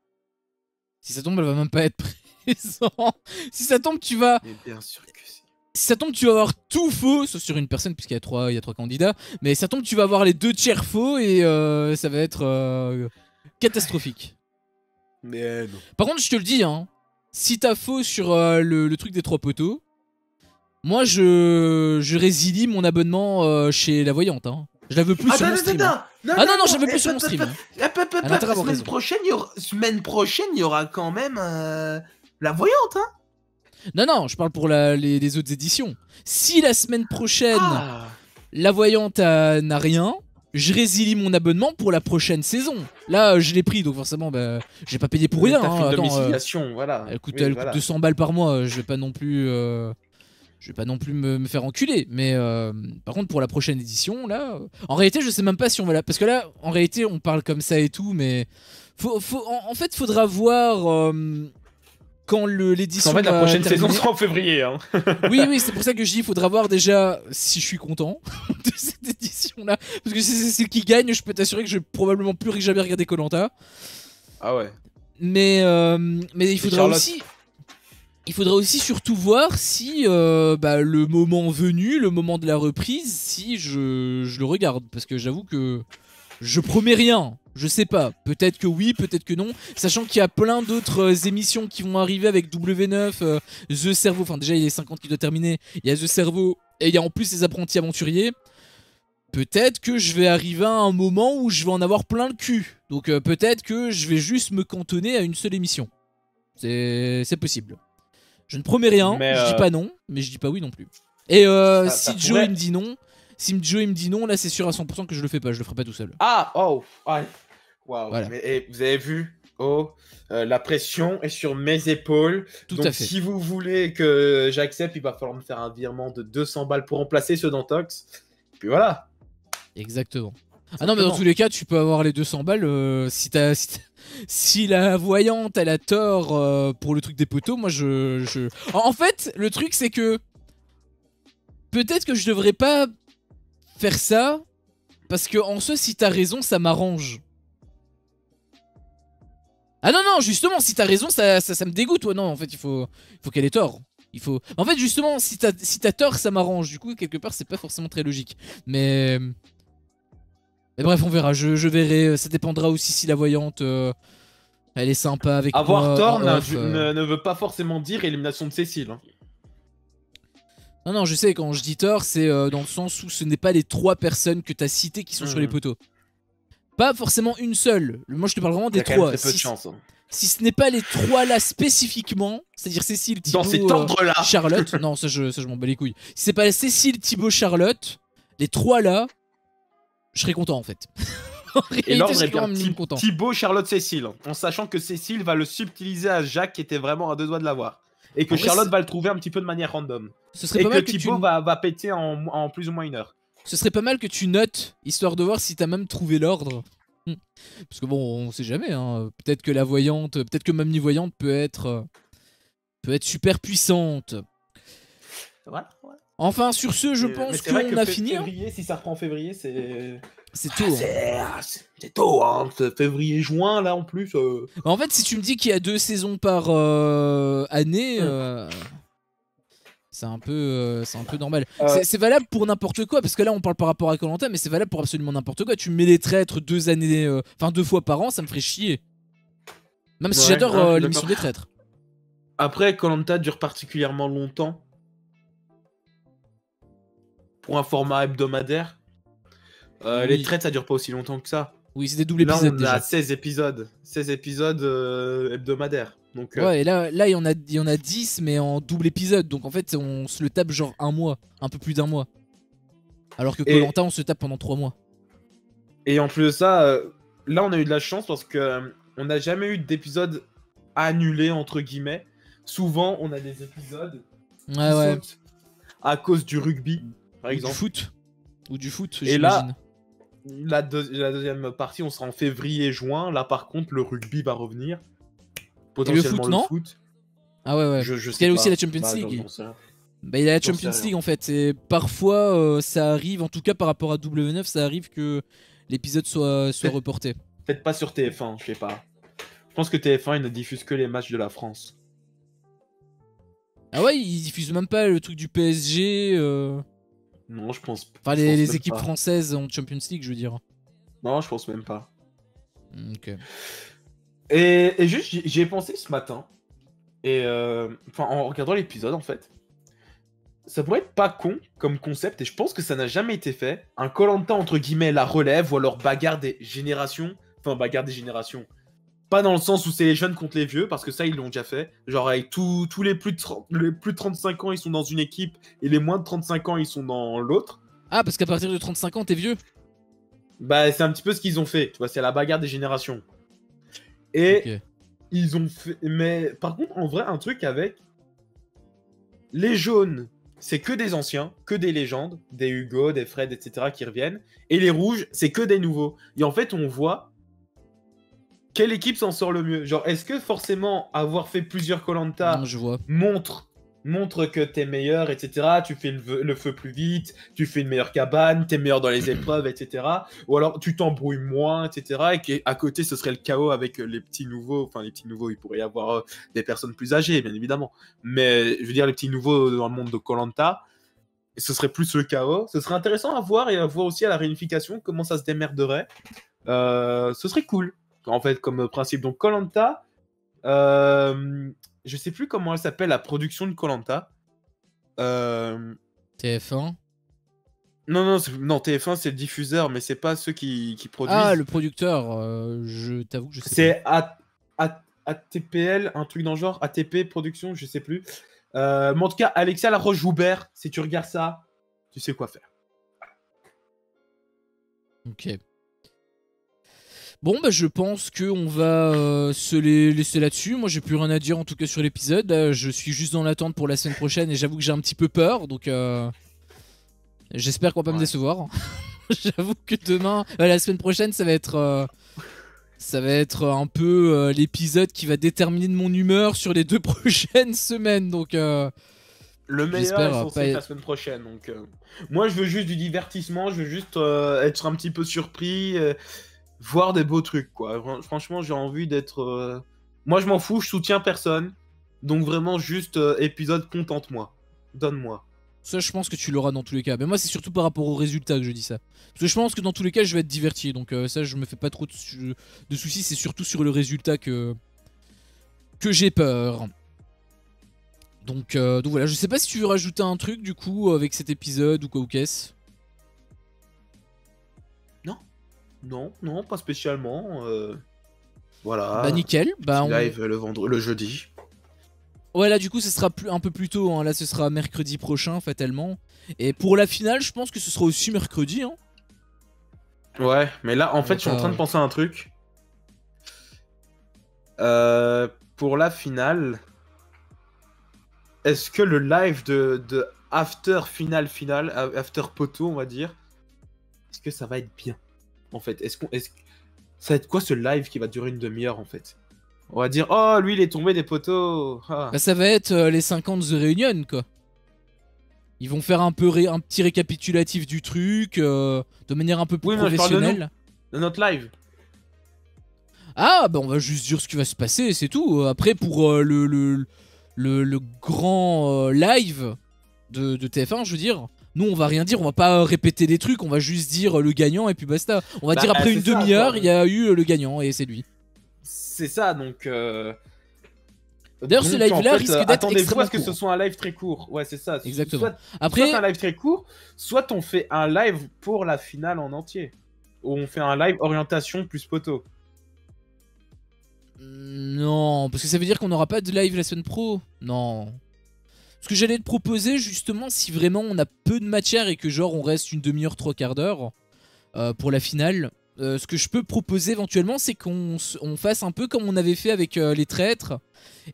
A: Si ça tombe, elle va même pas être présent. Si ça tombe, tu vas...
B: Mais bien sûr que si.
A: Si ça tombe, tu vas avoir tout faux, sauf sur une personne, puisqu'il y a 3 candidats. Mais si ça tombe, tu vas avoir les 2 tiers faux et ça va être catastrophique.
B: Mais non.
A: Par contre, je te le dis, hein, si t'as faux sur le truc des 3 poteaux, moi je résilie mon abonnement chez la voyante. Hein. Je la veux plus sur mon stream. Hein. Ah non, je la veux plus sur mon stream.
B: Semaine prochaine, il y aura quand même la voyante, hein.
A: Non, je parle pour les autres éditions. Si la semaine prochaine, la voyante n'a rien, je résilie mon abonnement pour la prochaine saison. Là, je l'ai pris, donc forcément, bah, j'ai pas payé pour rien. Hein.
B: Attends, voilà.
A: Elle coûte 200 balles par mois. Je vais pas non plus, me faire enculer. Mais par contre, pour la prochaine édition, là, en réalité, je sais même pas si on va parce que là, en réalité, on parle comme ça et tout, mais en fait, faudra voir. Quand l'édition.
B: En fait, la prochaine saison sera en février. Hein.
A: Oui, c'est pour ça que je dis, il faudra voir déjà si je suis content de cette édition-là. Parce que si c'est celle qui gagne, je peux t'assurer que je vais probablement plus jamais regarder Koh-Lanta.
B: Ah ouais.
A: Mais il faudra aussi. Il faudra aussi surtout voir si le moment venu, le moment de la reprise, si je le regarde. Parce que j'avoue que je promets rien. Je sais pas, peut-être que oui, peut-être que non. Sachant qu'il y a plein d'autres émissions qui vont arriver avec W9, The Cerveau. Enfin, déjà, il y a 50 qui doit terminer. Il y a The Cerveau et il y a en plus les apprentis aventuriers. Peut-être que je vais arriver à un moment où je vais en avoir plein le cul. Donc, peut-être que je vais juste me cantonner à une seule émission. C'est possible. Je ne promets rien, je dis pas non, mais je dis pas oui non plus. Et si Joe il me dit non. Si Joe il me dit non, là c'est sûr à 100% que je le fais pas, je le ferai pas tout seul.
B: Waouh. Voilà. Mais vous avez vu, la pression est sur mes épaules.
A: Tout
B: donc
A: à fait.
B: Si vous voulez que j'accepte, il va falloir me faire un virement de 200 balles pour remplacer ceux d'Antox. Et puis voilà.
A: Exactement. Ah non, mais dans tous les cas, tu peux avoir les 200 balles si la voyante elle a tort pour le truc des poteaux. Moi En fait, le truc c'est que peut-être que je devrais pas faire ça, parce que en soi, si t'as raison, ça m'arrange. Ah non, justement, si t'as raison, ça me dégoûte. Ouais, non, en fait, il faut qu'elle ait tort. En fait, justement, si t'as tort, ça m'arrange. Du coup, quelque part, c'est pas forcément très logique. Mais bref, on verra. Je verrai. Ça dépendra aussi si la voyante, elle est sympa avec moi.
B: Avoir tort ne veut pas forcément dire élimination de Cécile. Hein.
A: Non, je sais, quand je dis tort, c'est dans le sens où ce n'est pas les 3 personnes que t'as citées qui sont sur les poteaux. Pas forcément une seule. Moi, je te parle vraiment des 3.
B: Très peu de chance, hein.
A: Si ce n'est pas les 3 là spécifiquement, c'est-à-dire Cécile, Thibaut,
B: dans cet ordre-là,
A: Charlotte. Non, ça je m'en bats les couilles. Si c'est pas Cécile, Thibaut, Charlotte, les 3 là, je serais content en fait.
B: Et l'ordre est bien Thibaut, Charlotte, Cécile. En sachant que Cécile va le subtiliser à Jacques qui était vraiment à 2 doigts de l'avoir. Et que Charlotte va le trouver un petit peu de manière random.
A: Et que
B: Thibaut va péter en plus ou moins 1 heure.
A: Ce serait pas mal que tu notes, histoire de voir si t'as même trouvé l'ordre. Parce que bon, on sait jamais, hein. Peut-être que la voyante, peut-être que Mamie Voyante peut être super puissante.
B: Voilà.
A: Enfin, sur ce, je pense qu'on a fini.
B: Février, si ça reprend en février, c'est
A: tôt.
B: C'est tôt, hein. Février-juin, là, en plus.
A: En fait, si tu me dis qu'il y a 2 saisons par année, c'est un peu normal. C'est valable pour n'importe quoi, parce que là, on parle par rapport à Koh-Lanta, mais c'est valable pour absolument n'importe quoi. Tu me mets les traîtres 2 fois par an, ça me ferait chier. Même si j'adore l'émission des traîtres.
B: Après, Koh-Lanta dure particulièrement longtemps. Pour un format hebdomadaire. Oui. Les traîtres, ça dure pas aussi longtemps que ça.
A: Oui, c'est des doubles épisodes.
B: Là, on a 16 épisodes. 16 épisodes hebdomadaires. Donc,
A: ouais, et là, il y en a 10, mais en double épisode. Donc en fait, on se le tape genre 1 mois. Un peu plus d'1 mois. Alors que Koh-Lanta, on se tape pendant 3 mois. Et
B: en plus de ça, là, on a eu de la chance parce que on n'a jamais eu d'épisode annulé, entre guillemets. Souvent, on a des épisodes qui sautent à cause du rugby, par exemple.
A: Ou du foot,
B: et là, la deuxième partie, on sera en février-juin. Là, par contre, le rugby va revenir. Potentiellement
A: le foot. Ah ouais. Parce qu'il y a aussi la Champions League. Il y a la Champions League en fait. Et parfois, ça arrive, en tout cas par rapport à W9, ça arrive que l'épisode soit reporté.
B: Peut-être pas sur TF1, je sais pas. Je pense que TF1, il ne diffuse que les matchs de la France.
A: Ah ouais, ils diffusent même pas le truc du PSG.
B: Non, je pense pas.
A: Enfin, les équipes françaises en Champions League, je veux dire.
B: Non, je pense même pas.
A: Ok.
B: Et juste, j'y ai pensé ce matin. Et en regardant l'épisode, en fait. ça pourrait être pas con comme concept, et je pense que ça n'a jamais été fait. Un koh entre guillemets la relève, ou alors bagarre des générations. Enfin, bagarre des générations. Pas dans le sens où c'est les jeunes contre les vieux, parce que ça, ils l'ont déjà fait. Genre, avec tous les plus de 30 les plus de 35 ans, ils sont dans une équipe, et les moins de 35 ans, ils sont dans l'autre.
A: Ah, parce qu'à partir de 35 ans, t'es vieux.
B: Bah, c'est un petit peu ce qu'ils ont fait. Tu vois, c'est la bagarre des générations. Et
A: Ok.
B: ils ont fait. Mais par contre, en vrai, un truc avec. Les jaunes, c'est que des anciens, que des légendes, des Hugo, des Fred, etc. qui reviennent. Et les rouges, c'est que des nouveaux. Et en fait, on voit quelle équipe s'en sort le mieux. Genre, est-ce que forcément avoir fait plusieurs koh
A: Je vois.
B: montre que t'es meilleur, etc. Tu fais le feu plus vite, tu fais une meilleure cabane, t'es meilleur dans les épreuves, etc. Ou alors tu t'embrouilles moins, etc. Et qu'à côté, ce serait le chaos avec les petits nouveaux. Enfin, les petits nouveaux, il pourrait y avoir des personnes plus âgées, bien évidemment. Mais je veux dire, les petits nouveaux dans le monde de koh ce serait plus le chaos. Ce serait intéressant à voir et à voir aussi à la réunification comment ça se démerderait. Ce serait cool, en fait, comme principe. Donc, koh je sais plus comment elle s'appelle, la production de koh
A: TF1.
B: non, TF1 c'est le diffuseur, mais c'est pas ceux qui produisent.
A: Ah, le producteur, je t'avoue que je sais pas.
B: C'est ATPL, un truc dans le genre, ATP Production, je sais plus. Mais en tout cas, Alexia Laroche-Joubert, si tu regardes ça, tu sais quoi faire.
A: Ok. Bon, bah je pense qu'on va se les laisser là-dessus. Moi, j'ai plus rien à dire en tout cas sur l'épisode. Je suis juste dans l'attente pour la semaine prochaine et j'avoue que j'ai un petit peu peur. Donc, j'espère qu'on va pas me décevoir. J'avoue que demain, la semaine prochaine, ça va être un peu l'épisode qui va déterminer de mon humeur sur les 2 prochaines semaines. Donc,
B: le meilleur
A: j'espère
B: est censé être la semaine prochaine. Donc, moi, je veux juste du divertissement. Je veux juste être un petit peu surpris. Voir des beaux trucs, quoi. Franchement, j'ai envie d'être. Moi, je m'en fous, je soutiens personne. Donc, vraiment, juste épisode, contente-moi. Donne-moi.
A: Ça, je pense que tu l'auras dans tous les cas. Mais moi, c'est surtout par rapport aux résultats que je dis ça. Parce que je pense que dans tous les cas, je vais être diverti. Donc, ça, je me fais pas trop de soucis. C'est surtout sur le résultat que j'ai peur. Donc voilà, je sais pas si tu veux rajouter un truc du coup avec cet épisode ou quoi ou qu'est-ce.
B: Non, pas spécialement. Voilà.
A: Bah nickel. Bah on...
B: Live le jeudi.
A: Ouais, là du coup, ce sera un peu plus tôt. Hein. Là, ce sera mercredi prochain, fatalement. Et pour la finale, je pense que ce sera aussi mercredi. Hein.
B: Ouais, mais là, en fait, je suis en train de penser à un truc. Pour la finale, est-ce que le live de after finale, after poteau, on va dire, est-ce que ça va être bien? En fait, ça va être quoi ce live qui va durer une demi-heure en fait? On va dire, oh, lui il est tombé des poteaux. Ah.
A: Bah, ça va être les 50 The Reunion, quoi. Ils vont faire un petit récapitulatif du truc de manière un peu plus professionnelle.
B: De notre live.
A: Ah, bah on va juste dire ce qui va se passer, c'est tout. Après, pour le grand live de TF1, je veux dire, nous on va rien dire, on va pas répéter des trucs, on va juste dire le gagnant et puis basta. On va dire après une demi-heure, il y a eu le gagnant et c'est lui.
B: C'est ça, donc.
A: D'ailleurs, ce live-là risque d'être
B: attendez-vous à ce que ce soit un live très court. Ouais, c'est ça.
A: Exactement.
B: Soit un live très court, soit on fait un live pour la finale en entier. Ou on fait un live orientation plus poteau.
A: Non, parce que ça veut dire qu'on n'aura pas de live la semaine pro. Non. Ce que j'allais te proposer, justement, si vraiment on a peu de matière et que genre on reste une demi-heure, 3/4 d'heure pour la finale, ce que je peux proposer éventuellement, c'est qu'on fasse un peu comme on avait fait avec les traîtres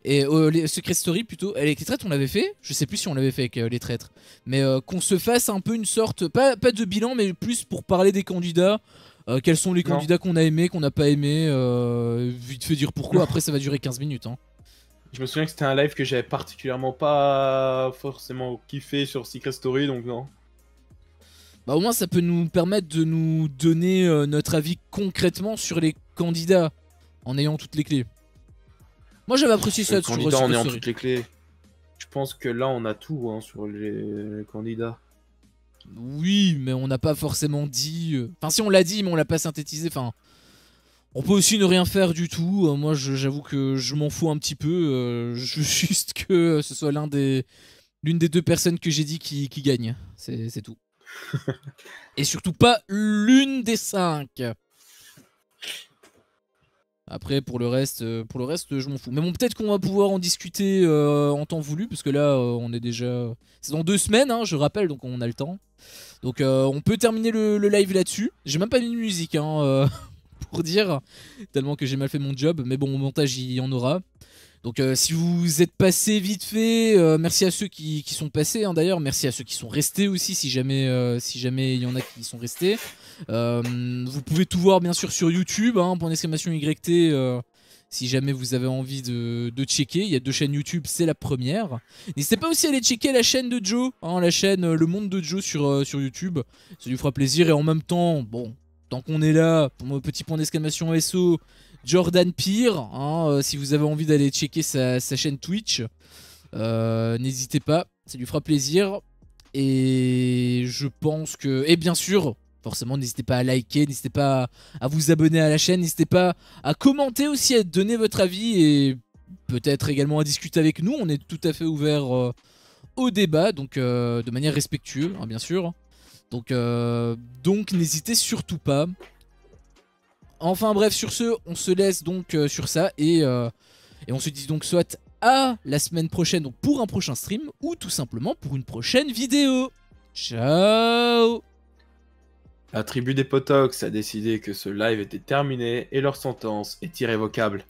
A: et les Secret Story plutôt. Avec les traîtres, on l'avait fait. Je sais plus si on l'avait fait avec les traîtres, mais qu'on se fasse un peu une sorte, pas de bilan, mais plus pour parler des candidats. Quels sont les candidats qu'on a aimés, qu'on n'a pas aimés, vite fait dire pourquoi. Après, ça va durer 15 minutes. Hein.
B: Je me souviens que c'était un live que j'avais particulièrement pas forcément kiffé sur Secret Story, donc non.
A: Bah au moins ça peut nous permettre de nous donner notre avis concrètement sur les candidats en ayant toutes les clés. Moi j'avais apprécié ça.
B: En ayant toutes les clés. Je pense que là on a tout hein, sur les candidats.
A: Oui, mais on n'a pas forcément dit... Enfin si on l'a dit, mais on l'a pas synthétisé. Enfin, on peut aussi ne rien faire du tout. Moi j'avoue que je m'en fous un petit peu. Je veux juste que ce soit l'un des l'une des deux personnes que j'ai dit qui gagne. C'est tout. Et surtout pas l'une des 5. Après, pour le reste, je m'en fous. Mais bon, peut-être qu'on va pouvoir en discuter en temps voulu, parce que là, on est déjà... C'est dans 2 semaines, hein, je rappelle, donc on a le temps. Donc on peut terminer le live là-dessus. J'ai même pas mis de musique, hein, pour dire, tellement que j'ai mal fait mon job. Mais bon, au montage, il y en aura. Donc si vous êtes passé vite fait, merci à ceux qui sont passés, hein, d'ailleurs. Merci à ceux qui sont restés aussi, si jamais il y en a qui sont restés. Vous pouvez tout voir bien sûr sur YouTube, hein, .YT, si jamais vous avez envie de checker. Il y a 2 chaînes YouTube, c'est la première. N'hésitez pas aussi à aller checker la chaîne de Joe, hein, la chaîne Le Monde de Joe sur YouTube. Ça lui fera plaisir. Et en même temps, bon, tant qu'on est là, pour mon petit .SO, Jordan Peer, hein, si vous avez envie d'aller checker sa chaîne Twitch, n'hésitez pas, ça lui fera plaisir. Et je pense que... Et bien sûr, forcément, n'hésitez pas à liker, n'hésitez pas à vous abonner à la chaîne, n'hésitez pas à commenter aussi, à donner votre avis et peut-être également à discuter avec nous. On est tout à fait ouvert au débat, donc de manière respectueuse, hein, bien sûr. Donc n'hésitez surtout pas. Enfin bref, sur ce, on se laisse donc sur ça et on se dit donc soit à la semaine prochaine donc pour un prochain stream ou tout simplement pour une prochaine vidéo. Ciao.
B: La tribu des Potox a décidé que ce live était terminé et leur sentence est irrévocable.